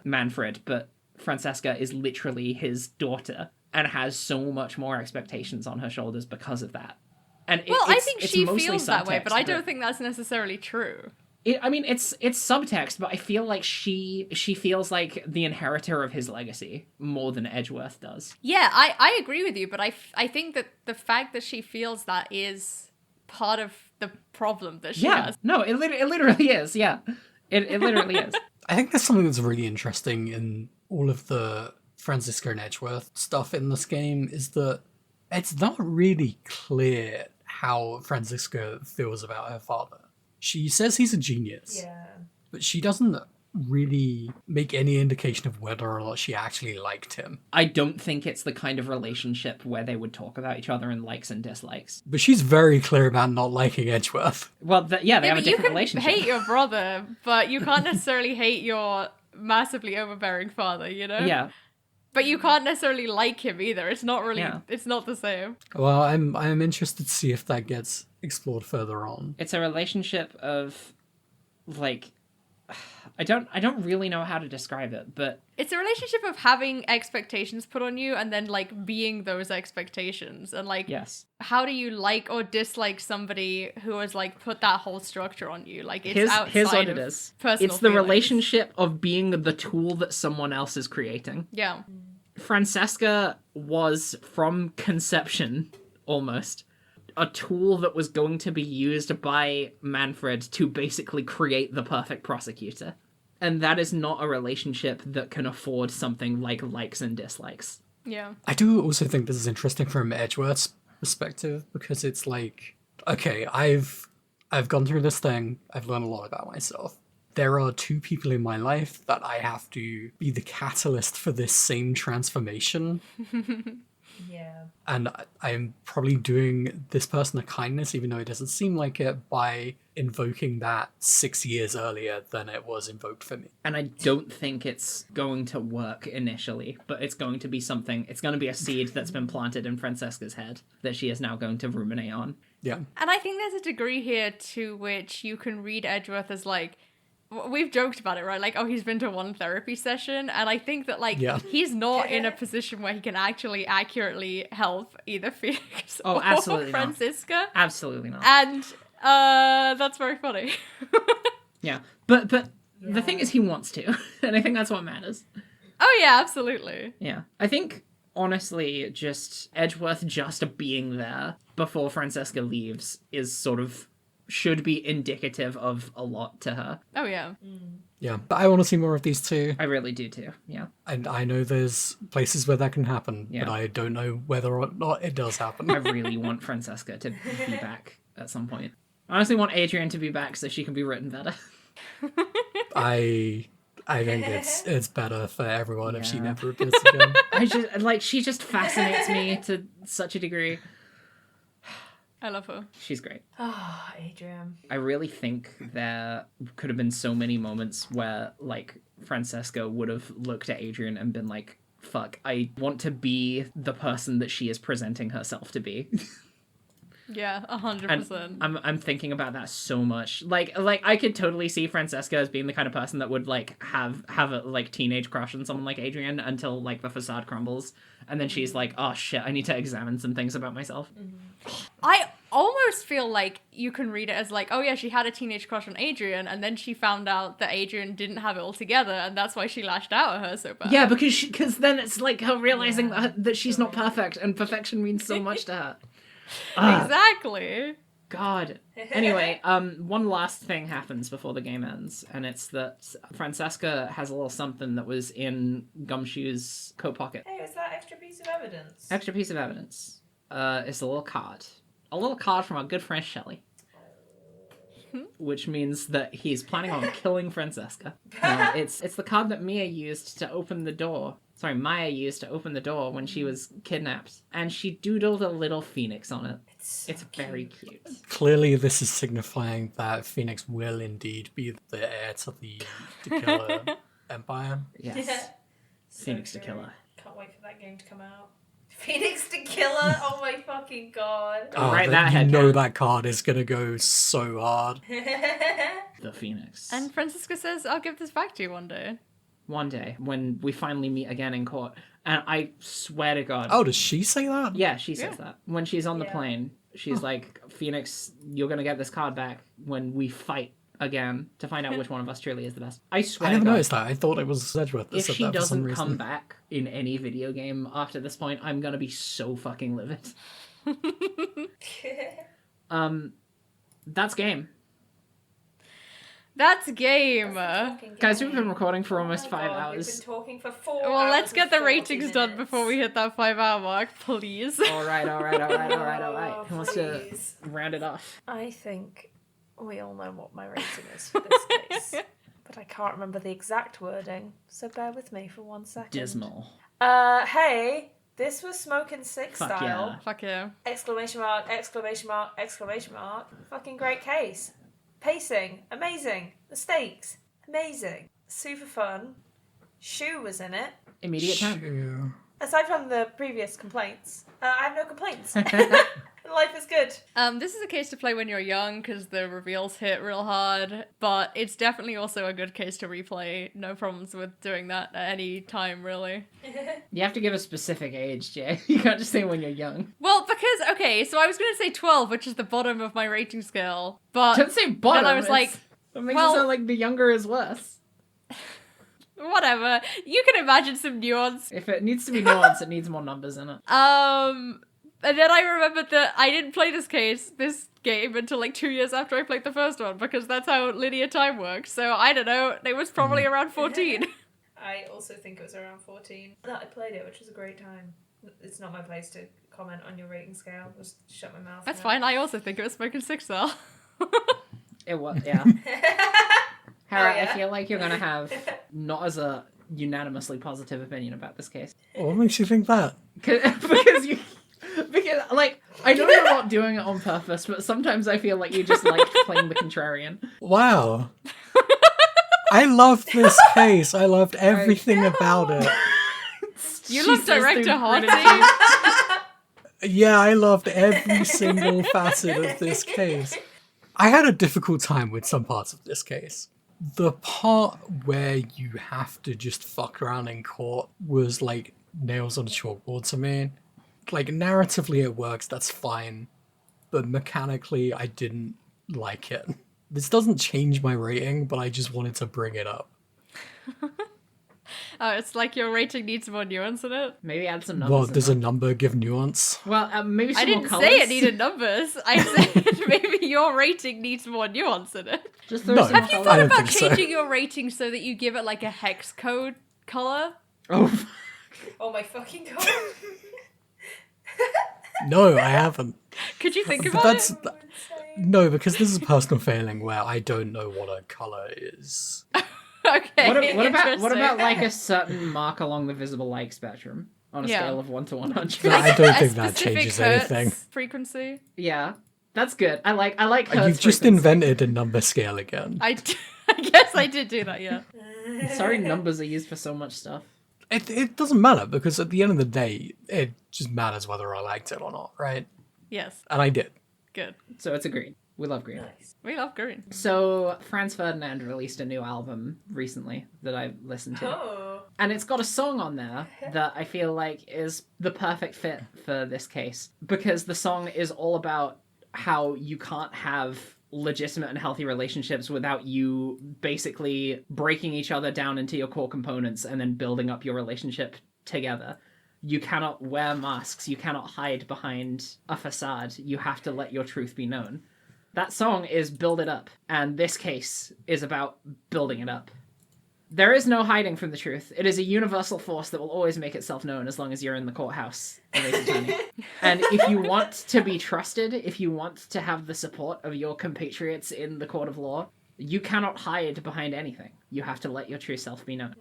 Manfred, but Francesca is literally his daughter and has so much more expectations on her shoulders because of that. And I think she feels that way, subtext, but I don't think that's necessarily true. It's subtext, but I feel like she feels like the inheritor of his legacy more than Edgeworth does. Yeah, I agree with you, but I think that the fact that she feels that is part of the problem that she has. No, it literally is, yeah. It literally is. I think there's something that's really interesting in all of the Francisco and Edgeworth stuff in this game, is that it's not really clear how Francisca feels about her father. She says he's a genius, but she doesn't really make any indication of whether or not she actually liked him. I don't think it's the kind of relationship where they would talk about each other in likes and dislikes. But she's very clear about not liking Edgeworth. Well, they have a different relationship. You can hate your brother, but you can't necessarily hate your massively overbearing father, you know? Yeah. But you can't necessarily like him either. It's not really, it's not the same. Well, I'm interested to see if that gets explored further on. It's a relationship of, like, I don't really know how to describe it, but it's a relationship of having expectations put on you and then like being those expectations, and like, yes, how do you like or dislike somebody who has like put that whole structure on you? Like, it's here's outside what of it is. personal It's the feelings. relationship of being the tool that someone else is creating. Yeah. Francesca was, from conception, almost, a tool that was going to be used by Manfred to basically create the perfect prosecutor. And that is not a relationship that can afford something like likes and dislikes. Yeah. I do also think this is interesting from Edgeworth's perspective, because it's like, okay, I've gone through this thing, I've learned a lot about myself. There are two people in my life that I have to be the catalyst for this same transformation. Yeah. And I'm probably doing this person a kindness, even though it doesn't seem like it, by invoking that 6 years earlier than it was invoked for me. And I don't think it's going to work initially, but it's going to be something, it's going to be a seed that's been planted in Francesca's head that she is now going to ruminate on. Yeah. And I think there's a degree here to which you can read Edgeworth as like, we've joked about it, right? Like, oh, he's been to one therapy session. And I think that, like, he's not in a position where he can actually accurately help either Felix or absolutely Francisca. Not. Absolutely not. And that's very funny. Yeah. But the thing is, he wants to. And I think that's what matters. Oh, yeah, absolutely. Yeah. I think, honestly, just Edgeworth just being there before Francesca leaves is sort of should be indicative of a lot to her. Oh, yeah. Yeah, but I want to see more of these two. I really do too, yeah. And I know there's places where that can happen, Yeah. but I don't know whether or not it does happen. I really want Francesca to be back at some point. I honestly want Adrian to be back so she can be written better. I think it's better for everyone if she Yeah. never appears again. She just fascinates me to such a degree. I love her. She's great. Oh, Adrian. I really think there could have been so many moments where, like, Francesca would have looked at Adrian and been like, fuck, I want to be the person that she is presenting herself to be. Yeah, 100%. And I'm thinking about that so much. Like I could totally see Francesca as being the kind of person that would like have a like teenage crush on someone like Adrian until like the facade crumbles, and then she's like, oh shit, I need to examine some things about myself. I almost feel like you can read it as like, oh yeah, she had a teenage crush on Adrian, and then she found out that Adrian didn't have it all together, and that's why she lashed out at her so bad. Yeah, because then it's like her realizing that she's not perfect, and perfection means so much to her. Exactly. God. Anyway, one last thing happens before the game ends, and it's that Francesca has a little something that was in Gumshoe's coat pocket. Hey, was that extra piece of evidence? Extra piece of evidence. It's a little card. A little card from our good friend Shelley. Which means that he's planning on killing Francesca. It's the card that Maya used to open the door. Sorry, Maya used to open the door when she was kidnapped. And she doodled a little phoenix on it. It's very cute. Clearly, this is signifying that Phoenix will indeed be the heir to the Tequila Empire. Yes. Phoenix true. Tequila. Can't wait for that game to come out. Phoenix Tequila? Oh my fucking god. Oh, Right, that you head know count. that card is gonna go so hard. The Phoenix. And Francisca says, I'll give this back to you one day. One day, when we finally meet again in court. And I swear to God. Oh, does she say that? Yeah, she says that. When she's on the Yeah. plane, she's like, Phoenix, you're going to get this card back when we fight again to find out which one of us truly is the best. I swear I never to God, noticed that. I thought it was Sedgwick that if said she that for some doesn't reason. come back in any video game after this point, I'm going to be so fucking livid. That's game. That's game. Guys, we've been recording for almost 5 We've hours. been talking for 4 Well, hours let's get and the 40 ratings done minutes. before we hit that 5-hour mark, please. All right. Oh, Who wants to please. round it off? I think we all know what my rating is for this case. But I can't remember the exact wording, so bear with me for 1 second. Dismal. Hey, this was Smoking Six Fuck style. yeah. Fuck yeah. Exclamation mark, exclamation mark, exclamation mark. Fucking great case. Pacing, amazing. The stakes, amazing. Super fun. Shu was in it. Immediate time. Shoo. Aside from the previous complaints, I have no complaints. Life is good. This is a case to play when you're young because the reveals hit real hard, but it's definitely also a good case to replay. No problems with doing that at any time, really. You have to give a specific age, Jay. You can't just say when you're young. Well, because, okay, so I was going to say 12, which is the bottom of my rating scale, but Don't say bottom. then I was like, It makes well- it sound like the younger is worse. whatever. You can imagine some nuance. If it needs to be nuanced, it needs more numbers in it. And then I remembered that I didn't play this game until like 2 years after I played the first one, because that's how linear time works. So I don't know, it was probably around 14. I also think it was around 14 that I played it, which was a great time. It's not my place to comment on your rating scale. Just shut my mouth. That's now. fine, I also think it was Smoking Six though. It was, yeah. Hera, Oh, yeah? I feel like you're gonna have not as a unanimously positive opinion about this case. What makes you think that? Because, like, I know you're not doing it on purpose, but sometimes I feel like you just like playing the contrarian. Wow. I loved this case. I loved everything about it. You She love says Director through Hottie. Yeah, I loved every single facet of this case. I had a difficult time with some parts of this case. The part where you have to just fuck around in court was like nails on a chalkboard to me. Like, narratively it works, that's fine. But mechanically, I didn't like it. This doesn't change my rating, but I just wanted to bring it up. Oh, it's like your rating needs more nuance in it. Maybe add some numbers. Well, in does a there. number give nuance? Well, maybe some I more didn't colors. say it needed numbers. I said maybe your rating needs more nuance in it. Just throw No. some Have Have you I thought don't about think so. changing your rating so that you give it like a hex code color? Oh, Oh my fucking god. No, I haven't. Could you think But about that's it? No, because this is a personal feeling where I don't know what a color is. Okay. What about interesting. like a certain mark along the visible light spectrum on a Yeah. scale of 1 to 100? No, I don't A think that specific changes hertz anything. frequency. Yeah, that's good. I like hertz You've just frequency. invented a number scale again. I guess I did do that, yeah. Sorry, numbers are used for so much stuff. It doesn't matter, because at the end of the day, it just matters whether I liked it or not, right? Yes. And I did. Good. So it's a green. We love green. Nice. We love green. So Franz Ferdinand released a new album recently that I listened to. Oh. And it's got a song on there that I feel like is the perfect fit for this case. Because the song is all about how you can't have legitimate and healthy relationships without you basically breaking each other down into your core components and then building up your relationship together. You cannot wear masks. You cannot hide behind a facade. You have to let your truth be known. That song is Build It Up, and this case is about building it up. There is no hiding from the truth. It is a universal force that will always make itself known as long as you're in the courthouse. And if you want to be trusted, if you want to have the support of your compatriots in the court of law, you cannot hide behind anything. You have to let your true self be known.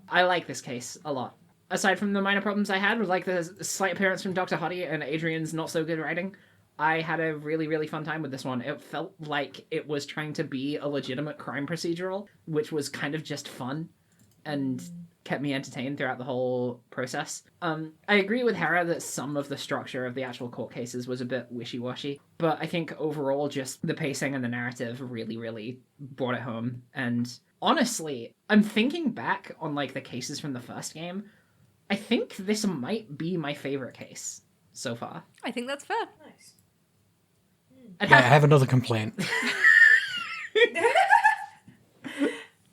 I like this case a lot. Aside from the minor problems I had with like the slight appearance from Dr. Hottie and Adrian's not so good writing, I had a really, really fun time with this one. It felt like it was trying to be a legitimate crime procedural, which was kind of just fun and kept me entertained throughout the whole process. I agree with Hera that some of the structure of the actual court cases was a bit wishy-washy, but I think overall just the pacing and the narrative really, really brought it home. And honestly, I'm thinking back on like the cases from the first game. I think this might be my favorite case so far. I think that's fair. Nice. I'd Yeah, I have- have another complaint.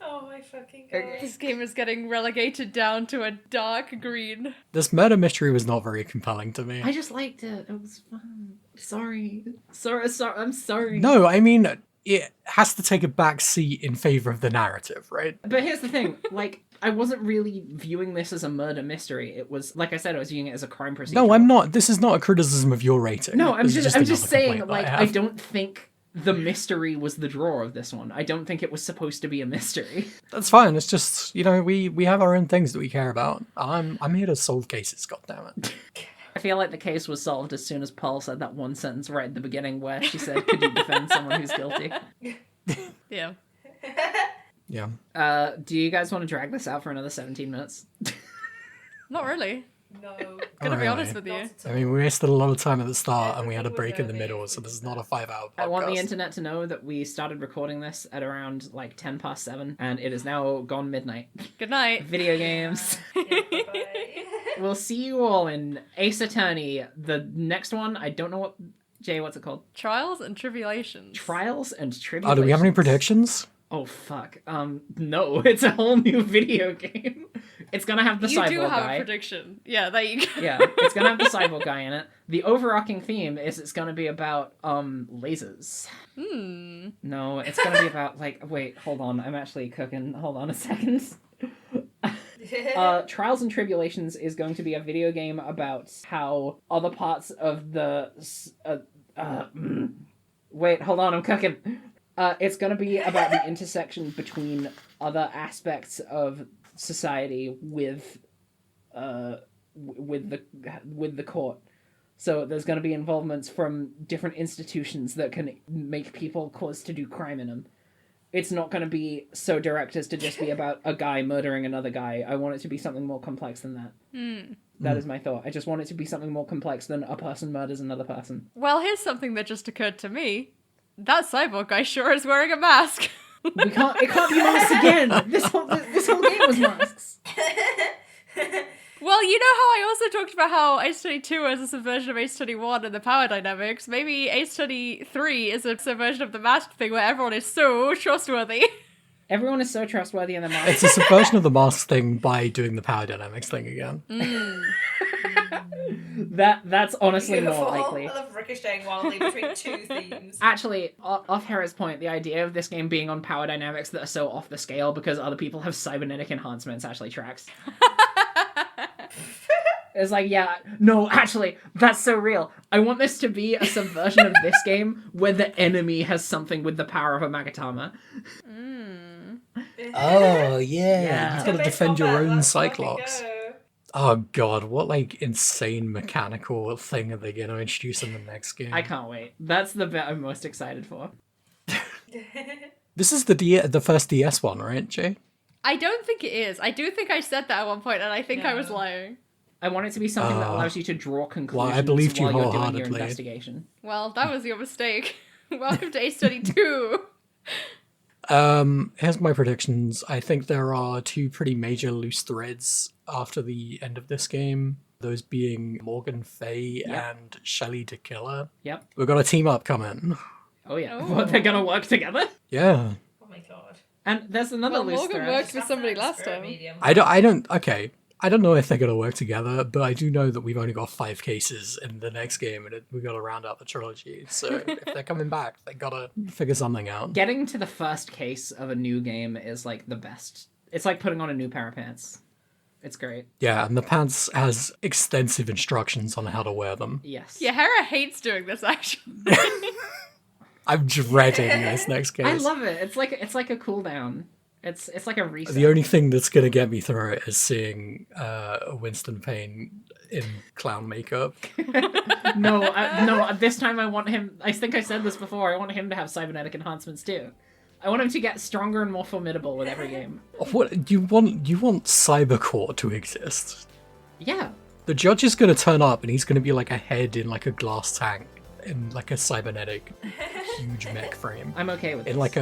Oh my fucking god. This game is getting relegated down to a dark green. This murder mystery was not very compelling to me. I just liked it. It was fun. Sorry. I'm sorry. No, I mean, it has to take a back seat in favor of the narrative, right? But here's the thing, like, I wasn't really viewing this as a murder mystery. It was, like I said, I was viewing it as a crime procedural. No, I'm not. This is not a criticism of your rating. No, I'm This is just another saying, complaint that like, have. I don't think the mystery was the draw of this one. I don't think it was supposed to be a mystery. That's fine. It's just, you know, we have our own things that we care about. I'm here to solve cases, goddammit. I feel like the case was solved as soon as Pearl said that one sentence right at the beginning where she said, "Could you defend someone who's guilty?" Yeah. Yeah. Do you guys want to drag this out for another 17 minutes? Not really. No. Gonna be Really? honest with you. Not at all. I mean, we wasted a lot of time at the start Yeah, and we had a people break in the don't middle, need so this is not a to- 5-hour podcast. I want the internet to know that we started recording this at around like 10 past 7 and it is now gone midnight. Good night. Video games. Yeah, bye-bye. We'll see you all in Ace Attorney. The next one, I don't know what... Jay, what's it called? Trials and tribulations. Trials and Oh, Tribulations. do we have any predictions? Oh, fuck. No, it's a whole new video game. It's gonna have the You cyborg do have guy. a prediction. Yeah, there you go. Yeah, it's gonna have the cyborg guy in it. The overarching theme is it's gonna be about, lasers. Hmm. No, it's gonna be about, like, wait, hold on, I'm actually cooking. Hold on a second. Trials and Tribulations is going to be a video game about how other parts of the... wait, hold on, I'm cooking. It's going to be about the intersection between other aspects of society with the court. So there's going to be involvements from different institutions that can make people cause to do crime in them. It's not going to be so direct as to just be about a guy murdering another guy. I want it to be something more complex than that. That is my thought. I just want it to be something more complex than a person murders another person. Well, here's something that just occurred to me. That cyborg guy sure is wearing a mask. It can't be masks again! This whole game was masks! Well, you know how I also talked about how Ace Attorney 2 is a subversion of Ace Attorney 1 and the power dynamics? Maybe Ace Attorney 3 is a subversion of the mask thing where everyone is so trustworthy. Everyone is so trustworthy in the mask. It's a subversion of the mask thing by doing the power dynamics thing again. That's honestly Beautiful. more likely. I love ricocheting wildly between two themes. Actually, off Hera's point, the idea of this game being on power dynamics that are so off the scale because other people have cybernetic enhancements actually tracks. It's like, yeah, no, actually, that's so real. I want this to be a subversion of this game where the enemy has something with the power of a Magatama. Oh, yeah. Yeah. You've got to Turn-based defend your combat, own let's fucking Cyclops. go. Oh, God. What, like, insane mechanical thing are they going to introduce in the next game? I can't wait. That's the bit I'm most excited for. This is the first DS one, right, Jay? I don't think it is. I do think I said that at one point, and I think I was No. lying. I want it to be something that allows you to draw conclusions believed you while you're doing your wholeheartedly. investigation. Well, that was your mistake. Welcome to Ace 32. Here's my predictions. I think there are two pretty major loose threads after the end of this game. Those being Morgan Fay and Shelly DeKiller. Yep. We've got a team up coming. Oh yeah. Oh. What, they're gonna work together? Yeah. Oh my god. And there's another Well, loose Morgan thread. worked with somebody last Spirit time. medium. I don't know if they're gonna work together, but I do know that we've only got 5 cases in the next game, and we've got to round out the trilogy. So if they're coming back, they gotta figure something out. Getting to the first case of a new game is like the best. It's like putting on a new pair of pants. It's great. Yeah, and the pants has extensive instructions on how to wear them. Yes. Yeah, Hera hates doing this, actually. I'm dreading this next case. I love it. It's like a cooldown. It's like a reset. The only thing that's gonna get me through it is seeing Winston Payne in clown makeup. No. This time I want him. I think I said this before. I want him to have cybernetic enhancements too. I want him to get stronger and more formidable with every game. What you want? You want Cybercore to exist? Yeah. The judge is gonna turn up, and he's gonna be like a head in like a glass tank in like a cybernetic huge mech frame. I'm okay with it. In like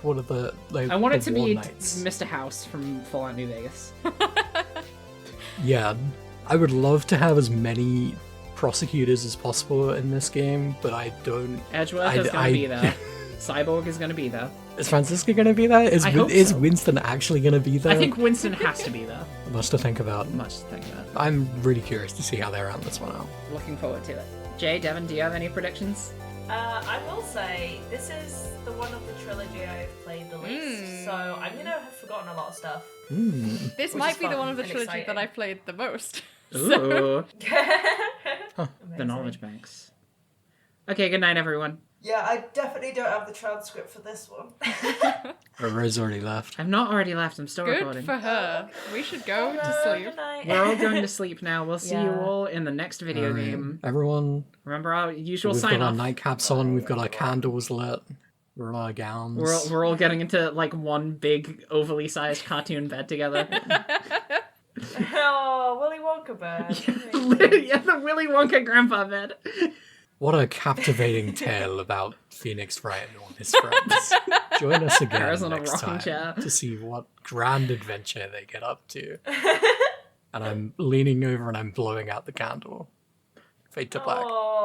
what are the like? I want it the to War be Knights. Mr. House from Fallout New Vegas. Yeah, I would love to have as many prosecutors as possible in this game, but I don't. Edgeworth is gonna be there. Cyborg is gonna be there. Is Francisca gonna be there? I hope Is so. Winston actually gonna be there? I think Winston has to be there. Much to think about. Much to think about. I'm really curious to see how they round this one out. Looking forward to it. Jay, Devin, do you have any predictions? I will say this is the one of the trilogy I've played the least, so I'm gonna have forgotten a lot of stuff. This Which might is be the fun one of the and trilogy that exciting. I played the most. Ooh. The Amazing. knowledge banks. Okay, good night, everyone. Yeah, I definitely don't have the transcript for this one. Rose already left. I've not already left. I'm still Good recording. for her. We should go to Good sleep. night. We're all going to sleep now. We'll see you Yeah. all in the next video Alright, game. everyone, Remember our usual we've sign got our off. nightcaps on. We've got our candles lit. We're in our gowns. We're all getting into like one big overly sized cartoon bed together. Oh, Willy Wonka bed. Yeah, the Willy Wonka grandpa bed. What a captivating tale about Phoenix Wright and all his friends. Join us again Paris on a next rocking time chair. to see what grand adventure they get up to. And I'm leaning over and I'm blowing out the candle. Fade to black. Oh.